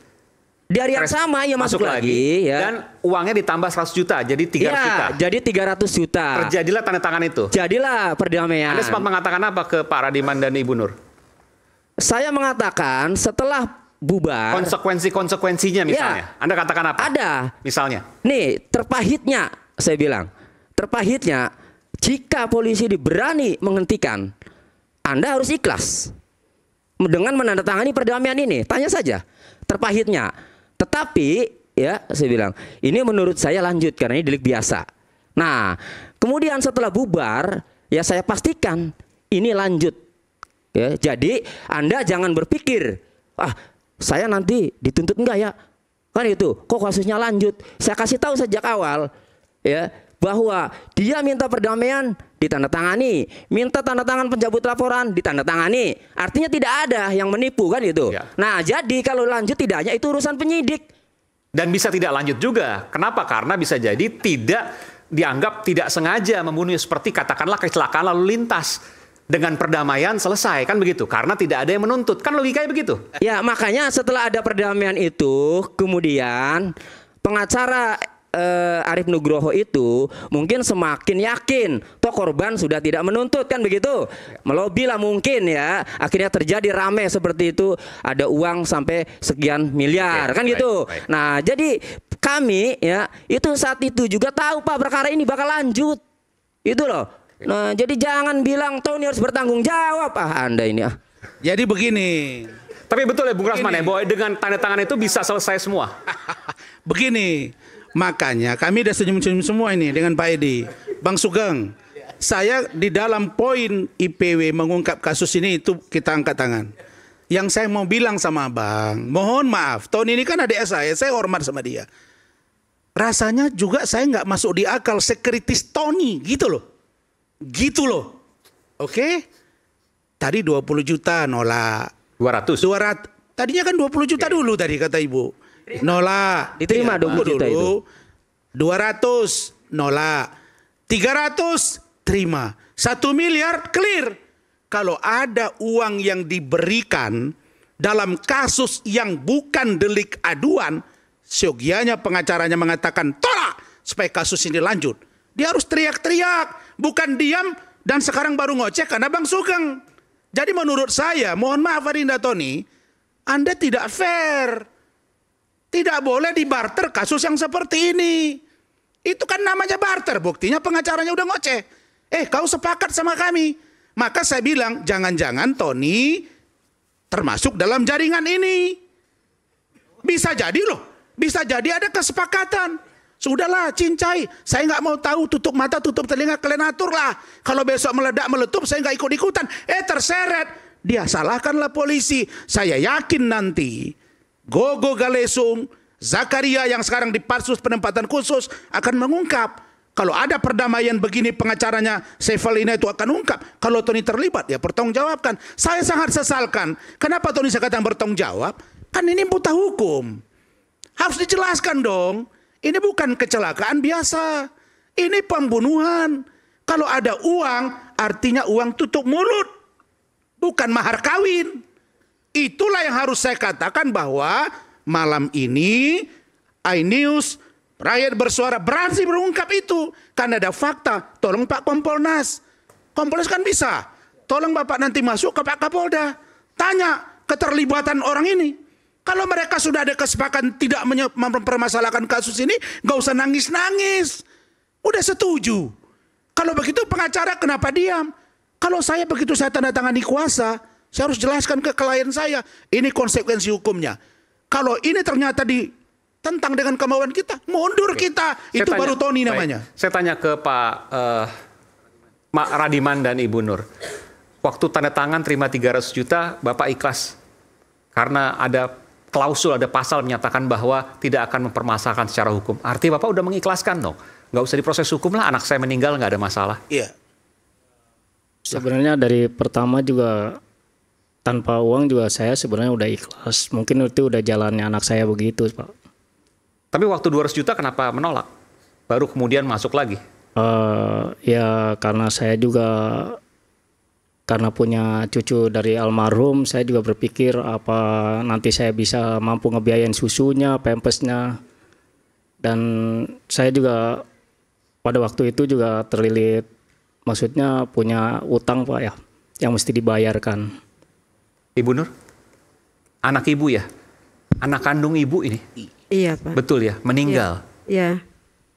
Di hari yang sama ya masuk lagi ya. Dan uangnya ditambah 100 juta jadi 300 juta. Jadi 300 juta. Terjadilah tanda tangan itu. Jadilah perdamaian. Anda sempat mengatakan apa ke Pak Radiman dan Ibu Nur? Saya mengatakan setelah bubar. Konsekuensinya misalnya. Anda katakan apa? Ada. Misalnya. Nih terpahitnya saya bilang. Terpahitnya jika polisi berani menghentikan, Anda harus ikhlas dengan menandatangani perdamaian ini. Tanya saja. Terpahitnya. Tetapi ya saya bilang ini menurut saya lanjut karena ini delik biasa. Nah kemudian setelah bubar ya saya pastikan ini lanjut ya. Jadi Anda jangan berpikir saya nanti dituntut enggak ya kan itu kok kasusnya lanjut. Saya kasih tahu sejak awal ya bahwa dia minta perdamaian ditandatangani, minta tanda tangan pencabut laporan ditandatangani. Artinya tidak ada yang menipu kan itu. Nah, jadi kalau lanjut tidaknya itu urusan penyidik. Dan bisa tidak lanjut juga. Kenapa? Karena bisa jadi tidak dianggap tidak sengaja membunuh, seperti katakanlah kecelakaan lalu lintas. Dengan perdamaian selesai kan begitu. Karena tidak ada yang menuntut. Kan logikanya begitu. Ya, makanya setelah ada perdamaian itu, kemudian pengacara Arif Nugroho itu mungkin semakin yakin toh korban sudah tidak menuntut kan begitu, melobi lah mungkin ya, akhirnya terjadi rame seperti itu, ada uang sampai sekian miliar kan gitu. Nah jadi kami ya itu saat itu juga tahu Pak perkara ini bakal lanjut itu loh. Nah jadi jangan bilang Tony harus bertanggung jawab Anda ini Jadi begini. Tapi betul ya Bung Rasman ya bahwa dengan tanda tangan itu bisa selesai semua. Begini. Makanya kami udah senyum-senyum semua ini dengan Pak Edi. Bang Sugeng, saya di dalam poin IPW mengungkap kasus ini itu kita angkat tangan. Yang saya mau bilang sama Bang, mohon maaf, Tony ini kan adik saya hormat sama dia. Rasanya juga saya nggak masuk di akal sekuritis Tony, gitu loh. Gitu loh. Oke? Tadi 20 juta nolak. 200. Tadinya kan 20 juta dulu tadi kata Ibu. Nolak. Diterima 20 juta itu. 200 nolak. 300 terima. 1 miliar clear. Kalau ada uang yang diberikan dalam kasus yang bukan delik aduan, seyogianya pengacaranya mengatakan tolak supaya kasus ini lanjut. Dia harus teriak-teriak, bukan diam dan sekarang baru ngoceh karena Bang Sugeng. Jadi menurut saya, mohon maaf Adinda Tony, Anda tidak fair. Tidak boleh dibarter kasus yang seperti ini. Itu kan namanya barter. Buktinya pengacaranya udah ngoceh. Kau sepakat sama kami. Maka saya bilang, jangan-jangan Tony termasuk dalam jaringan ini. Bisa jadi loh. Bisa jadi ada kesepakatan. Sudahlah, cincai. Saya nggak mau tahu, tutup mata, tutup telinga, kalian atur lah. Kalau besok meledak, meletup, saya nggak ikut-ikutan. Terseret. dia salahkanlah polisi. Saya yakin nanti Gogo Galesung, Zakaria yang sekarang di Pansus Penempatan Khusus akan mengungkap. Kalau ada perdamaian begini, pengacaranya Sefalina itu akan ungkap. Kalau Tony terlibat, ya pertanggungjawabkan. Saya sangat sesalkan. Kenapa Tony sekarang bertanggung jawab? Kan ini buta hukum. Harus dijelaskan dong. Ini bukan kecelakaan biasa. Ini pembunuhan. Kalau ada uang, artinya uang tutup mulut. Bukan mahar kawin. Itulah yang harus saya katakan bahwa malam ini iNews, Rakyat Bersuara berani berungkap itu. Karena ada fakta. Tolong Pak Kompolnas. Kompolnas kan bisa. Tolong Bapak nanti masuk ke Pak Kapolda. Tanya keterlibatan orang ini. Kalau mereka sudah ada kesepakatan tidak mempermasalahkan kasus ini, gak usah nangis-nangis. Udah setuju. Kalau begitu pengacara kenapa diam? Kalau saya begitu saya tanda tangani kuasa, saya harus jelaskan ke klien saya. Ini konsekuensi hukumnya. Kalau ini ternyata tentang dengan kemauan kita, mundur kita. Itu baru Tony namanya. Saya tanya ke Pak Radiman dan Ibu Nur. Waktu tanda tangan terima 300 juta, Bapak ikhlas. Karena ada klausul, ada pasal menyatakan bahwa tidak akan mempermasalahkan secara hukum. Artinya Bapak udah mengikhlaskan dong. Nggak usah diproses hukum lah, anak saya meninggal nggak ada masalah. Iya. Sebenarnya dari pertama juga tanpa uang juga saya sebenarnya udah ikhlas. Mungkin itu udah jalannya anak saya begitu, Pak. Tapi waktu 200 juta kenapa menolak? Baru kemudian masuk lagi? Ya karena saya juga karena punya cucu dari almarhum, saya juga berpikir apa nanti saya bisa mampu ngebiayain susunya, pampasnya. Dan saya juga pada waktu itu juga terlilit, maksudnya punya utang Pak ya, yang mesti dibayarkan. Ibu Nur, anak ibu ya? Anak kandung ibu ini? Iya Pak. Betul ya, meninggal. Iya.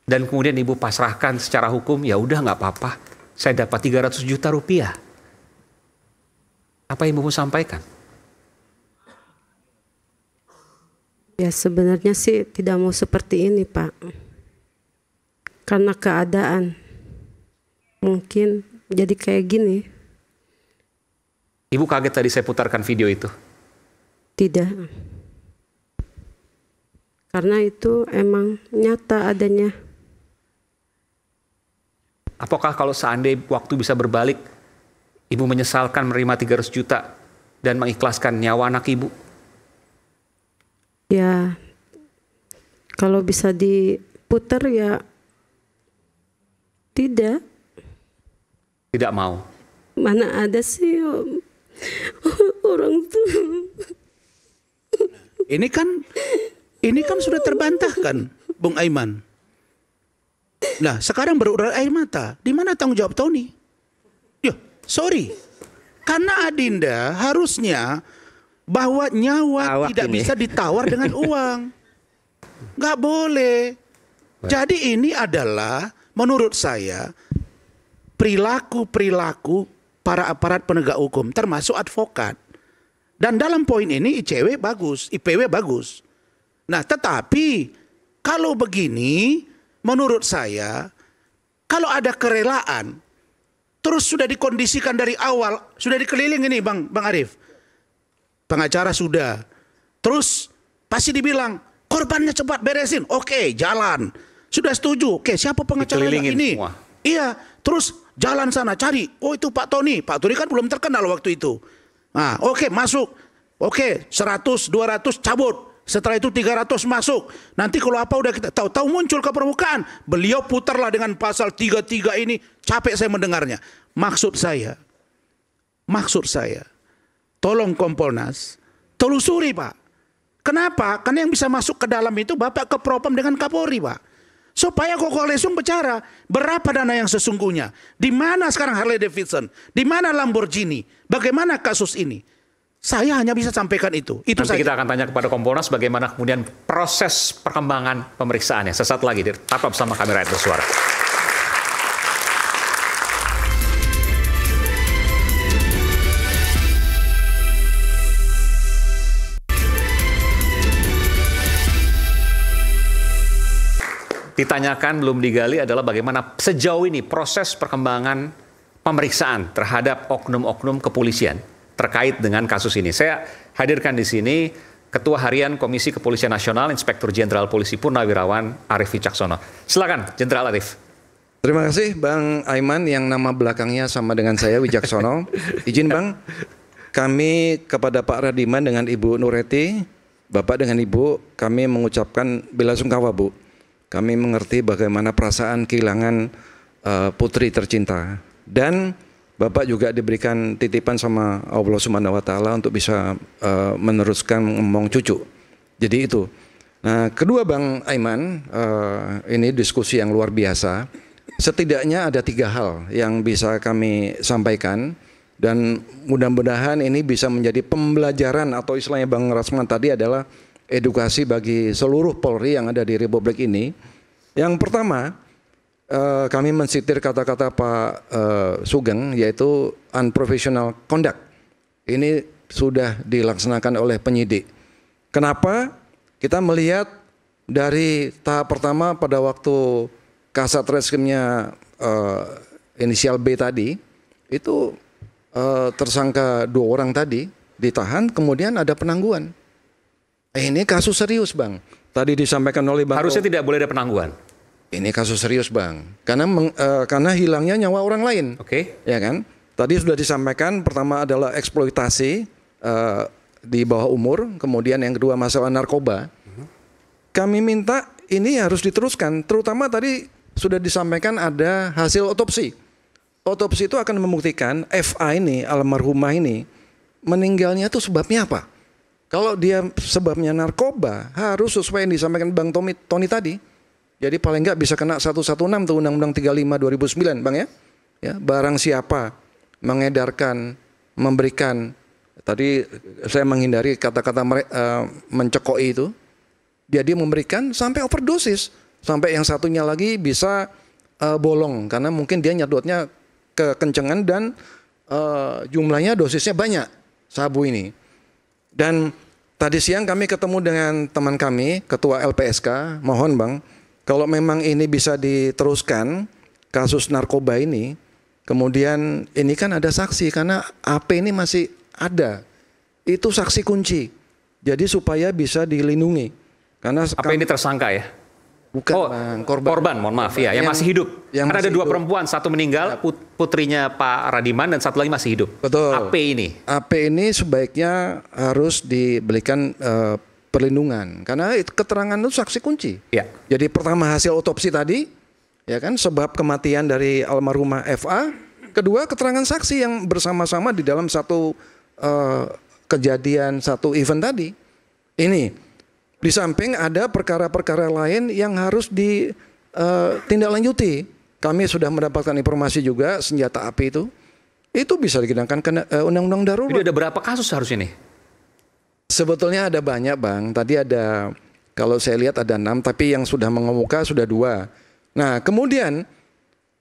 Dan kemudian ibu pasrahkan secara hukum, ya udah nggak apa-apa. Saya dapat 300 juta rupiah. Apa yang ibu mau sampaikan? Ya sebenarnya sih tidak mau seperti ini Pak. Karena keadaan. Mungkin jadi kayak gini. Ibu kaget tadi saya putarkan video itu? Tidak. Karena itu emang nyata adanya. Apakah kalau seandainya waktu bisa berbalik, ibu menyesalkan menerima 300 juta dan mengikhlaskan nyawa anak ibu? Ya, kalau bisa diputar ya tidak. Tidak mau? Mana ada sih orang tuh. Ini kan sudah terbantahkan, Bung Aiman. Nah, sekarang berurai air mata. Di mana tanggung jawab Tony? Yo, sorry. Karena Adinda harusnya bahwa nyawa tidak bisa ditawar dengan uang. Nggak boleh. Jadi ini adalah menurut saya perilaku para aparat penegak hukum, termasuk advokat. Dan dalam poin ini IPW bagus. Nah, tetapi kalau begini, menurut saya, kalau ada kerelaan, terus sudah dikondisikan dari awal, sudah dikeliling ini Bang Arief, pengacara sudah, terus pasti dibilang korbannya cepat beresin, oke, jalan, sudah setuju, oke, siapa pengacara ini? Semua. Iya, terus jalan sana cari, oh itu Pak Tony kan belum terkenal waktu itu. Nah, oke, masuk, oke, 100, 200 cabut. Setelah itu 300 masuk. Nanti kalau apa udah kita tahu muncul ke permukaan. Beliau putarlah dengan pasal 33 ini. Capek saya mendengarnya. Maksud saya. Tolong Kompolnas. Telusuri Pak. Kenapa? Karena yang bisa masuk ke dalam itu Bapak ke Propam dengan Kapolri Pak. Supaya Gogo Galesung bicara. Berapa dana yang sesungguhnya? Di mana sekarang Harley Davidson? Di mana Lamborghini? Bagaimana kasus ini? Saya hanya bisa sampaikan itu. Nanti kita akan tanya kepada Kompolnas bagaimana kemudian proses perkembangan pemeriksaannya. Sesaat lagi, tetap bersama kami Rakyat Bersuara. Ditanyakan, belum digali adalah bagaimana sejauh ini proses perkembangan pemeriksaan terhadap oknum-oknum kepolisian terkait dengan kasus ini. Saya hadirkan di sini Ketua Harian Komisi Kepolisian Nasional, Inspektur Jenderal Polisi Purnawirawan Arief Wicaksono. Silakan, Jenderal Arief. Terima kasih Bang Aiman yang nama belakangnya sama dengan saya, Wicaksono. Izin Bang, kami kepada Pak Radiman dengan Ibu Nureti, Bapak dengan Ibu, kami mengucapkan belasungkawa Bu. Kami mengerti bagaimana perasaan kehilangan putri tercinta. Dan Bapak juga diberikan titipan sama Allah Subhanahu wa Ta'ala untuk bisa meneruskan ngomong cucu. Jadi itu. Nah, kedua Bang Aiman, ini diskusi yang luar biasa. Setidaknya ada 3 hal yang bisa kami sampaikan dan mudah-mudahan ini bisa menjadi pembelajaran atau istilahnya Bang Rasman tadi adalah edukasi bagi seluruh Polri yang ada di Republik ini. Yang pertama, kami mensitir kata-kata Pak Sugeng yaitu unprofessional conduct. Ini sudah dilaksanakan oleh penyidik. Kenapa? Kita melihat dari tahap pertama pada waktu Kasat Reskrimnya inisial B tadi, itu tersangka 2 orang tadi ditahan, kemudian ada penangguhan. Ini kasus serius Bang. Tadi disampaikan oleh Bang. Harusnya tidak boleh ada penangguhan. Ini kasus serius Bang, karena hilangnya nyawa orang lain. Oke. Ya kan? Tadi sudah disampaikan, pertama adalah eksploitasi di bawah umur, kemudian yang kedua masalah narkoba. Kami minta ini harus diteruskan, terutama tadi sudah disampaikan ada hasil otopsi. Otopsi itu akan membuktikan FA ini, almarhumah ini, meninggalnya itu sebabnya apa? Kalau dia sebabnya narkoba, harus sesuai yang disampaikan Bang Tony tadi. Jadi paling enggak bisa kena 116 tuh Undang-Undang 35 2009 Bang ya. Ya, barang siapa mengedarkan, memberikan, tadi saya menghindari kata-kata mencekoi itu. Dia memberikan sampai overdosis, sampai yang satunya lagi bisa bolong karena mungkin dia nyedotnya kekencengan dan jumlahnya dosisnya banyak sabu ini. Dan tadi siang kami ketemu dengan teman kami, Ketua LPSK, mohon Bang, kalau memang ini bisa diteruskan kasus narkoba ini, kemudian ini kan ada saksi karena AP ini masih ada. Itu saksi kunci. Jadi supaya bisa dilindungi. Karena apa ini tersangka ya? Bukan Bang, korban, mohon maaf ya, yang masih hidup. Karena ada 2 perempuan, satu meninggal, putrinya Pak Radiman dan satu lagi masih hidup. Betul. AP ini. AP ini sebaiknya harus diberikan perlindungan karena keterangan itu saksi kunci. Ya. Jadi pertama hasil otopsi tadi, ya kan, sebab kematian dari almarhumah FA. Kedua keterangan saksi yang bersama-sama di dalam satu kejadian, satu event tadi. Ini di samping ada perkara-perkara lain yang harus ditindaklanjuti. Kami sudah mendapatkan informasi juga senjata api itu bisa dikenakan ke undang-undang darurat. Jadi ada berapa kasus harusnya nih? Sebetulnya ada banyak Bang. Tadi ada, kalau saya lihat ada 6, tapi yang sudah mengemuka sudah 2. Nah kemudian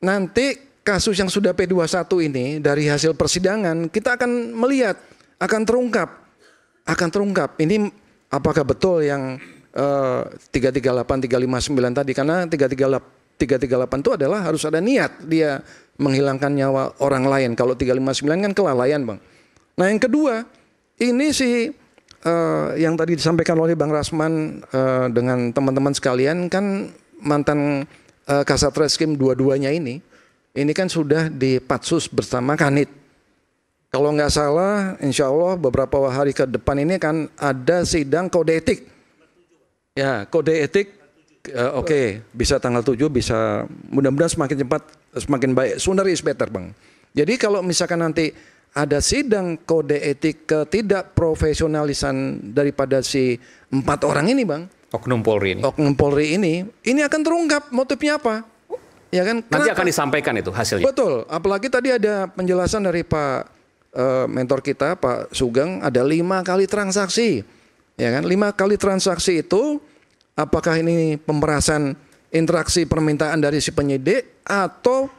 nanti kasus yang sudah P21 ini dari hasil persidangan kita akan melihat, akan terungkap. Ini apakah betul yang 338, 359 tadi, karena 338 itu adalah harus ada niat dia menghilangkan nyawa orang lain. Kalau 359 kan kelalaian Bang. Nah yang kedua, ini yang tadi disampaikan oleh Bang Rasman dengan teman-teman sekalian kan mantan Kasat Reskrim dua-duanya ini kan sudah di Patsus bersama Kanit. Kalau nggak salah, insya Allah beberapa hari ke depan ini kan ada sidang kode etik. Ya, kode etik, oke, bisa tanggal 7, bisa mudah-mudahan semakin cepat, semakin baik. Sooner is better Bang. Jadi kalau misalkan nanti ada sidang kode etik ketidakprofesionalisan daripada si 4 orang ini Bang. Oknum Polri ini akan terungkap motifnya apa. Ya kan? Nanti akan disampaikan itu hasilnya. Betul, apalagi tadi ada penjelasan dari Pak mentor kita Pak Sugeng, ada 5 kali transaksi, ya kan? 5 kali transaksi itu apakah ini pemerasan interaksi permintaan dari si penyidik atau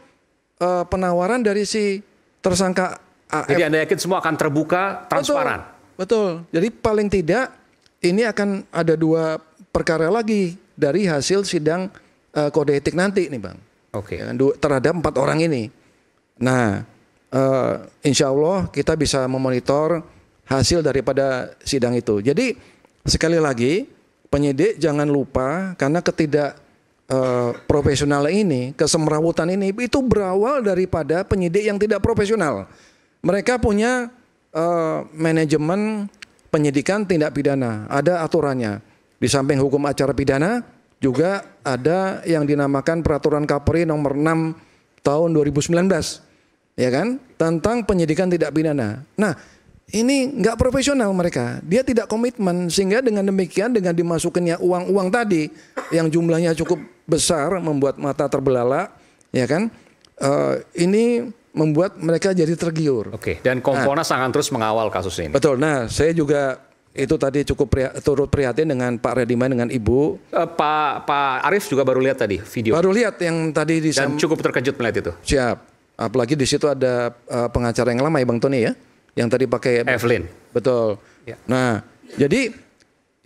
penawaran dari si tersangka AF? Jadi Anda yakin semua akan terbuka, transparan? Betul. Jadi paling tidak ini akan ada 2 perkara lagi dari hasil sidang kode etik nanti nih Bang. Oke. Ya, terhadap 4 orang ini. Nah, insya Allah kita bisa memonitor hasil daripada sidang itu. Jadi sekali lagi penyidik jangan lupa karena profesional ini, kesemrawutan ini itu berawal daripada penyidik yang tidak profesional. Mereka punya manajemen penyidikan tindak pidana, ada aturannya. Di samping hukum acara pidana juga ada yang dinamakan Peraturan Kapolri nomor 6 tahun 2019, ya kan, tentang penyidikan tindak pidana. Nah, ini nggak profesional mereka, dia tidak komitmen, sehingga dengan demikian dengan dimasukinnya uang-uang tadi yang jumlahnya cukup besar membuat mata terbelalak, ya kan, ini membuat mereka jadi tergiur. Oke, dan Kompolnas akan terus mengawal kasus ini. Betul. Nah, saya juga itu tadi cukup turut prihatin dengan Pak Rediman dengan Ibu. Pak Arief juga baru lihat tadi video. Baru lihat yang tadi dan cukup terkejut melihat itu. Siap. Apalagi di situ ada pengacara yang lama ya Bang Tony ya, yang tadi pakai Evelyn. Betul. Ya. Nah, jadi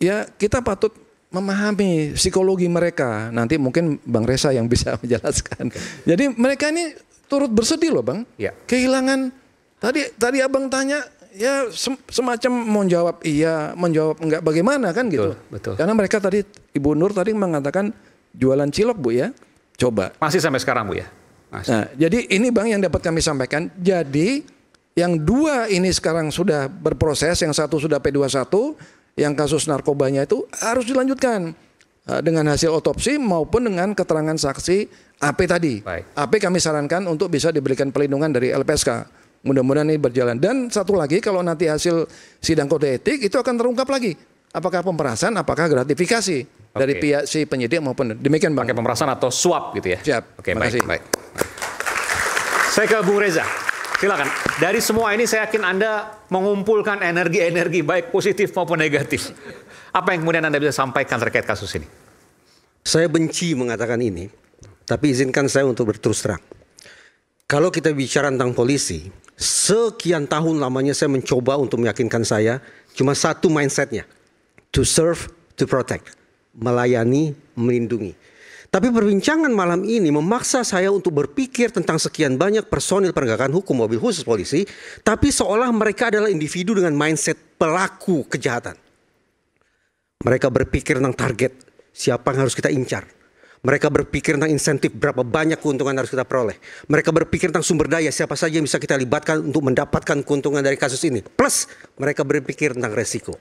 ya kita patut memahami psikologi mereka. Nanti mungkin Bang Reza yang bisa menjelaskan. Jadi mereka ini turut bersedih loh Bang. Ya. Kehilangan tadi Abang tanya ya semacam mau jawab iya, menjawab enggak, bagaimana kan gitu. Betul. Karena mereka tadi Ibu Nur tadi mengatakan jualan cilok Bu ya. Coba. Masih sampai sekarang Bu ya. Masih. Nah, jadi ini Bang yang dapat kami sampaikan. Jadi yang dua ini sekarang sudah berproses, yang satu sudah P21, yang kasus narkobanya itu harus dilanjutkan dengan hasil otopsi maupun dengan keterangan saksi AP tadi. Baik. AP kami sarankan untuk bisa diberikan perlindungan dari LPSK. Mudah-mudahan ini berjalan. Dan satu lagi, kalau nanti hasil sidang kode etik itu akan terungkap lagi. Apakah pemerasan, apakah gratifikasi dari pihak si penyidik maupun demikian Bang. Pakai pemerasan atau suap gitu ya. Siap. Oke, baik. Saya ke Bung Reza. Silakan. Dari semua ini saya yakin Anda mengumpulkan energi-energi baik positif maupun negatif. Apa yang kemudian Anda bisa sampaikan terkait kasus ini? Saya benci mengatakan ini, tapi izinkan saya untuk berterus terang. Kalau kita bicara tentang polisi, sekian tahun lamanya saya mencoba untuk meyakinkan saya, cuma satu mindsetnya, to serve, to protect, melayani, melindungi. Tapi perbincangan malam ini memaksa saya untuk berpikir tentang sekian banyak personil penegakan hukum mobil khusus polisi, tapi seolah mereka adalah individu dengan mindset pelaku kejahatan. Mereka berpikir tentang target, siapa yang harus kita incar. Mereka berpikir tentang insentif, berapa banyak keuntungan harus kita peroleh. Mereka berpikir tentang sumber daya, siapa saja yang bisa kita libatkan untuk mendapatkan keuntungan dari kasus ini. Plus, mereka berpikir tentang resiko.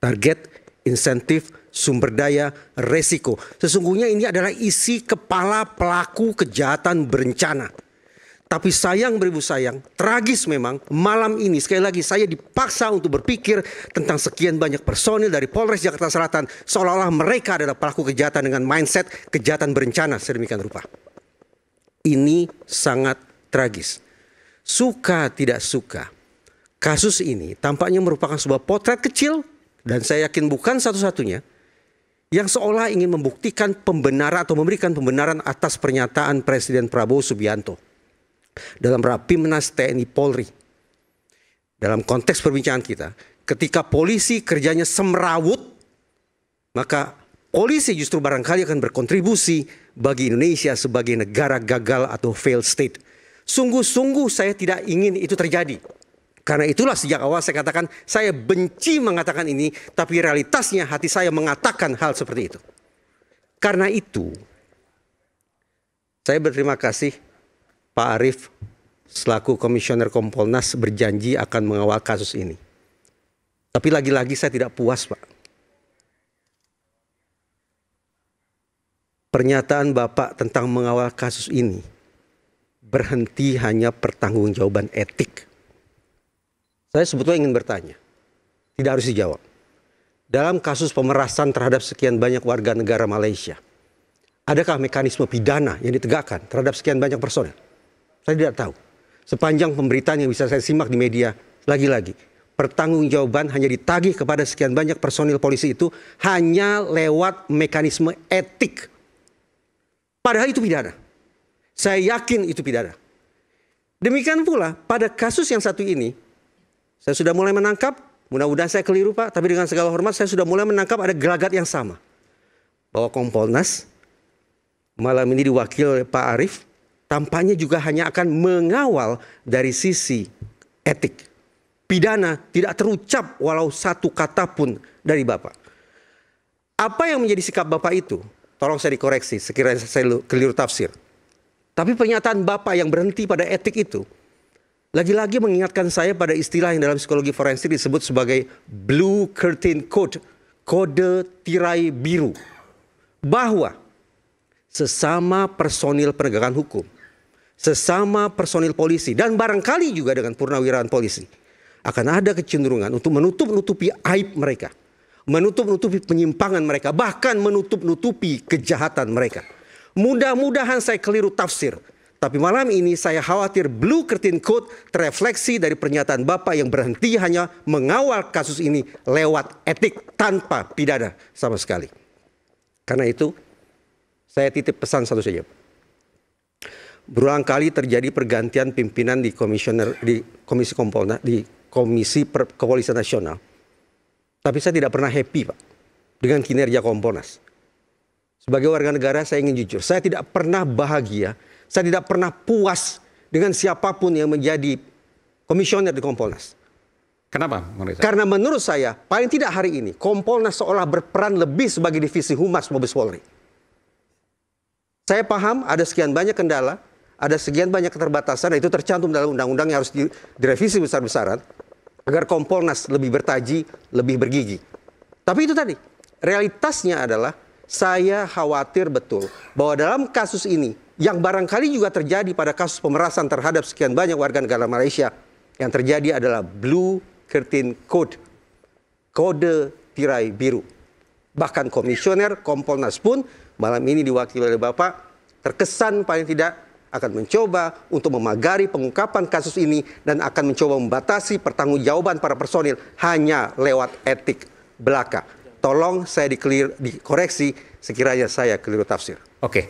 Target, insentif, sumber daya, resiko. Sesungguhnya ini adalah isi kepala pelaku kejahatan berencana. Tapi sayang beribu sayang, tragis memang malam ini sekali lagi saya dipaksa untuk berpikir tentang sekian banyak personil dari Polres Jakarta Selatan seolah-olah mereka adalah pelaku kejahatan dengan mindset kejahatan berencana sedemikian rupa. Ini sangat tragis. Suka tidak suka, kasus ini tampaknya merupakan sebuah potret kecil dan saya yakin bukan satu-satunya yang seolah ingin membuktikan pembenaran atau memberikan pembenaran atas pernyataan Presiden Prabowo Subianto dalam Rapimnas TNI Polri. Dalam konteks perbincangan kita, ketika polisi kerjanya semrawut, maka polisi justru barangkali akan berkontribusi bagi Indonesia sebagai negara gagal atau failed state. Sungguh-sungguh saya tidak ingin itu terjadi. Karena itulah sejak awal saya katakan, saya benci mengatakan ini, tapi realitasnya hati saya mengatakan hal seperti itu. Karena itu, saya berterima kasih Pak Arief selaku Komisioner Kompolnas berjanji akan mengawal kasus ini. Tapi lagi-lagi saya tidak puas, Pak. Pernyataan Bapak tentang mengawal kasus ini berhenti hanya pertanggungjawaban etik. Saya sebetulnya ingin bertanya, tidak harus dijawab. Dalam kasus pemerasan terhadap sekian banyak warga negara Malaysia, adakah mekanisme pidana yang ditegakkan terhadap sekian banyak personel? Saya tidak tahu. Sepanjang pemberitaan yang bisa saya simak di media, lagi-lagi pertanggungjawaban hanya ditagih kepada sekian banyak personil polisi itu hanya lewat mekanisme etik. Padahal itu pidana. Saya yakin itu pidana. Demikian pula pada kasus yang satu ini, saya sudah mulai menangkap, mudah-mudahan saya keliru Pak, tapi dengan segala hormat saya sudah mulai menangkap ada gelagat yang sama. Bahwa Kompolnas malam ini diwakili oleh Pak Arief tampaknya juga hanya akan mengawal dari sisi etik. Pidana tidak terucap walau satu kata pun dari Bapak. Apa yang menjadi sikap Bapak itu? Tolong saya dikoreksi sekiranya saya keliru tafsir. Tapi pernyataan Bapak yang berhenti pada etik itu lagi-lagi mengingatkan saya pada istilah yang dalam psikologi forensik disebut sebagai blue curtain code, kode tirai biru. Bahwa sesama personil penegakan hukum, sesama personil polisi, dan barangkali juga dengan purnawirawan polisi, akan ada kecenderungan untuk menutup-nutupi aib mereka, menutup-nutupi penyimpangan mereka, bahkan menutup-nutupi kejahatan mereka. Mudah-mudahan saya keliru tafsir. Tapi malam ini saya khawatir blue curtain code terefleksi dari pernyataan Bapak yang berhenti hanya mengawal kasus ini lewat etik tanpa pidana sama sekali. Karena itu saya titip pesan satu saja. Berulang kali terjadi pergantian pimpinan di Komisi Kompolnas, di Komisi Kepolisian Nasional. Tapi saya tidak pernah happy, Pak, dengan kinerja Kompolnas. Sebagai warga negara saya ingin jujur, saya tidak pernah bahagia, saya tidak pernah puas dengan siapapun yang menjadi komisioner di Kompolnas. Kenapa, Bang Reza? Karena menurut saya, paling tidak hari ini, Kompolnas seolah berperan lebih sebagai divisi Humas Mabes Polri. Saya paham ada sekian banyak kendala, ada sekian banyak keterbatasan, dan itu tercantum dalam undang-undang yang harus direvisi besar-besaran, agar Kompolnas lebih bertaji, lebih bergigi. Tapi itu tadi, realitasnya adalah saya khawatir betul bahwa dalam kasus ini, yang barangkali juga terjadi pada kasus pemerasan terhadap sekian banyak warga negara Malaysia, yang terjadi adalah blue curtain code, kode tirai biru. Bahkan komisioner Kompolnas pun malam ini diwakili oleh Bapak, terkesan paling tidak akan mencoba untuk memagari pengungkapan kasus ini dan akan mencoba membatasi pertanggungjawaban para personil hanya lewat etik belaka. Tolong saya dikoreksi sekiranya saya keliru tafsir. Oke.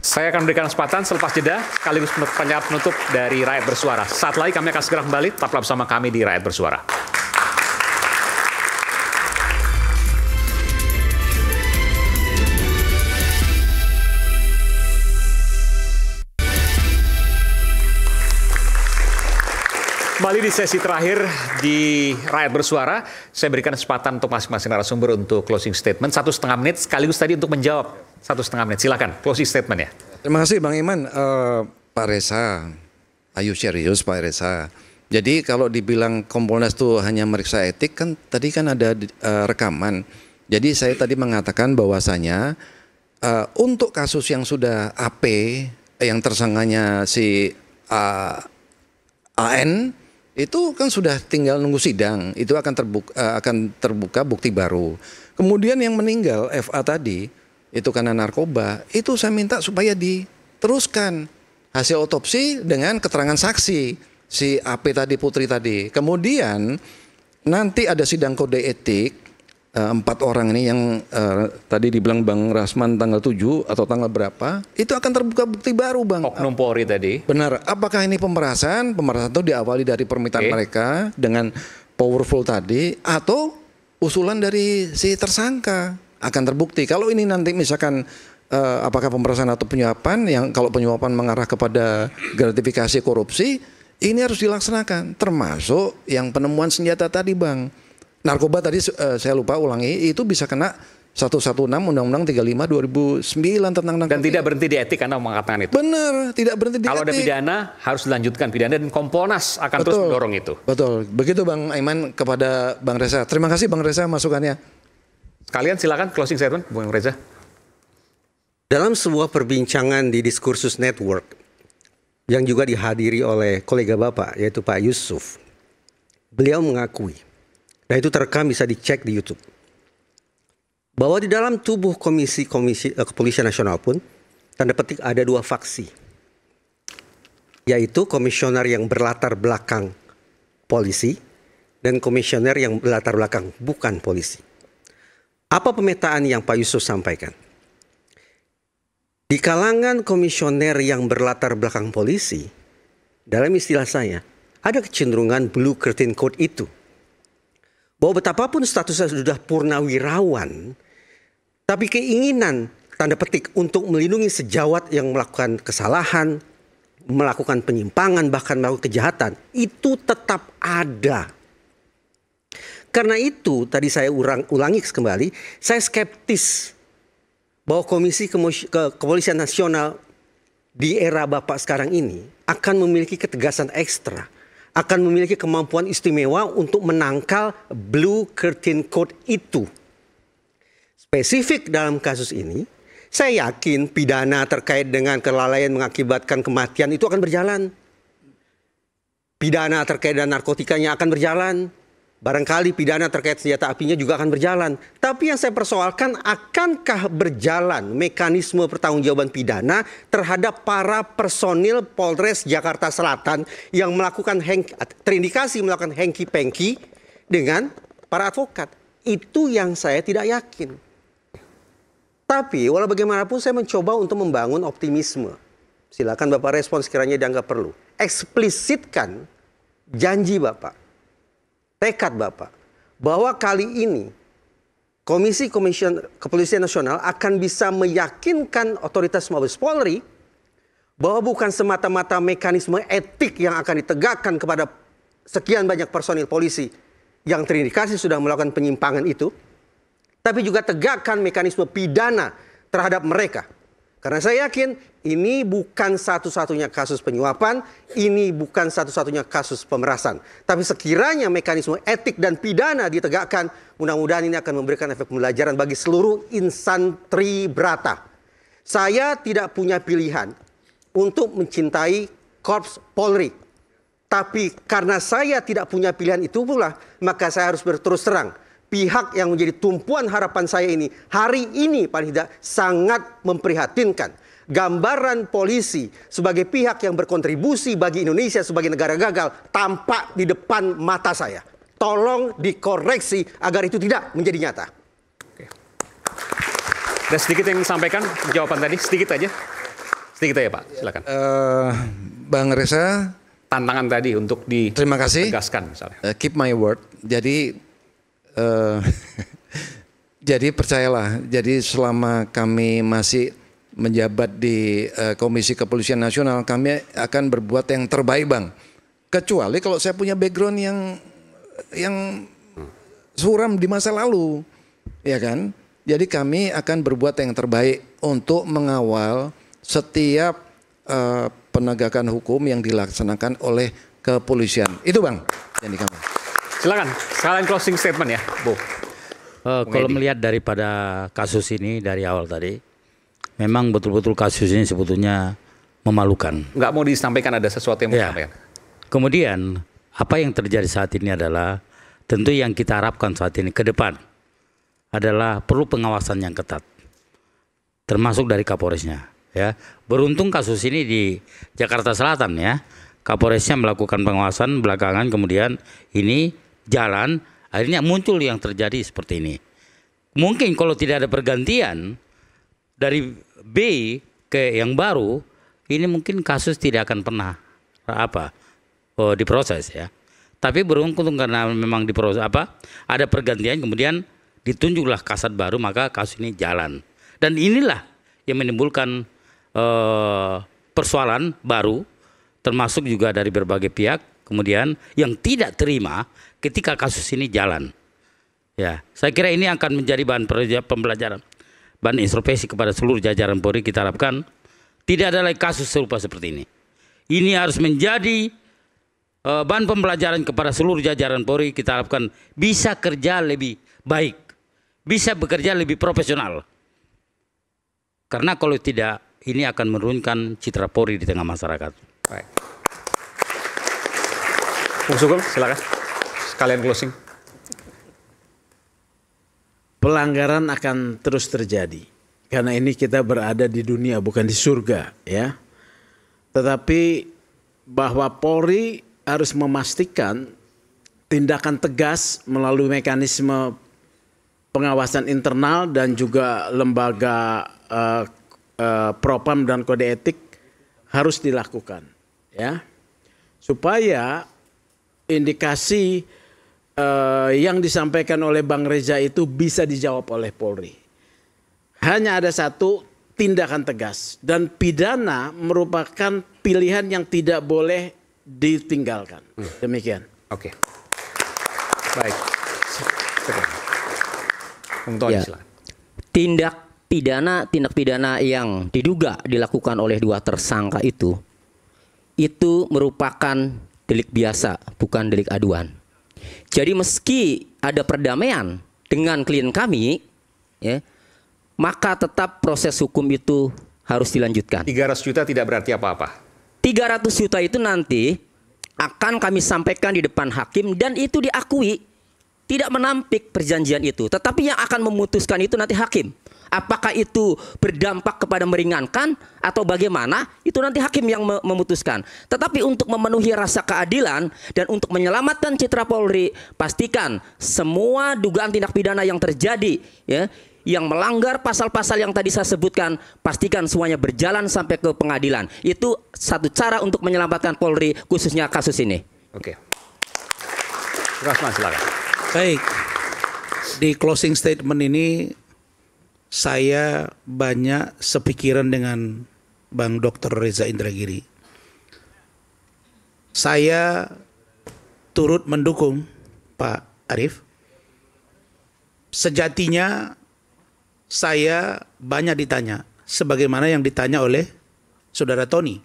Saya akan berikan kesempatan selepas jeda sekaligus pernyataan penutup dari Rakyat Bersuara. Saat lagi kami akan segera kembali, tetaplah bersama kami di Rakyat Bersuara. Kembali di sesi terakhir di Rakyat Bersuara, saya berikan kesempatan untuk masing-masing narasumber untuk closing statement 1,5 menit, sekaligus tadi untuk menjawab 1,5 menit. Silakan, closing statement ya. Terima kasih Bang Iman. Pak Reza, ayo serius Pak Reza. Jadi kalau dibilang Kompolnas itu hanya meriksa etik, kan tadi kan ada rekaman. Jadi saya tadi mengatakan bahwasanya untuk kasus yang sudah AP, yang tersangkanya si AN, itu kan sudah tinggal nunggu sidang, itu akan terbuka bukti baru. Kemudian yang meninggal FA tadi itu karena narkoba, itu saya minta supaya diteruskan hasil otopsi dengan keterangan saksi si AP tadi, Putri tadi. Kemudian nanti ada sidang kode etik 4 orang ini yang tadi dibilang Bang Rasman tanggal 7 atau tanggal berapa, itu akan terbuka bukti baru Bang. Oknum Polri tadi. Benar, apakah ini pemerasan? Pemerasan itu diawali dari permintaan mereka dengan powerful tadi, atau usulan dari si tersangka akan terbukti. Kalau ini nanti misalkan apakah pemerasan atau penyuapan, yang kalau penyuapan mengarah kepada gratifikasi korupsi, ini harus dilaksanakan, termasuk yang penemuan senjata tadi Bang. Narkoba tadi saya lupa ulangi, itu bisa kena 116 Undang-Undang 35 2009 tentang narkoba. Dan tidak berhenti di etik, Anda mengatakan itu. Benar, tidak berhenti di etik. Kalau ada pidana, harus dilanjutkan pidana, dan Kompolnas akan terus mendorong itu. Betul, begitu Bang Aiman kepada Bang Reza. Terima kasih Bang Reza masukannya. Sekalian silakan closing statement Bang Reza. Dalam sebuah perbincangan di Diskursus Network yang juga dihadiri oleh kolega Bapak, yaitu Pak Yusuf, beliau mengakui, dan itu terekam bisa dicek di YouTube, bahwa di dalam tubuh Komisi Kepolisian Nasional pun tanda petik ada 2 faksi, yaitu komisioner yang berlatar belakang polisi dan komisioner yang berlatar belakang bukan polisi. Apa pemetaan yang Pak Yusuf sampaikan? Di kalangan komisioner yang berlatar belakang polisi, dalam istilah saya, ada kecenderungan blue curtain code itu. Bahwa betapapun statusnya sudah purnawirawan, tapi keinginan tanda petik untuk melindungi sejawat yang melakukan kesalahan, melakukan penyimpangan, bahkan melakukan kejahatan, itu tetap ada. Karena itu tadi saya ulangi kembali, saya skeptis bahwa Komisi Kepolisian Nasional di era Bapak sekarang ini akan memiliki ketegasan ekstra, akan memiliki kemampuan istimewa untuk menangkal Blue Curtain Code itu. Spesifik dalam kasus ini, saya yakin pidana terkait dengan kelalaian mengakibatkan kematian itu akan berjalan. Pidana terkait dengan narkotikanya akan berjalan. Barangkali pidana terkait senjata apinya juga akan berjalan. Tapi yang saya persoalkan, akankah berjalan mekanisme pertanggungjawaban pidana terhadap para personil Polres Jakarta Selatan yang melakukan terindikasi melakukan hengki-pengki dengan para advokat? Itu yang saya tidak yakin. Tapi walau bagaimanapun saya mencoba untuk membangun optimisme. Silakan Bapak respon sekiranya dianggap perlu. Eksplisitkan janji Bapak, tekad Bapak, bahwa kali ini Komisi Kepolisian Nasional akan bisa meyakinkan otoritas Mabes Polri bahwa bukan semata-mata mekanisme etik yang akan ditegakkan kepada sekian banyak personil polisi yang terindikasi sudah melakukan penyimpangan itu, tapi juga tegakkan mekanisme pidana terhadap mereka. Karena saya yakin ini bukan satu-satunya kasus penyuapan, ini bukan satu-satunya kasus pemerasan. Tapi sekiranya mekanisme etik dan pidana ditegakkan, mudah-mudahan ini akan memberikan efek pembelajaran bagi seluruh insan Tribrata. Saya tidak punya pilihan untuk mencintai Korps Polri. Tapi karena saya tidak punya pilihan itu pula, maka saya harus berterus terang. Pihak yang menjadi tumpuan harapan saya ini, hari ini paling tidak sangat memprihatinkan. Gambaran polisi sebagai pihak yang berkontribusi bagi Indonesia sebagai negara gagal tampak di depan mata saya. Tolong dikoreksi agar itu tidak menjadi nyata. Oke. Ada sedikit yang disampaikan jawaban tadi, sedikit aja. Sedikit aja Pak, silakan. Bang Reza. Tantangan tadi untuk terima kasih. Tegaskan misalnya. Keep my word. Jadi percayalah, jadi selama kami masih menjabat di Komisi Kepolisian Nasional, kami akan berbuat yang terbaik Bang. Kecuali kalau saya punya background yang suram di masa lalu, ya kan? Jadi kami akan berbuat yang terbaik untuk mengawal setiap penegakan hukum yang dilaksanakan oleh kepolisian. Itu Bang. Jadi kami. Silakan, sekalian closing statement ya, Bu. Kalau melihat daripada kasus ini dari awal tadi, memang betul-betul kasus ini sebetulnya memalukan. Nggak mau disampaikan ada sesuatu yang mau disampaikan. Kemudian apa yang terjadi saat ini adalah tentu yang kita harapkan saat ini ke depan adalah perlu pengawasan yang ketat, termasuk dari Kapolresnya. Ya, beruntung kasus ini di Jakarta Selatan ya, Kapolresnya melakukan pengawasan belakangan, kemudian ini jalan, akhirnya muncul yang terjadi seperti ini. Mungkin kalau tidak ada pergantian dari B ke yang baru, ini mungkin kasus tidak akan pernah diproses ya. Tapi beruntung karena memang diproses ada pergantian, kemudian ditunjuklah kasat baru, maka kasus ini jalan. Dan inilah yang menimbulkan persoalan baru, termasuk juga dari berbagai pihak, kemudian yang tidak terima ketika kasus ini jalan. Ya, saya kira ini akan menjadi bahan pembelajaran, bahan introspeksi kepada seluruh jajaran Polri. Kita harapkan tidak ada lagi kasus serupa seperti ini. Ini harus menjadi bahan pembelajaran kepada seluruh jajaran Polri. Kita harapkan bisa kerja lebih baik, bisa bekerja lebih profesional. Karena kalau tidak, ini akan menurunkan citra Polri di tengah masyarakat. Baik. Bung Sugeng, silakan. Sekalian closing. Pelanggaran akan terus terjadi. Karena ini kita berada di dunia, bukan di surga, ya. Tetapi bahwa Polri harus memastikan tindakan tegas melalui mekanisme pengawasan internal dan juga lembaga Propam dan kode etik harus dilakukan, ya, supaya indikasi yang disampaikan oleh Bang Reza itu bisa dijawab oleh Polri. hanya ada satu, tindakan tegas, dan pidana merupakan pilihan yang tidak boleh ditinggalkan. Demikian. Oke. Baik. Bung Tony, silakan. Tindak pidana yang diduga dilakukan oleh dua tersangka itu merupakan delik biasa, bukan delik aduan. Jadi meski ada perdamaian dengan klien kami, ya, maka tetap proses hukum itu harus dilanjutkan. 300 juta tidak berarti apa-apa. 300 juta itu nanti akan kami sampaikan di depan hakim dan itu diakui tidak menampik perjanjian itu. Tetapi yang akan memutuskan itu nanti hakim. Apakah itu berdampak kepada meringankan atau bagaimana, itu nanti hakim yang memutuskan. Tetapi untuk memenuhi rasa keadilan dan untuk menyelamatkan citra Polri, pastikan semua dugaan tindak pidana yang terjadi, ya, yang melanggar pasal-pasal yang tadi saya sebutkan, pastikan semuanya berjalan sampai ke pengadilan. Itu satu cara untuk menyelamatkan Polri, khususnya kasus ini. Oke. Rasman, silakan. Baik, di closing statement ini saya banyak sepikiran dengan Bang Dr. Reza Indragiri. Saya turut mendukung Pak Arief. Sejatinya saya banyak ditanya, sebagaimana yang ditanya oleh Saudara Tony.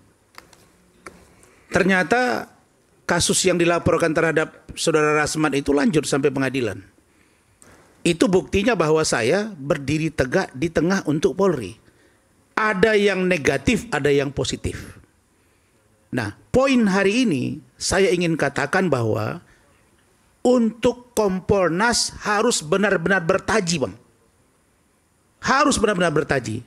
Ternyata kasus yang dilaporkan terhadap Saudara Rasman itu lanjut sampai pengadilan. Itu buktinya bahwa saya berdiri tegak di tengah untuk Polri. Ada yang negatif, ada yang positif. Nah, poin hari ini saya ingin katakan bahwa untuk Kompolnas harus benar-benar bertaji, Bang. Harus benar-benar bertaji.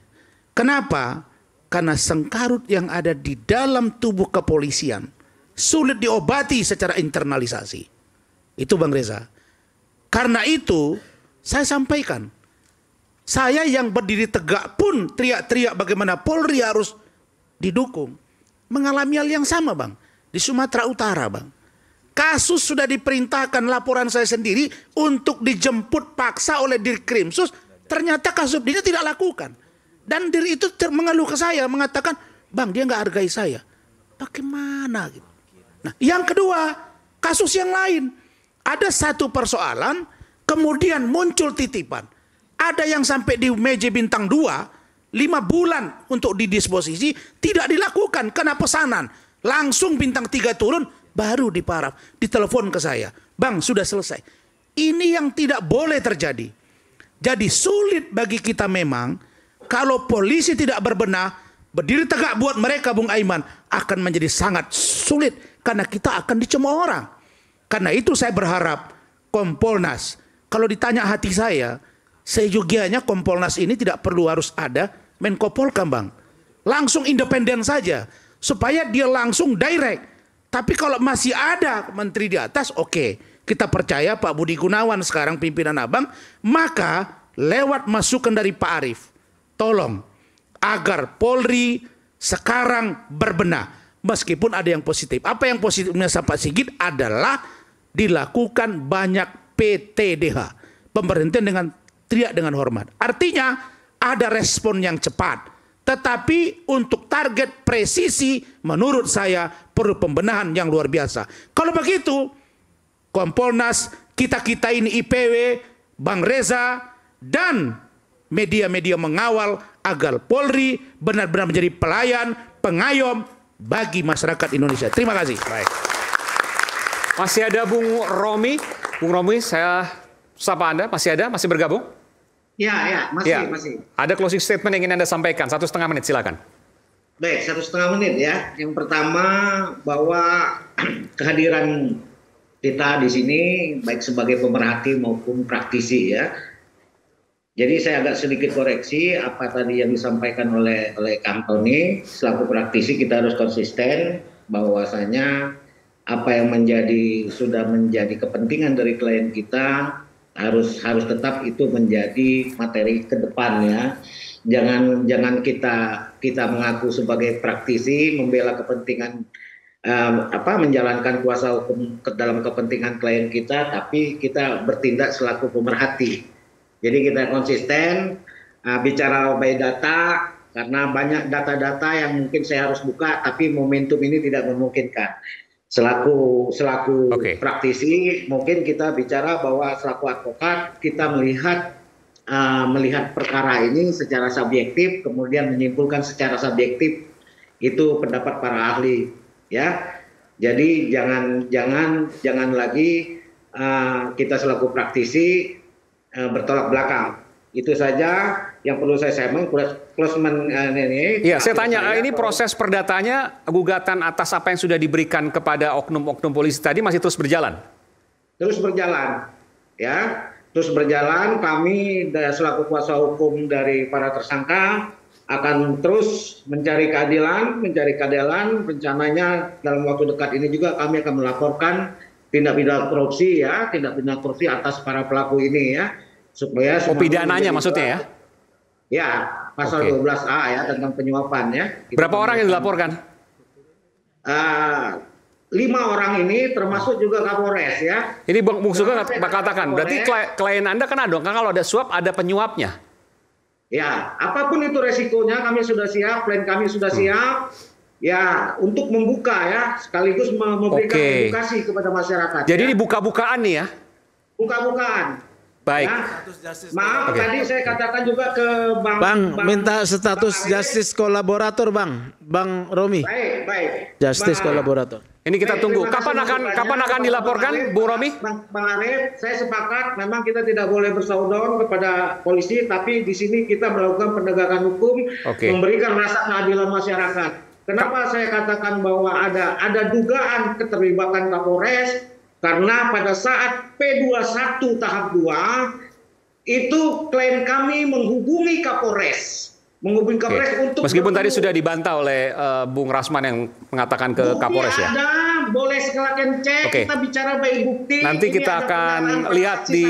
Kenapa? Karena sengkarut yang ada di dalam tubuh kepolisian sulit diobati secara internalisasi. Itu Bang Reza. Karena itu saya sampaikan, saya yang berdiri tegak pun teriak-teriak bagaimana Polri harus didukung. Mengalami hal yang sama, Bang. Di Sumatera Utara, Bang. Kasus sudah diperintahkan laporan saya sendiri untuk dijemput paksa oleh Dirkrimsus. Ternyata kasus dia tidak lakukan. Dan Dir itu mengeluh ke saya, mengatakan, Bang, dia nggak hargai saya. Bagaimana gitu. Nah, yang kedua, kasus yang lain. Ada satu persoalan, kemudian muncul titipan. Ada yang sampai di meja bintang 2, 5 bulan untuk didisposisi, tidak dilakukan karena pesanan. Langsung bintang 3 turun, baru diparaf. Ditelepon ke saya, Bang, sudah selesai. Ini yang tidak boleh terjadi. Jadi sulit bagi kita memang, kalau polisi tidak berbenah, berdiri tegak buat mereka, Bung Aiman, akan menjadi sangat sulit. Karena kita akan dicemooh orang. Karena itu saya berharap Kompolnas, kalau ditanya hati saya, seyogianya Kompolnas ini tidak perlu harus ada Menko Polkam, Bang. Langsung independen saja, supaya dia langsung direct. Tapi kalau masih ada menteri di atas, oke. Kita percaya Pak Budi Gunawan sekarang pimpinan Abang, maka lewat masukan dari Pak Arief, tolong agar Polri sekarang berbenah. Meskipun ada yang positif. Apa yang positifnya Pak Sigit adalah dilakukan banyak PTDH, pemberhentian dengan teriak dengan hormat. Artinya ada respon yang cepat. Tetapi untuk target presisi menurut saya perlu pembenahan yang luar biasa. Kalau begitu Kompolnas, kita-kita ini IPW, Bang Reza dan media-media mengawal agar Polri benar-benar menjadi pelayan, pengayom bagi masyarakat Indonesia. Terima kasih. Baik. Masih ada Bung Romi. Bung Romi, saya sapa Anda. Masih ada? Masih bergabung? Ya, masih. Ada closing statement yang ingin Anda sampaikan. 1,5 menit, silakan. Baik, 1,5 menit ya. Yang pertama, bahwa kehadiran kita di sini, baik sebagai pemerhati maupun praktisi ya. Jadi saya agak sedikit koreksi apa tadi yang disampaikan oleh Kang Tony. Selaku praktisi kita harus konsisten bahwasanya apa yang sudah menjadi kepentingan dari klien kita harus tetap itu menjadi materi ke depan ya. Jangan kita mengaku sebagai praktisi membela kepentingan menjalankan kuasa hukum dalam kepentingan klien kita, tapi kita bertindak selaku pemerhati. Jadi kita konsisten bicara by data karena banyak data-data yang mungkin saya harus buka, tapi momentum ini tidak memungkinkan. Selaku praktisi, mungkin kita bicara bahwa selaku advokat kita melihat perkara ini secara subjektif, kemudian menyimpulkan secara subjektif, itu pendapat para ahli, ya. Jadi jangan lagi kita selaku praktisi bertolak belakang. Itu saja yang perlu saya sampaikan. Ini. Iya, saya tanya, ini proses perdatanya, gugatan atas apa yang sudah diberikan kepada oknum-oknum polisi tadi masih terus berjalan? Terus berjalan, ya. Terus berjalan. Kami selaku kuasa hukum dari para tersangka akan terus mencari keadilan. Rencananya dalam waktu dekat ini juga kami akan melaporkan tindak pidana korupsi, ya, tindak pidana korupsi atas para pelaku ini, ya. Supaya pidananya maksudnya, ya? Ya, pasal 12A, ya, tentang penyuapan, ya. Berapa orang yang dilaporkan? 5 orang ini termasuk juga Kapolres, ya. Ini Bung Sugeng katakan, berarti klien Anda kan ada, kan kalau ada suap ada penyuapnya. Ya, apapun itu resikonya kami sudah siap, klien kami sudah siap, ya, untuk membuka, ya, sekaligus memberikan edukasi kepada masyarakat. Jadi ini buka-bukaan nih, ya? Buka-bukaan. Baik. Ya. Maaf, tadi saya katakan juga ke Bang minta status justice kolaborator, Bang Romi. Baik. Justice kolaborator. Ini kita tunggu. Kapan akan dilaporkan, Bung Romi? Bang Arif, saya sepakat memang kita tidak boleh bersaudara kepada polisi, tapi di sini kita melakukan penegakan hukum, memberikan rasa keadilan masyarakat. Kenapa saya katakan bahwa ada dugaan keterlibatan Kapolres? Karena pada saat P21 tahap 2 itu klien kami menghubungi Kapolres. Untuk meskipun tadi sudah dibantah oleh Bung Rasman yang mengatakan ke Kapolres, ya. Ada, boleh silakan cek, kita bicara baik bukti. Nanti kita akan lihat di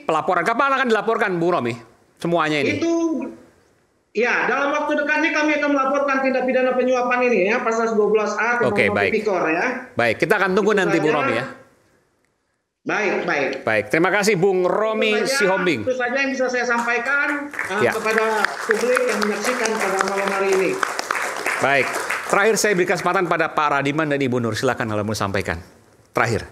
pelaporan. Kapan akan dilaporkan, Bung Romi? Semuanya ini. Ya, dalam waktu dekat ini kami akan melaporkan tindak pidana penyuapan ini, ya, pasal 12A tentang tipikor, ya. Baik, kita akan tunggu nanti, Bung Romi, ya. Baik. Terima kasih Bung Romi Sihombing. Itu saja yang bisa saya sampaikan kepada publik yang menyaksikan pada malam hari ini. Baik. Terakhir saya beri kesempatan pada Pak Radiman dan Ibu Nur. Silakan kalau mau sampaikan. Terakhir.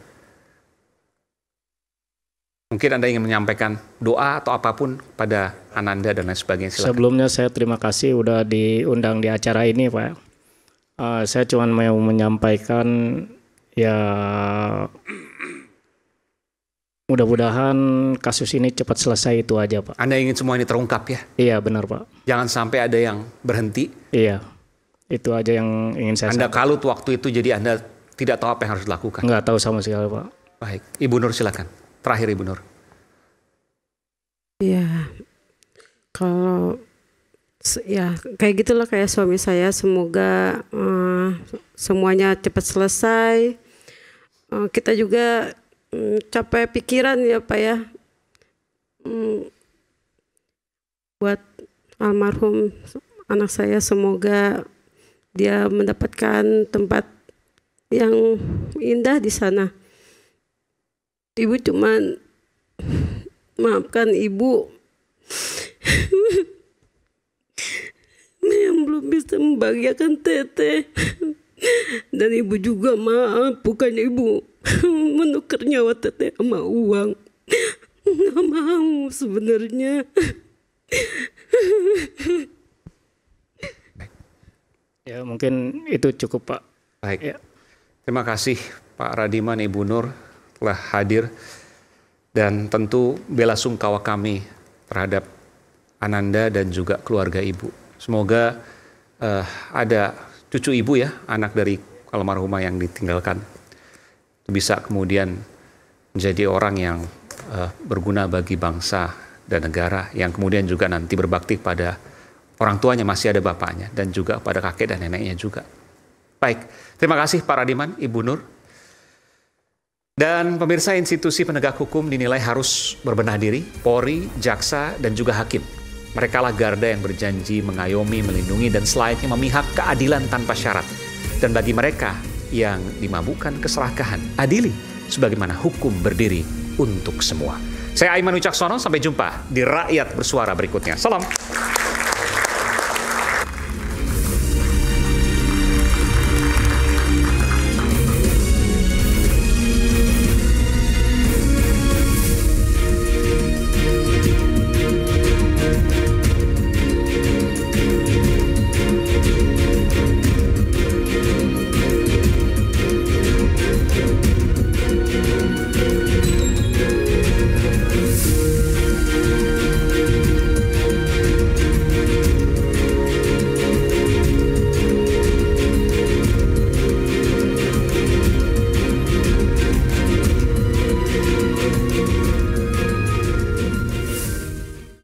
Mungkin Anda ingin menyampaikan doa atau apapun pada Ananda dan lain sebagainya. Silakan. Sebelumnya saya terima kasih udah diundang di acara ini, Pak. Saya cuma mau menyampaikan, ya, mudah-mudahan kasus ini cepat selesai, itu aja, Pak. Anda ingin semua ini terungkap, ya? Iya, benar, Pak. Jangan sampai ada yang berhenti. Iya, itu aja yang ingin saya sampaikan. Anda kalut waktu itu, jadi Anda tidak tahu apa yang harus dilakukan. Nggak tahu sama sekali, Pak. Baik, Ibu Nur silakan. Terakhir, Ibu Nur. Iya, kalau ya kayak gitulah kayak suami saya. Semoga semuanya cepat selesai. Kita juga capek pikiran, ya, Pak, ya, buat almarhum anak saya. Semoga dia mendapatkan tempat yang indah di sana. Ibu cuman maafkan Ibu yang belum bisa membahagiakan Teteh. Dan Ibu juga maaf, bukan Ibu menukar nyawa Teteh sama uang. Nggak mau sebenarnya. Ya, mungkin itu cukup, Pak. Baik. Ya. Terima kasih Pak Radiman, Ibu Nur telah hadir, dan tentu bela sungkawa kami terhadap Ananda dan juga keluarga Ibu. Semoga ada cucu Ibu, ya, anak dari almarhumah yang ditinggalkan, bisa kemudian menjadi orang yang berguna bagi bangsa dan negara, yang kemudian juga nanti berbakti pada orang tuanya, masih ada bapaknya, dan juga pada kakek dan neneknya juga. Baik, terima kasih Pak Radiman, Ibu Nur. Dan pemirsa, institusi penegak hukum dinilai harus berbenah diri, Polri, jaksa, dan juga hakim. Mereka lah garda yang berjanji mengayomi, melindungi, dan selayaknya memihak keadilan tanpa syarat. Dan bagi mereka yang dimabukkan keserakahan, adili sebagaimana hukum berdiri untuk semua. Saya Aiman Wicaksono, sampai jumpa di Rakyat Bersuara berikutnya. Salam.